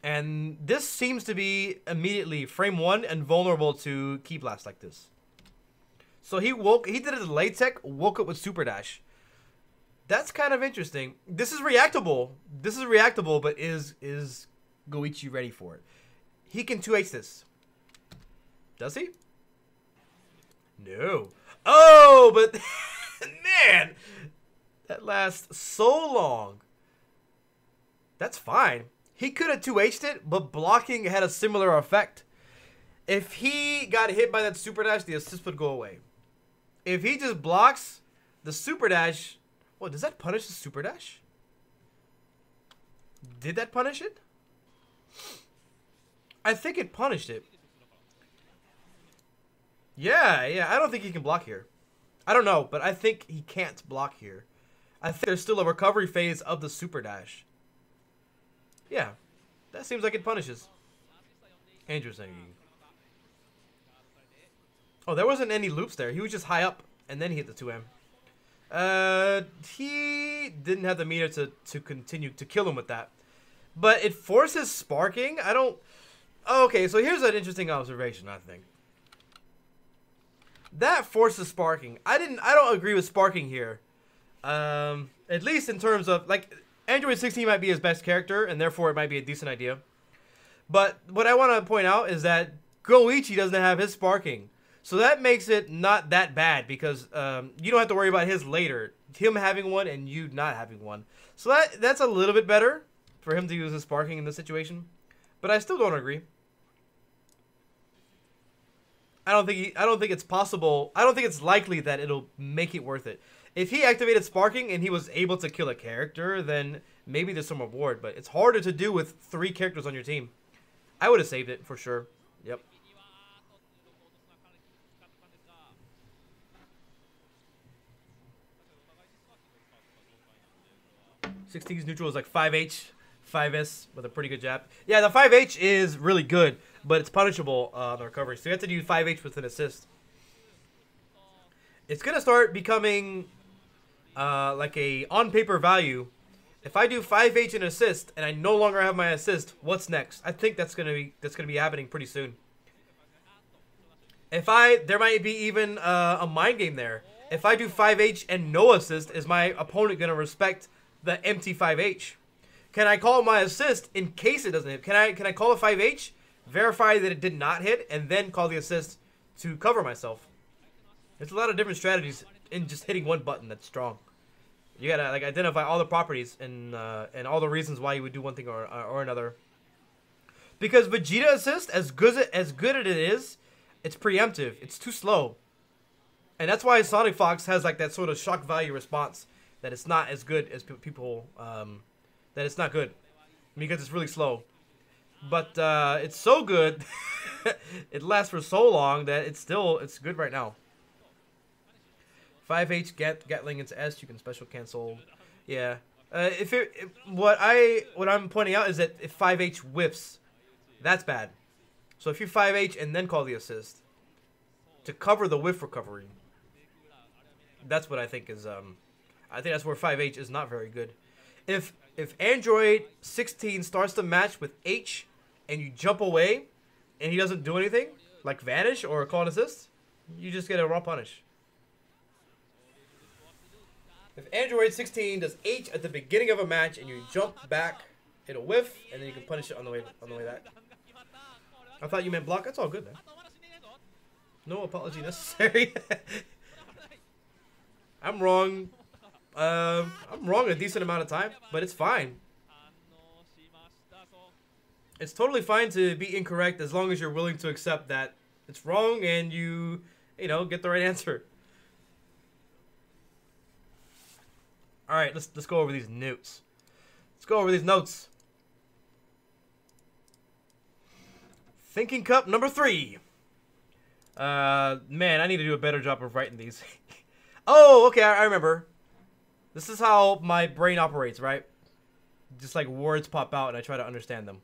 And this seems to be immediately frame 1 and vulnerable to Ki Blast like this. So he did a delay tech, woke up with Super Dash. That's kind of interesting. This is reactable. But is Goichi ready for it? He can 2H this. Does he? No. Oh, but man, that lasts so long. That's fine. He could have 2H'd it, but blocking had a similar effect. If he got hit by that Super Dash, the assist would go away. If he just blocks the Super Dash, well, does that punish the Super Dash? Did that punish it? I think it punished it. Yeah, I don't think he can block here. I don't know, but I think he can't block here. I think there's still a recovery phase of the Super Dash. Yeah, that seems like it punishes. Interesting. Oh, there wasn't any loops there. He was just high up, and then he hit the 2M. He didn't have the meter to continue to kill him with that. But it forces sparking. I don't... Oh, okay, so here's an interesting observation, I think. That forces sparking. I don't agree with sparking here. At least in terms of, like, Android 16 might be his best character, and therefore it might be a decent idea. But what I want to point out is that Goichi doesn't have his sparking. So that makes it not that bad, because you don't have to worry about his later. Him having one and you not having one. So that's a little bit better for him to use his sparking in this situation. But I still don't agree. I don't think it's possible. I don't think it's likely that it'll make it worth it. If he activated sparking and he was able to kill a character, then maybe there's some reward. But it's harder to do with 3 characters on your team. I would have saved it for sure. Yep. 16's neutral is like 5H, 5S with a pretty good jab. Yeah, the 5H is really good, but it's punishable on the recovery. So you have to do 5H with an assist. It's going to start becoming like a on-paper value. If I do 5H and assist, and I no longer have my assist, what's next? I think that's gonna be happening pretty soon. There might be even a mind game there. If I do 5H and no assist, is my opponent gonna respect the empty 5H? Can I call my assist in case it doesn't hit? Can I call a 5H, verify that it did not hit, and then call the assist to cover myself? There's a lot of different strategies in just hitting one button that's strong. You gotta like identify all the properties and all the reasons why you would do one thing or another. Because Vegeta assist, as good as it is, it's preemptive. It's too slow, and that's why Sonic Fox has like that sort of shock value response that it's not as good as people that it's not good because it's really slow. But it's so good, it lasts for so long that it's good right now. 5H Gatling into S, you can special cancel. Yeah. What I'm pointing out is that if 5H whiffs, that's bad. So if you 5H and then call the assist to cover the whiff recovery, that's what I think is I think that's where 5H is not very good. If Android 16 starts to match with H and you jump away and he doesn't do anything, like vanish or call an assist, you just get a raw punish. If Android 16 does H at the beginning of a match and you jump back, it'll whiff, and then you can punish it on the way back. I thought you meant block. That's all good, man. No apology necessary. I'm wrong. I'm wrong a decent amount of time, but it's fine. It's totally fine to be incorrect as long as you're willing to accept that it's wrong and you know, get the right answer. All right, let's go over these notes. Let's go over these notes. Thinking cup number 3. Man, I need to do a better job of writing these. Oh, okay, I remember. This is how my brain operates, right? Just like words pop out and I try to understand them.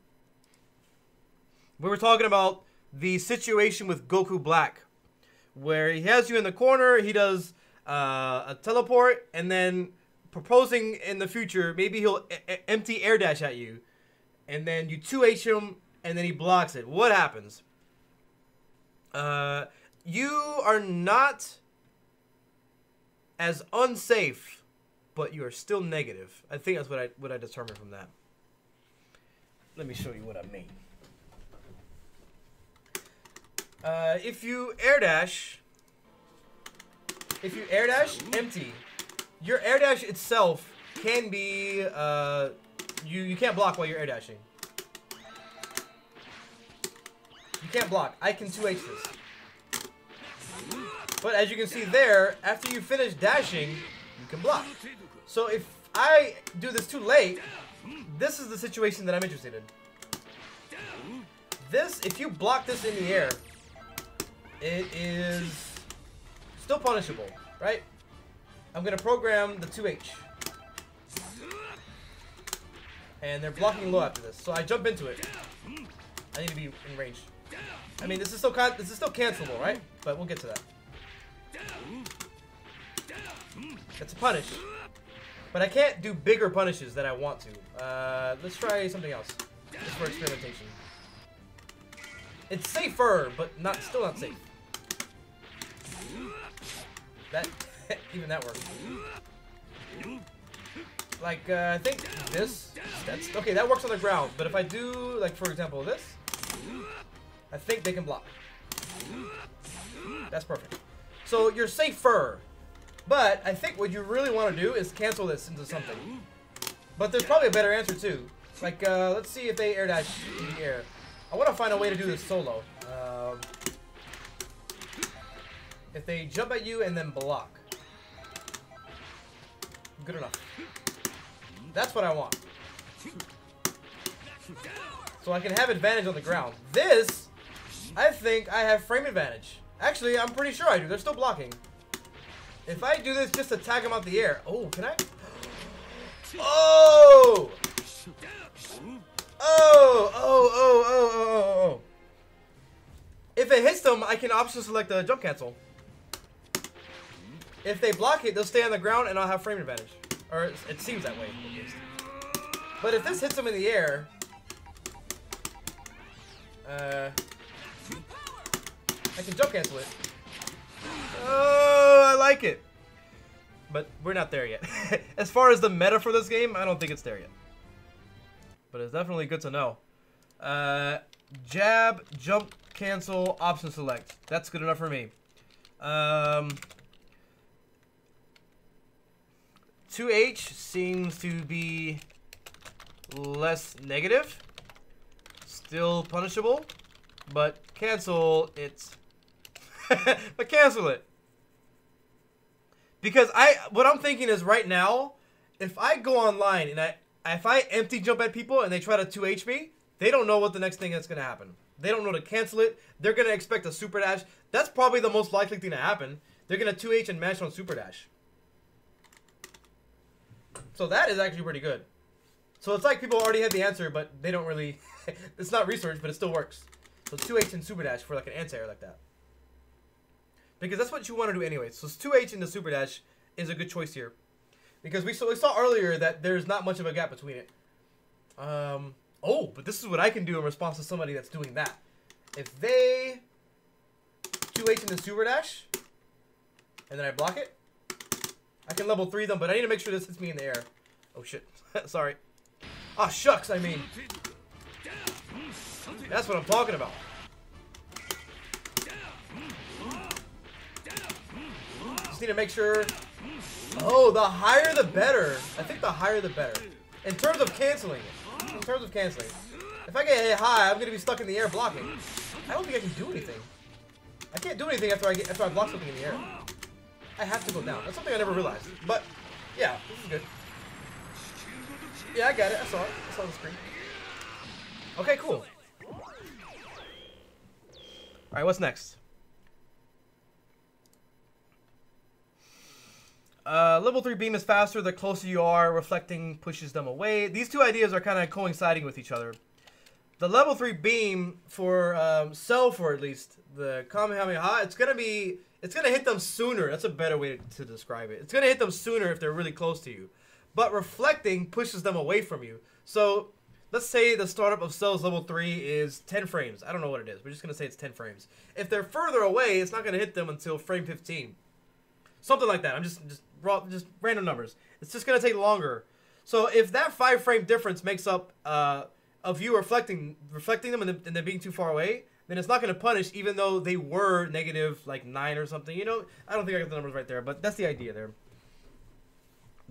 We were talking about the situation with Goku Black, where he has you in the corner, he does a teleport, and then proposing in the future, maybe he'll empty air dash at you, and then you 2H him, and then he blocks it. What happens? You are not as unsafe, but you are still negative. I think that's what I determined from that. Let me show you what I mean. If you air dash empty, your air dash itself can be you can't block while you're air dashing. You can't block. I can 2H this. But as you can see there, after you finish dashing, you can block. So if I do this too late, this is the situation that I'm interested in. This, if you block this in the air, it is still punishable, right? I'm going to program the 2H. And they're blocking low after this. So I jump into it. I need to be in range. I mean, this is still cancelable, right? But we'll get to that. That's a punish. But I can't do bigger punishes that I want to. Let's try something else. Just for experimentation. It's safer, but still not safe. That even that works. Like I think that's okay. That works on the ground. But if I do, like for example, this, I think they can block. That's perfect. So you're safer. But I think what you really want to do is cancel this into something. But there's probably a better answer too. Like let's see if they air dash in the air. I want to find a way to do this solo. If they jump at you and then block. Good enough. That's what I want. So I can have advantage on the ground. This, I think I have frame advantage. Actually, I'm pretty sure I do. They're still blocking. If I do this just to tag them out the air. Oh, can I? Oh! Oh! If it hits them, I can option select the jump cancel. If they block it, they'll stay on the ground and I'll have frame advantage. Or it seems that way, at least. But if this hits them in the air, I can jump cancel it. Oh, I like it. But we're not there yet. As far as the meta for this game, I don't think it's there yet. But it's definitely good to know. Jab, jump, cancel, option select. That's good enough for me. 2H seems to be less negative. Still punishable. But cancel it. But cancel it. Because what I'm thinking is right now, if I go online and if I empty jump at people and they try to 2H me, they don't know what the next thing that's going to happen. They don't know to cancel it. They're going to expect a super dash. That's probably the most likely thing to happen. They're going to 2H and mash on super dash. So that is actually pretty good. So it's like people already had the answer, but they don't really... It's not research, but it still works. So 2H and super dash for like an anti-air like that. Because that's what you want to do anyway. So 2H into super dash is a good choice here. Because we saw earlier that there's not much of a gap between it. Oh, but this is what I can do in response to somebody that's doing that. If they 2H into super dash, and then I block it, I can level 3 them, but I need to make sure this hits me in the air. Oh shit. Sorry. Ah, shucks, I mean. That's what I'm talking about. Just need to make sure. Oh, the higher the better. I think the higher the better. In terms of canceling it. In terms of canceling. If I get hit high, I'm gonna be stuck in the air blocking. I don't think I can do anything. I can't do anything after I block something in the air. I have to go down. That's something I never realized. But yeah, this is good. Yeah, I got it. I saw it. I saw the screen. Okay, cool. Alright, what's next? Level 3 beam is faster the closer you are. Reflecting pushes them away. These two ideas are kind of coinciding with each other. The level 3 beam for Cell, for at least the Kamehameha, it's gonna hit them sooner. That's a better way to describe it. It's gonna hit them sooner if they're really close to you. But reflecting pushes them away from you. So let's say the startup of Cell's level 3 is 10 frames. I don't know what it is. We're just gonna say it's 10 frames. If they're further away, it's not gonna hit them until frame 15. Something like that. I'm just random numbers. It's just gonna take longer. So if that 5 frame difference makes up of you reflecting them and them being too far away, then it's not gonna punish even though they were negative like 9 or something. You know, I don't think I got the numbers right there, but that's the idea there.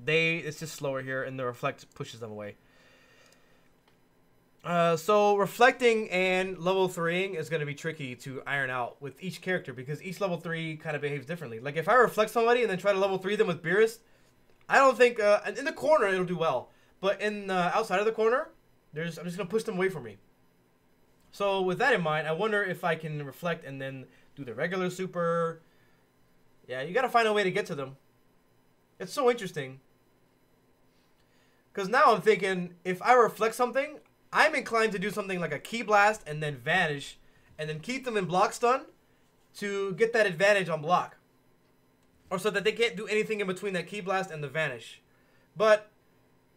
It's just slower here, and the reflect pushes them away. So reflecting and level 3ing is going to be tricky to iron out with each character because each level 3 kind of behaves differently. Like if I reflect somebody and then try to level 3 them with Beerus, I don't think in the corner it'll do well, but in outside of the corner, I'm just going to push them away from me. So with that in mind, I wonder if I can reflect and then do the regular super. Yeah, you got to find a way to get to them. It's so interesting. Because now I'm thinking, if I reflect something, I'm inclined to do something like a Ki Blast and then vanish, and then keep them in block stun to get that advantage on block. Or so that they can't do anything in between that Ki Blast and the vanish. But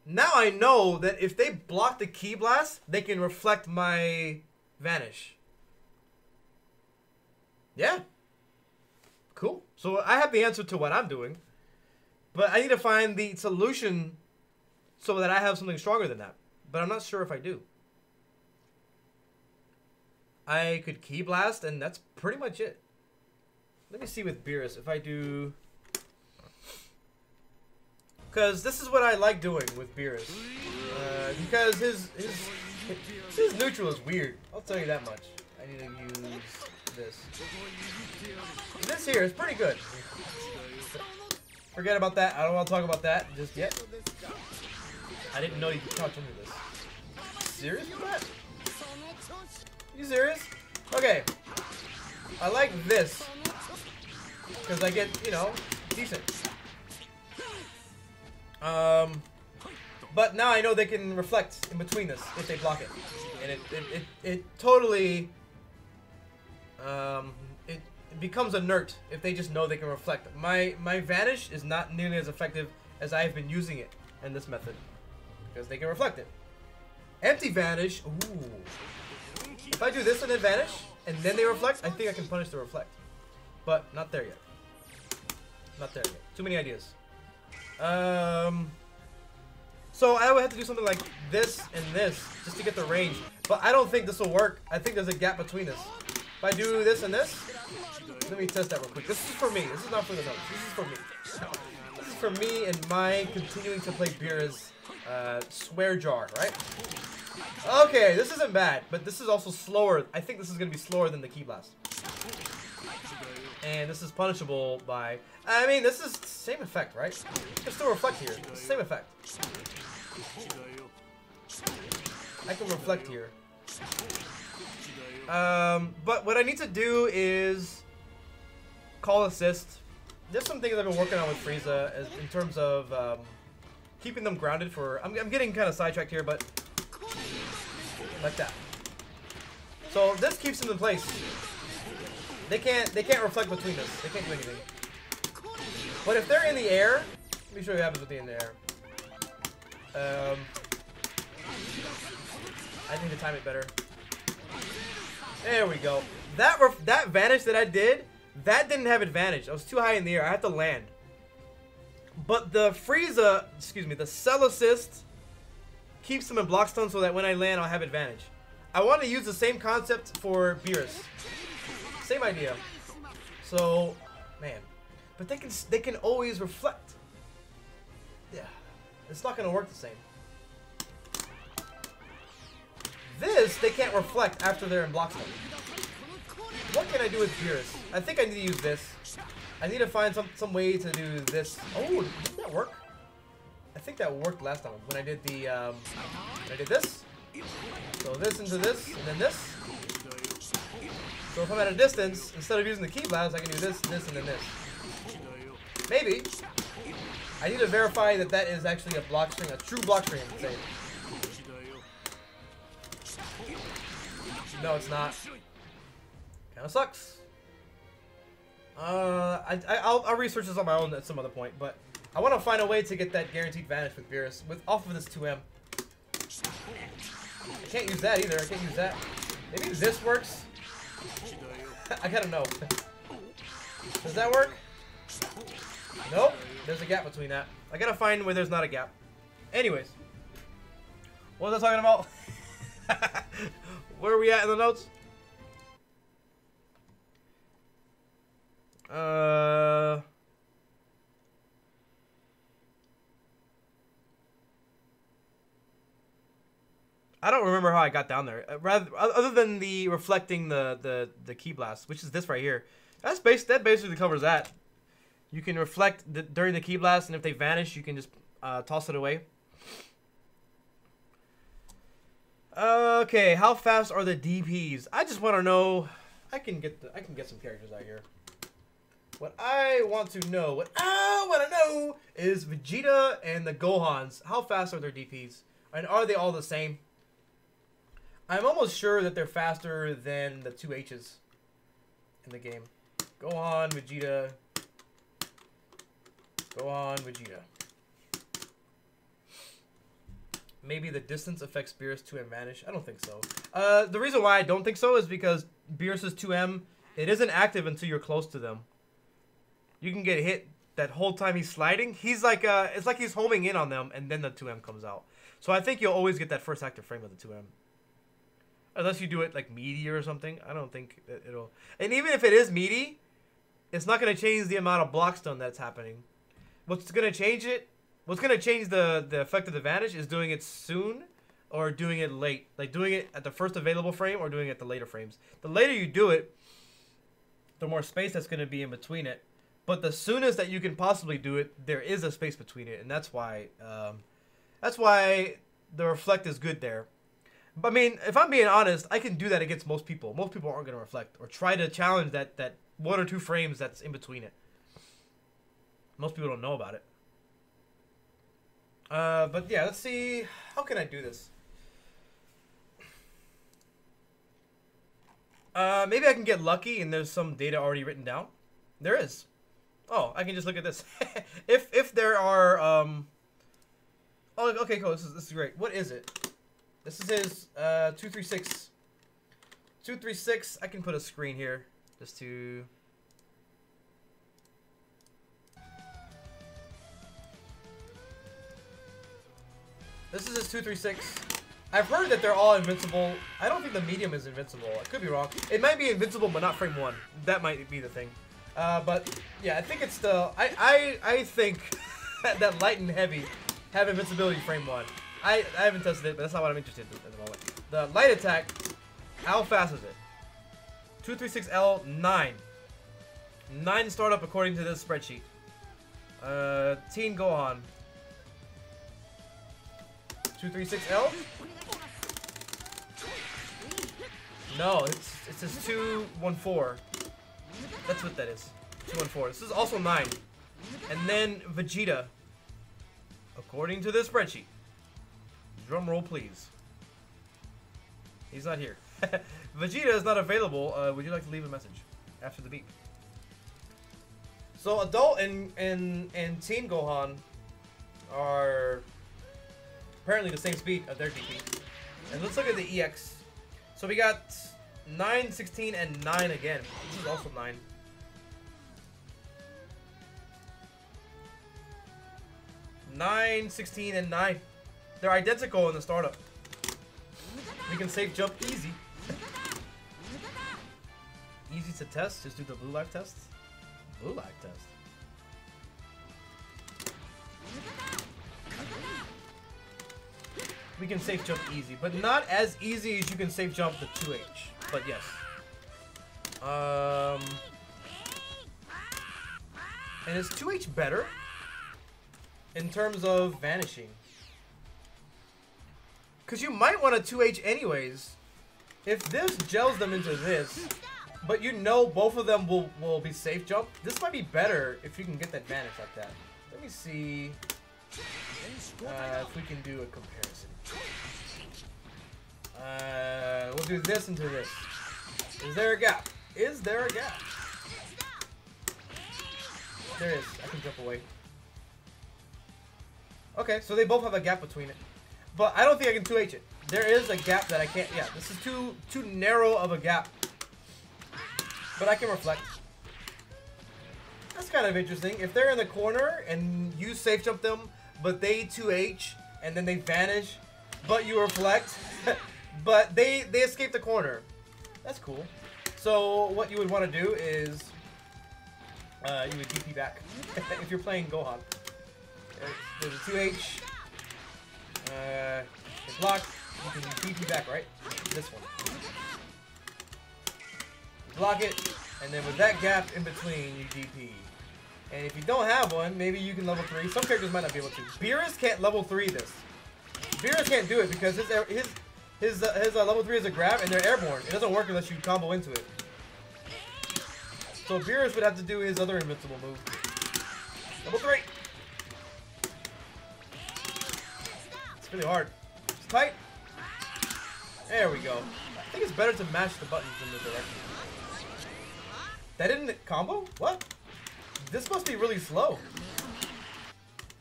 now I know that if they block the Ki Blast, they can reflect my vanish. Yeah. Cool. So I have the answer to what I'm doing. But I need to find the solution so that I have something stronger than that. But I'm not sure if I do. I could Ki Blast, and that's pretty much it. Let me see with Beerus if I do... Because this is what I like doing with Beerus. Because his neutral is weird. I'll tell you that much. I need to use this. This here is pretty good. Forget about that. I don't want to talk about that just yet. I didn't know you could crouch under this. Serious with that? You serious? Okay. I like this. Because I get, you know, decent. But now I know they can reflect in between this if they block it. And it totally... It becomes inert if they just know they can reflect. My vanish is not nearly as effective as I have been using it in this method. Because they can reflect it. Empty vanish. Ooh. If I do this and then vanish, and then they reflect, I think I can punish the reflect. But not there yet. Not there yet. Too many ideas. So I would have to do something like this and this just to get the range. But I don't think this will work. I think there's a gap between this. If I do this and this, let me test that real quick. This is for me. This is not for the notes. This is for me. This is for me and my continuing to play Beerus swear jar, right? Okay, this isn't bad, but this is also slower. I think this is going to be slower than the Ki Blast. And this is punishable by... I mean, this is the same effect, right? You can still reflect here. It's the same effect. I can reflect here. But what I need to do is call assist. There's some things I've been working on with Frieza in terms of keeping them grounded for... I'm getting kind of sidetracked here, but... Like that. So this keeps them in place. They can't reflect between this. They can't do anything. But if they're in the air, let me show you what happens with the in the air. I need to time it better. There we go. That vanish that I did, that didn't have advantage. I was too high in the air. I had to land. But the Frieza, excuse me, the Cell Assist keeps them in block stun so that when I land, I'll have advantage. I want to use the same concept for Beerus. Same idea. So, man, but they can always reflect. Yeah, it's not gonna work the same. This is they can't reflect after they're in block stun. What can I do with Beerus? I think I need to use this. I need to find some way to do this. Oh, didn't that work? I think that worked last time when I did the when I did this. So this into this, and then this. So if I'm at a distance, instead of using the key blast, I can do this, this, and then this. Maybe. I need to verify that that is actually a block string, a true block string. Say. No, it's not. Kind of sucks. I'll research this on my own at some other point, but I want to find a way to get that guaranteed vanish with Beerus off of this 2M. I can't use that either. I can't use that. Maybe this works. I gotta know. Does that work? Nope. There's a gap between that. I gotta find where there's not a gap. Anyways, what was I talking about? Where are we at in the notes? I don't remember how I got down there. Rather, other than the reflecting the key blast, which is this right here. That basically covers that. You can reflect during the key blast, and if they vanish, you can just toss it away. Okay, how fast are the DPs? I just want to know. I can get some characters out here. What I want to know is Vegeta and the Gohans. How fast are their DPs? And are they all the same? I'm almost sure that they're faster than the 2H's in the game. Gohan, Vegeta. Gohan, Vegeta. Maybe the distance affects Beerus 2M vanish. I don't think so. The reason why I don't think so is because Beerus's 2M, it isn't active until you're close to them. You can get hit that whole time he's sliding. He's like, it's like he's homing in on them, and then the 2M comes out. So I think you'll always get that first active frame of the 2M. Unless you do it like meaty or something. I don't think it'll... And even if it is meaty, it's not going to change the amount of block stun that's happening. What's going to change it? What's going to change the effect of the vanish is doing it soon or doing it late. Like doing it at the first available frame or doing it at the later frames. The later you do it, the more space that's going to be in between it. But the soonest that you can possibly do it, there is a space between it. And that's why the reflect is good there. But I mean, if I'm being honest, I can do that against most people. Most people aren't going to reflect or try to challenge that 1 or 2 frames that's in between it. Most people don't know about it. But yeah, let's see. How can I do this? Maybe I can get lucky and there's some data already written down. There is. Oh, I can just look at this. if there are oh, okay, cool. This is great. What is it? This is his 236. 236. I can put a screen here just to. This is his 236. I've heard that they're all invincible. I don't think the medium is invincible. I could be wrong. It might be invincible, but not frame 1. That might be the thing. But yeah, I think it's the. I think that light and heavy have invincibility frame 1. I haven't tested it, but that's not what I'm interested in at the moment. The light attack, how fast is it? 236L 9. 9 startup according to this spreadsheet. Teen Gohan. 236L? No, it says 214. That's what that is. 214. This is also 9. And then Vegeta. According to this spreadsheet. Drum roll, please. He's not here. Vegeta is not available. Would you like to leave a message after the beep? So adult and teen Gohan are apparently the same speed of their DP. And let's look at the EX. So we got 9, 16, and 9 again. This is also 9. 9, 16, and 9. They're identical in the startup. We can safe jump easy. Easy to test. Just do the blue life test. Blue life test. we can safe jump easy, but not as easy as you can safe jump the 2H. But yes. And is 2H better in terms of vanishing? Because you might want a 2H anyways. If this gels them into this, but you know both of them will be safe jump, this might be better if you can get that vanish like that. Let me see if we can do a comparison. We'll do this into this. Is there a gap? Is there a gap? There is. I can jump away. Okay, so they both have a gap between it. But I don't think I can 2H it. There is a gap that I can't. Yeah, this is too narrow of a gap. But I can reflect. That's kind of interesting. If they're in the corner and you safe jump them, but they 2H and then they vanish, but you reflect, but they escape the corner. That's cool. So what you would want to do is you would DP back if you're playing Gohan. There's a 2H. It's blocked. You can DP back, right? This one. Block it, and then with that gap in between, you DP. And if you don't have one, maybe you can level 3. Some characters might not be able to. Beerus can't level 3 this. Beerus can't do it because his level 3 is a grab, and they're airborne. It doesn't work unless you combo into it. So Beerus would have to do his other invincible move. Level 3. It's really hard. It's tight. There we go. I think it's better to mash the buttons in the direction. That didn't combo? What? This must be really slow.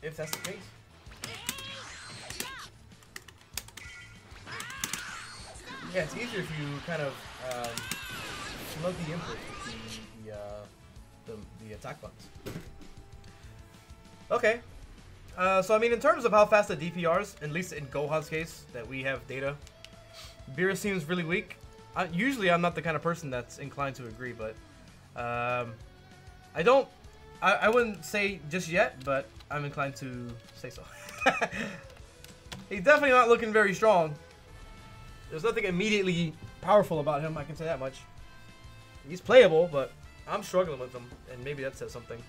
If that's the case. Yeah, it's easier if you kind of flood the input with the attack buttons. Okay. So I mean, in terms of how fast the DPRs, at least in Gohan's case, that we have data, Beerus seems really weak. Usually I'm not the kind of person that's inclined to agree, but I wouldn't say just yet, but I'm inclined to say so. He's definitely not looking very strong. There's nothing immediately powerful about him, I can say that much. He's playable, but I'm struggling with him, and maybe that says something.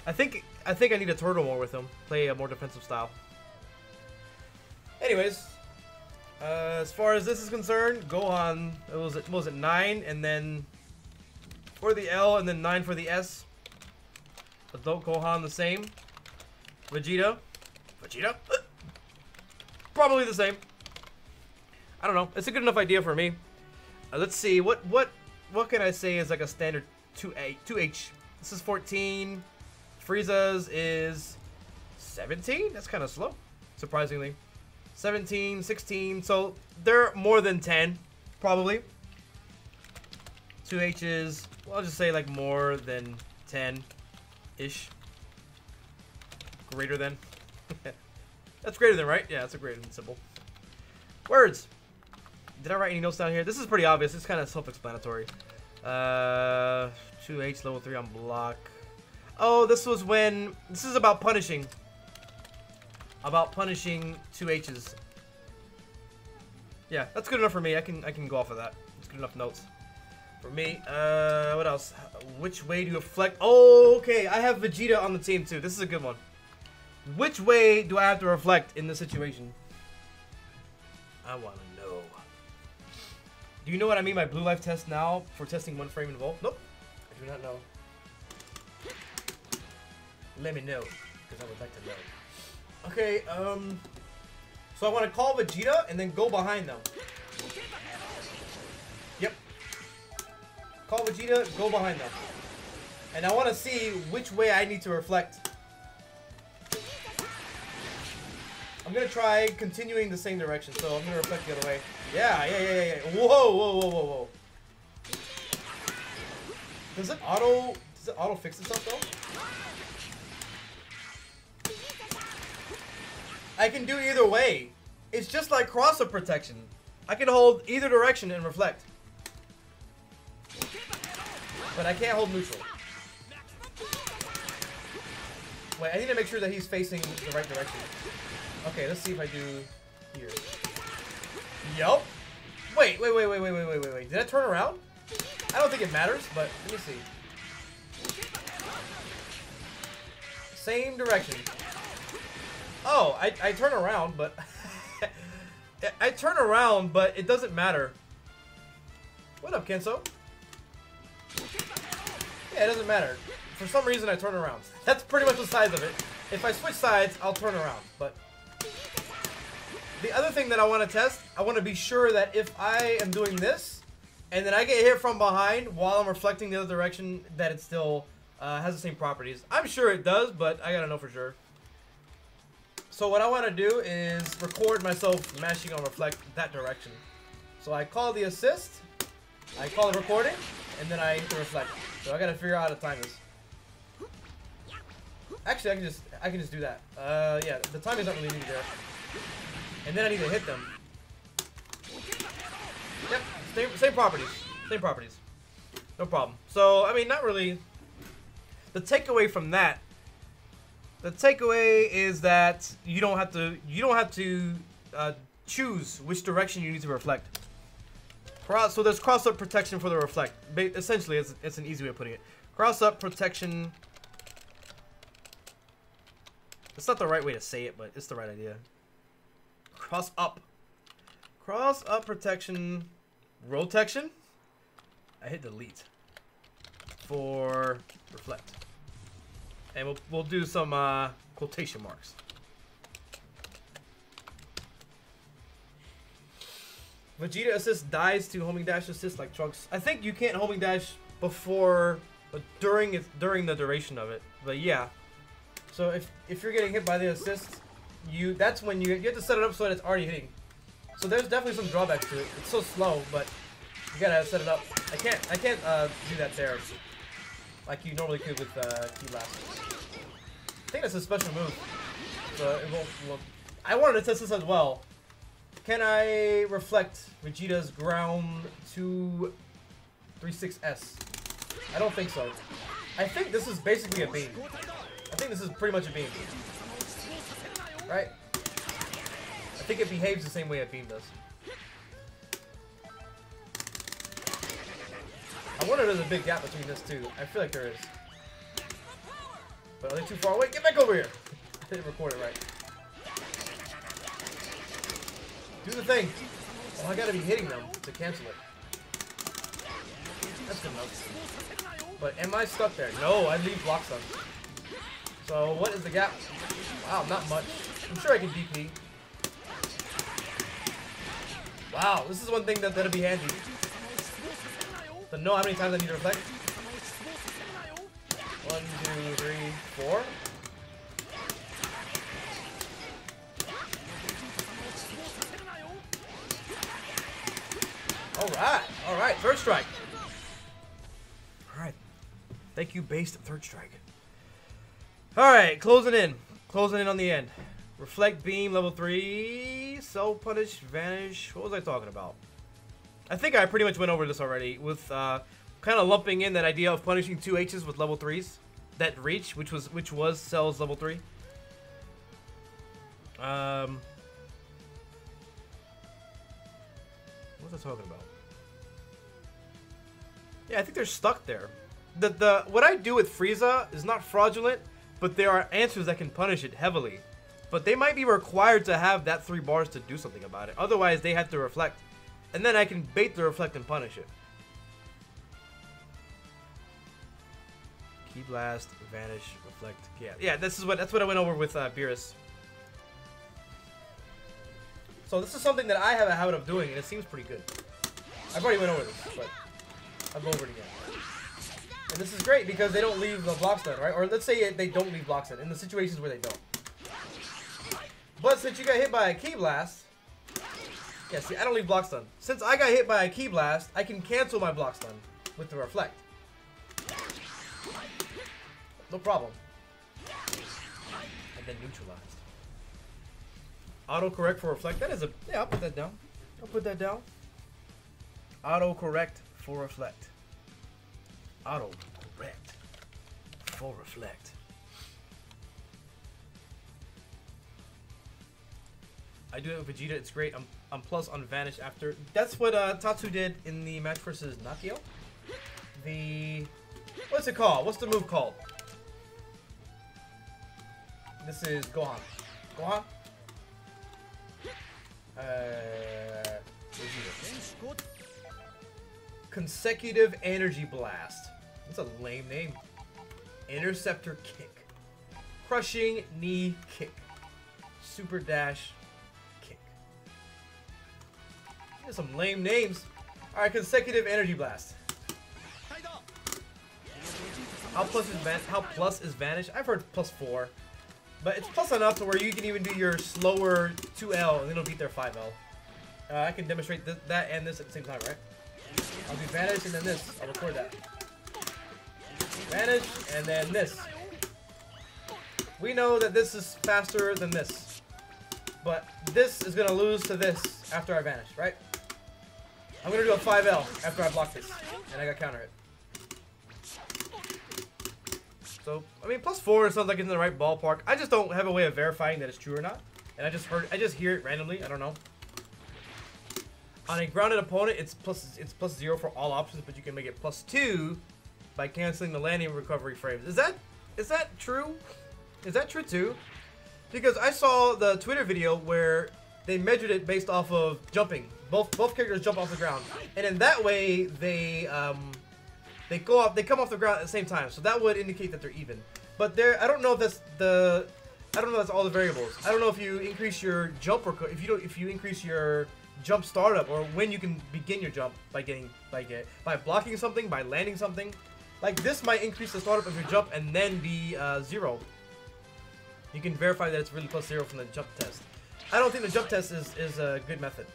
I think I need to turtle more with him, play a more defensive style. Anyways, as far as this is concerned, Gohan, what was it 9, and then for the L, and then 9 for the S. Adult Gohan the same. Vegeta, probably the same. I don't know. It's a good enough idea for me. Let's see. What can I say is like a standard 2H? This is 14. Frieza's is 17. That's kind of slow, surprisingly. 17, 16. So they're more than 10, probably. 2H's. Well, I'll just say like more than 10-ish. Greater than. That's greater than, right? Yeah, that's a greater than symbol. Words. Did I write any notes down here? This is pretty obvious. It's kind of self-explanatory. 2H, level 3 on block. Oh, this was when... This is about punishing. About punishing 2H's. Yeah, that's good enough for me. I can go off of that. It's good enough notes. For me, what else? Which way do you reflect? Oh, okay. I have Vegeta on the team, too. This is a good one. Which way do I have to reflect in this situation? I want to know. Do you know what I mean by blue life test now for testing one frame in Volt? Nope. I do not know. Let me know, because I would like to know. Okay, so I want to call Vegeta and then go behind them. Yep. Call Vegeta, go behind them. And I want to see which way I need to reflect. I'm going to try continuing the same direction, so I'm going to reflect the other way. Yeah. Whoa. Does it auto fix itself, though? I can do either way. It's just like cross-up protection. I can hold either direction and reflect. But I can't hold neutral. Wait, I need to make sure that he's facing the right direction. Okay, let's see if I do here. Yup. Wait. Did I turn around? I don't think it matters, but let me see. Same direction. Oh, I turn around, but I turn around, but it doesn't matter. What up, Kenso? Yeah, it doesn't matter. For some reason, I turn around. That's pretty much the size of it. If I switch sides, I'll turn around. But the other thing that I want to test, I want to be sure that if I am doing this, and then I get hit from behind while I'm reflecting the other direction, that it still has the same properties. I'm sure it does, but I gotta know for sure. So what I want to do is record myself mashing on reflect that direction. So I call the assist, I call the recording, and then I hit the reflect. So I gotta figure out how to time this. Actually, I can just do that. Yeah, the timing's not really needed there. And then I need to hit them. Yep, same properties. Same properties. No problem. So, I mean, not really. The takeaway from that, the takeaway is that you don't have to choose which direction you need to reflect. So there's cross-up protection for the reflect. Essentially, it's an easy way of putting it. Cross-up protection. It's not the right way to say it, but it's the right idea. Cross-up protection. Rotection. I hit delete for reflect, and we'll do some quotation marks. Vegeta assist dies to homing dash assist like Trunks. I think you can't homing dash before, but during the duration of it. But yeah, so if you're getting hit by the assist, that's when you have to set it up so that it's already hitting. So there's definitely some drawbacks to it. It's so slow, but you gotta set it up. I can't do that there like you normally could with Key Blast. I think that's a special move. So it won't. I wanted to test this as well. Can I reflect Vegeta's ground 236S? I don't think so. I think this is basically a beam. I think this is pretty much a beam. Right? I think it behaves the same way a beam does. I wonder if there's a big gap between this two. I feel like there is. But are they too far away? Get back over here! I didn't record it right. Do the thing! Oh, I gotta be hitting them to cancel it. That's good enough. But am I stuck there? No, I leave blocks on. So what is the gap? Wow, not much. I'm sure I can DP. Wow, this is one thing that'll be handy. To know how many times I need to reflect. 1, 2, 3, 4. Alright, third strike. Alright. Thank you, based third strike. Alright, closing in on the end. Reflect beam, level 3. Self punish, vanish. What was I talking about? I think I pretty much went over this already with kind of lumping in that idea of punishing 2 H's with level 3s. That reach, which was Cell's level 3. What was I talking about? Yeah, I think they're stuck there. What I do with Frieza is not fraudulent, but there are answers that can punish it heavily. But they might be required to have that 3 bars to do something about it. Otherwise, they have to reflect. And then I can bait the reflect and punish it. Key blast, vanish, reflect. Yeah. That's what I went over with Beerus. So this is something that I have a habit of doing, and it seems pretty good. I've already went over this, but I'll go over it again. And this is great because they don't leave the blocks done, right? Or let's say they don't leave blocks done in the situations where they don't. But since you got hit by a Key Blast, yeah, see, I don't leave blocks done. Since I got hit by a Key Blast, I can cancel my blocks done with the reflect. No problem. And then neutralized. Auto-correct for reflect. That is a... Yeah, I'll put that down. Auto-correct for reflect. Auto-correct for reflect. I do it with Vegeta. It's great. I'm plus on Vanish after. That's what Tatsu did in the match versus Nakio. What's it called? What's the move called? This is Gohan. Gohan? Vegeta. Consecutive Energy Blast. That's a lame name. Interceptor Kick. Crushing Knee Kick. Super Dash Kick. These are some lame names. Alright, Consecutive Energy Blast. How plus is Vanish? I've heard +4. But it's plus enough to where you can even do your slower 2L and then it'll beat their 5L. I can demonstrate that and this at the same time, right? I'll do Vanish and then this. I'll record that. Vanish and then this. We know that this is faster than this. But this is going to lose to this after I Vanish, right? I'm going to do a 5L after I block this. And I got counter it. So, I mean, +4 sounds like it's in the right ballpark. I just don't have a way of verifying that it's true or not. And I just hear it randomly. I don't know. On a grounded opponent, it's +0 for all options, but you can make it +2 by canceling the landing recovery frames. Is that true? Is that true too? Because I saw the Twitter video where they measured it based off of jumping. Both characters jump off the ground, and in that way they come off the ground at the same time. So that would indicate that they're even. But I don't know if that's all the variables. I don't know if you increase your jump or if you increase your jump startup or when you can begin your jump by blocking something, by landing something. Like this might increase the startup of your jump and then be 0. You can verify that it's really +0 from the jump test. I don't think the jump test is a good method.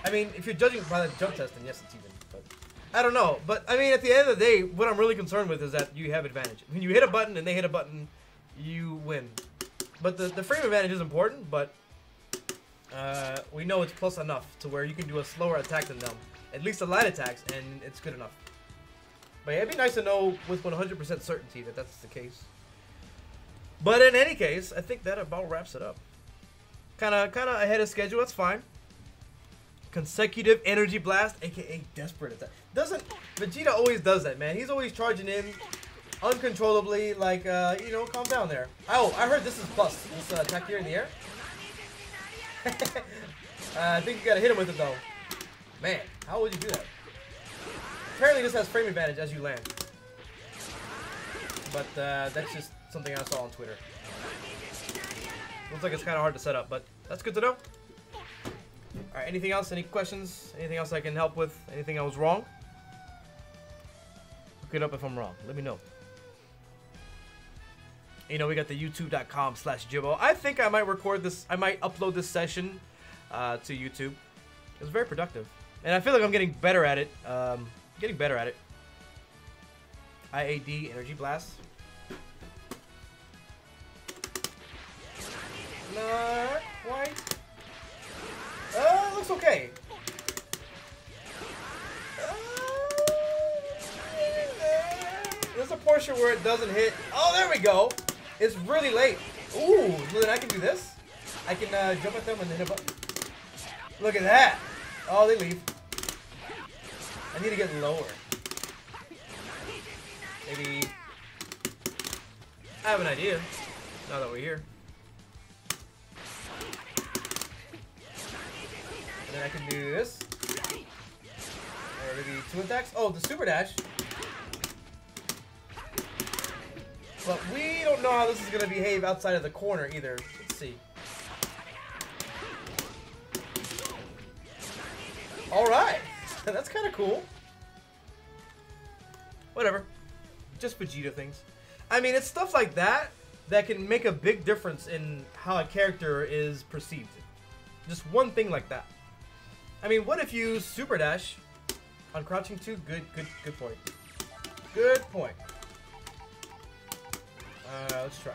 I mean, if you're judging by the jump test, then yes, it's even. But I don't know. But I mean, at the end of the day, what I'm really concerned with is that you have advantage. When you hit a button and they hit a button, you win. But the frame advantage is important, but we know it's plus enough to where you can do a slower attack than them. At least the light attacks, and it's good enough. But yeah, it'd be nice to know with 100% certainty that that's the case. But in any case, I think that about wraps it up. Kinda ahead of schedule, that's fine. Consecutive Energy Blast, aka Desperate Attack. Vegeta always does that, man. He's always charging in uncontrollably, like, you know, calm down there. Oh, I heard this is plus. This attack here in the air. I think you gotta hit him with it, though. Man, how would you do that? Apparently this has frame advantage as you land. But that's just something I saw on Twitter. Looks like it's kind of hard to set up, but that's good to know. Alright, anything else? Any questions? Anything else I can help with? Anything I was wrong? Look it up if I'm wrong. Let me know. You know, we got the youtube.com/Jibbo. I think I might record this. I might upload this session to YouTube. It was very productive. And I feel like I'm getting better at it. IAD, Energy Blast. Not quite. Looks okay. There's a portion where it doesn't hit. Oh, there we go. It's really late. Ooh, so then I can do this. I can jump at them and hit a button. Look at that. Oh, they leave. I need to get lower. Maybe. I have an idea. Now that we're here. And then I can do this. Or maybe 2 attacks. Oh, the super dash. But we don't know how this is going to behave outside of the corner either. Let's see. Alright. That's kind of cool. Whatever. Just Vegeta things. I mean, it's stuff like that that can make a big difference in how a character is perceived. Just one thing like that. I mean, what if you super dash on crouching 2? Good point. Good point. Let's try.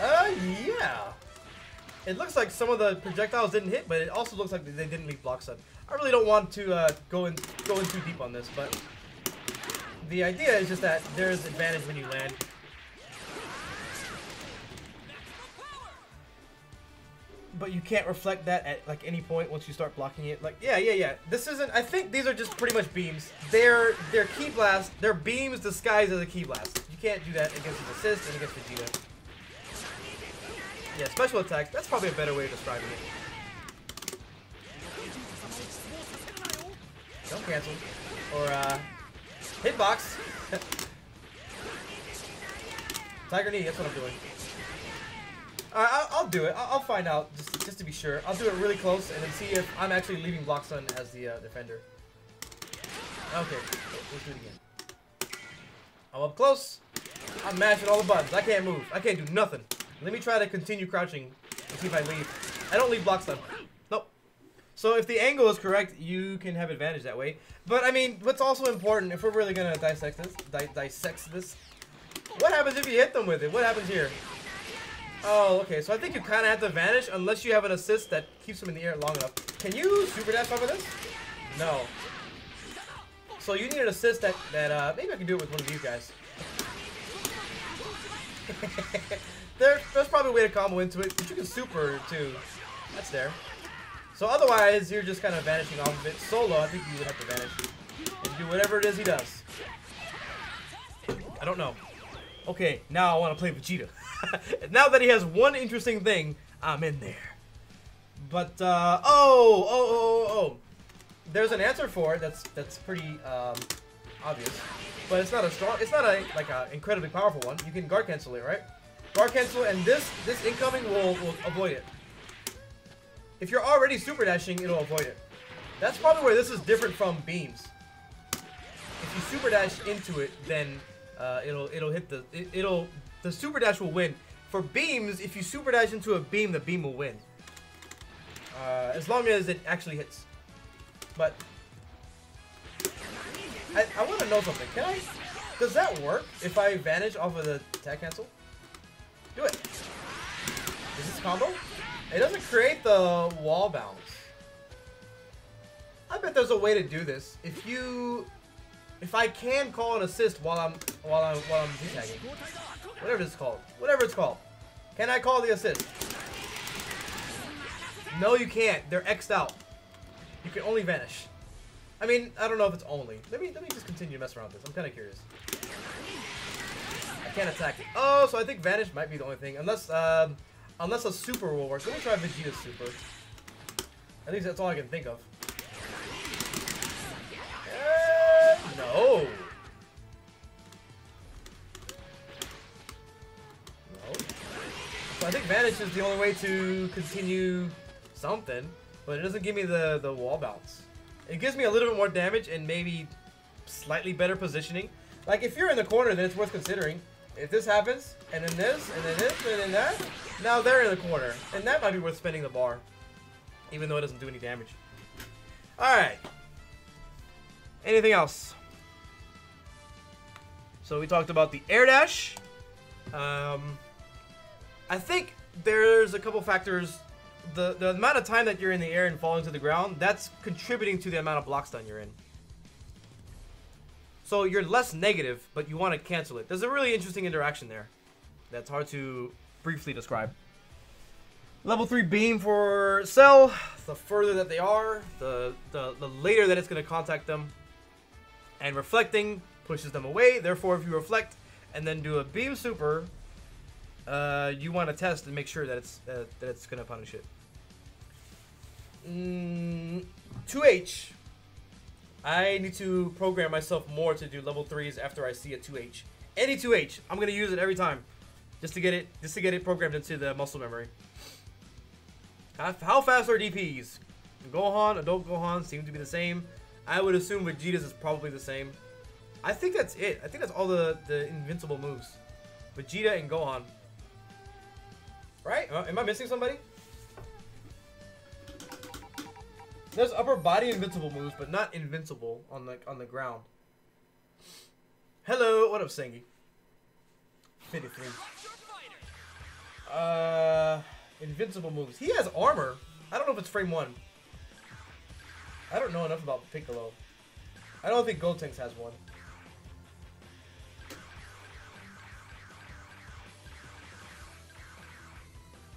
Yeah. It looks like some of the projectiles didn't hit, but it also looks like they didn't leave block stun. I really don't want to go in too deep on this, but the idea is just that there's advantage when you land. but you can't reflect that at like any point once you start blocking it. Like, yeah. This isn't. I think these are just pretty much beams. They're key blast. They're beams disguised as a key blast. You can't do that against his assist and against Vegeta. Yeah, special attacks. That's probably a better way of describing it. Jump cancel or hitbox. Tiger knee. That's what I'm doing. I'll do it. I'll find out just to be sure. I'll do it really close and then see if I'm actually leaving Block Stun as the defender. Okay, let's do it again. I'm up close. I'm mashing all the buttons. I can't move. I can't do nothing. Let me try to continue crouching and see if I leave. I don't leave Block Stun. Nope. So if the angle is correct, you can have advantage that way. But I mean, what's also important, if we're really gonna dissect this, what happens if you hit them with it? What happens here? Oh, okay. So I think you kind of have to vanish unless you have an assist that keeps them in the air long enough. Can you super dash off of this? No. So you need an assist that maybe I can do it with one of these guys. There's probably a way to combo into it, but you can super too. That's there. So otherwise, you're just kind of vanishing off of it. Solo, I think you would have to vanish and do whatever it is he does. I don't know. Okay, now I want to play Vegeta. Now that he has one interesting thing, I'm in there. But there's an answer for it that's pretty obvious, but it's not a strong. It's not like a incredibly powerful one. You can guard cancel it, right? Guard cancel, and this incoming will avoid it. If you're already super dashing, it'll avoid it. That's probably where this is different from beams. If you super dash into it, then it'll hit the super dash will win. For beams, if you super dash into a beam, the beam will win. As long as it actually hits. But I want to know something. Does that work if I vanish off of the attack cancel? Do it. Is this combo? It doesn't create the wall bounce. I bet there's a way to do this. If I can call an assist while I'm Z-tagging. Whatever it's called. Whatever it's called. Can I call the assist? No, you can't. They're X'd out. You can only vanish. I mean, I don't know if it's only. Let me just continue to mess around with this. I'm kind of curious. I can't attack it. Oh, so I think vanish might be the only thing. Unless a super will work. Let me try Vegeta's super. At least that's all I can think of. No. So I think vanish is the only way to continue something, but it doesn't give me the wall bounce. It gives me a little bit more damage and maybe slightly better positioning. Like if you're in the corner, then it's worth considering. If this happens, and then this, and then this, and then that, now they're in the corner, and that might be worth spending the bar, even though it doesn't do any damage. All right. Anything else? So we talked about the air dash. I think there's a couple factors. The amount of time that you're in the air and falling to the ground, that's contributing to the amount of block stun you're in. So you're less negative, but you want to cancel it. There's a really interesting interaction there that's hard to briefly describe. Level 3 beam for Cell. The further that they are, the later that it's going to contact them. And reflecting pushes them away. Therefore, if you reflect and then do a beam super, you want to test and make sure that it's going to punish it. 2H. I need to program myself more to do level 3s after I see a 2H. Any 2H, I'm gonna use it every time, just to get it programmed into the muscle memory. How fast are DPs? Gohan, adult Gohan seem to be the same. I would assume Vegeta's is probably the same. I think that's it. I think that's all the invincible moves. Vegeta and Gohan. Right? Am I missing somebody? There's upper body invincible moves, but not invincible on the ground. Hello, what up, Sengi? 53. Invincible moves. He has armor. I don't know if it's frame 1. I don't know enough about Piccolo. I don't think Gotenks has one.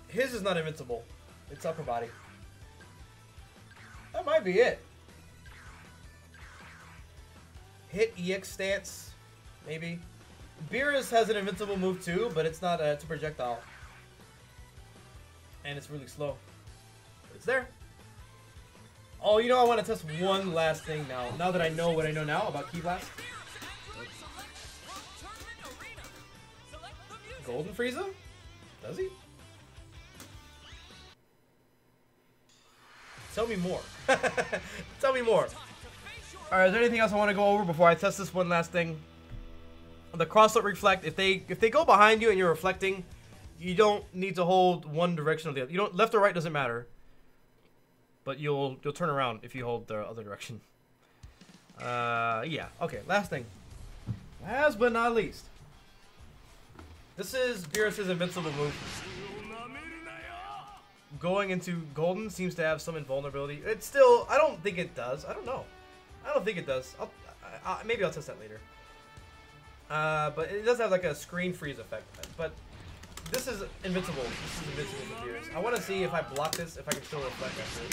His is not invincible. It's upper body. That might be it. Hit EX stance, maybe. Beerus has an invincible move too, but it's not it's a projectile. And it's really slow. But it's there. Oh, you know, I want to test one last thing now. Now that I know what I know now about Ki Blast. Golden Frieza? Does he? Tell me more. Tell me more. Alright, is there anything else I want to go over before I test this one last thing? The cross-up reflect, if they go behind you and you're reflecting, you don't need to hold one direction or the other. You don't, left or right doesn't matter. But you'll turn around if you hold the other direction. Yeah. Okay, last thing. Last but not least. This is Beerus' invincible move. Going into Golden seems to have some invulnerability. It's still, I don't think it does. I don't know. I don't think it does. Maybe I'll test that later. But it does have like a screen freeze effect. But this is invincible. This is invincible for Beerus. I want to see if I block this, if I can still reflect after.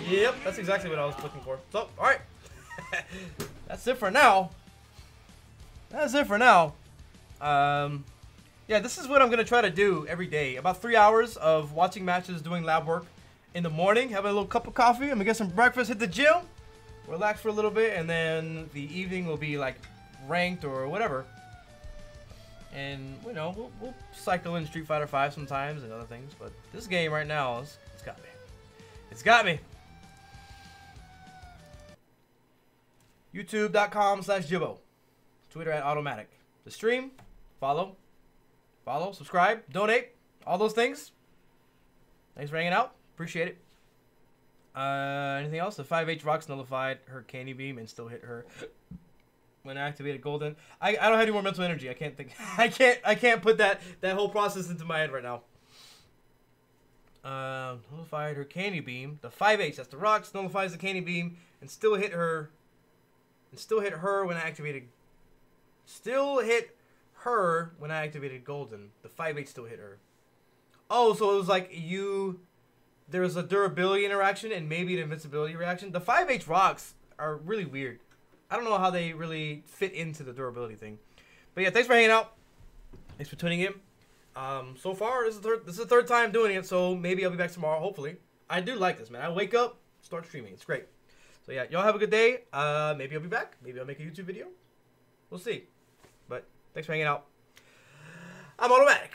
Yep, that's exactly what I was looking for. So, alright. That's it for now. That's it for now. Yeah, this is what I'm going to try to do every day. About 3 hours of watching matches, doing lab work in the morning, having a little cup of coffee. I'm going to get some breakfast, hit the gym, relax for a little bit, and then the evening will be like ranked or whatever. And, you know, we'll cycle in Street Fighter 5 sometimes and other things. But this game right now, it's got me. It's got me. YouTube.com/Jibbo. Twitter @AutoMattock. The stream, follow, subscribe, donate, all those things. Thanks for hanging out. Appreciate it. Anything else? The 5H rocks nullified her candy beam and still hit her when activated golden. I don't have any more mental energy. I can't think. I can't put that whole process into my head right now. Nullified her candy beam. The 5H, that's the rocks, nullifies the candy beam and still hit her. And still hit her when I activated. Still hit her when I activated golden. The 5H still hit her. Oh, so it was like there was a durability interaction and maybe an invincibility reaction. The 5H rocks are really weird. I don't know how they really fit into the durability thing. But yeah, thanks for hanging out. Thanks for tuning in. So far, this is the third time doing it, so maybe I'll be back tomorrow, hopefully. I do like this, man. I wake up, start streaming. It's great. So yeah, y'all have a good day. Maybe I'll be back. Maybe I'll make a YouTube video. We'll see. But thanks for hanging out. I'm AutoMattock.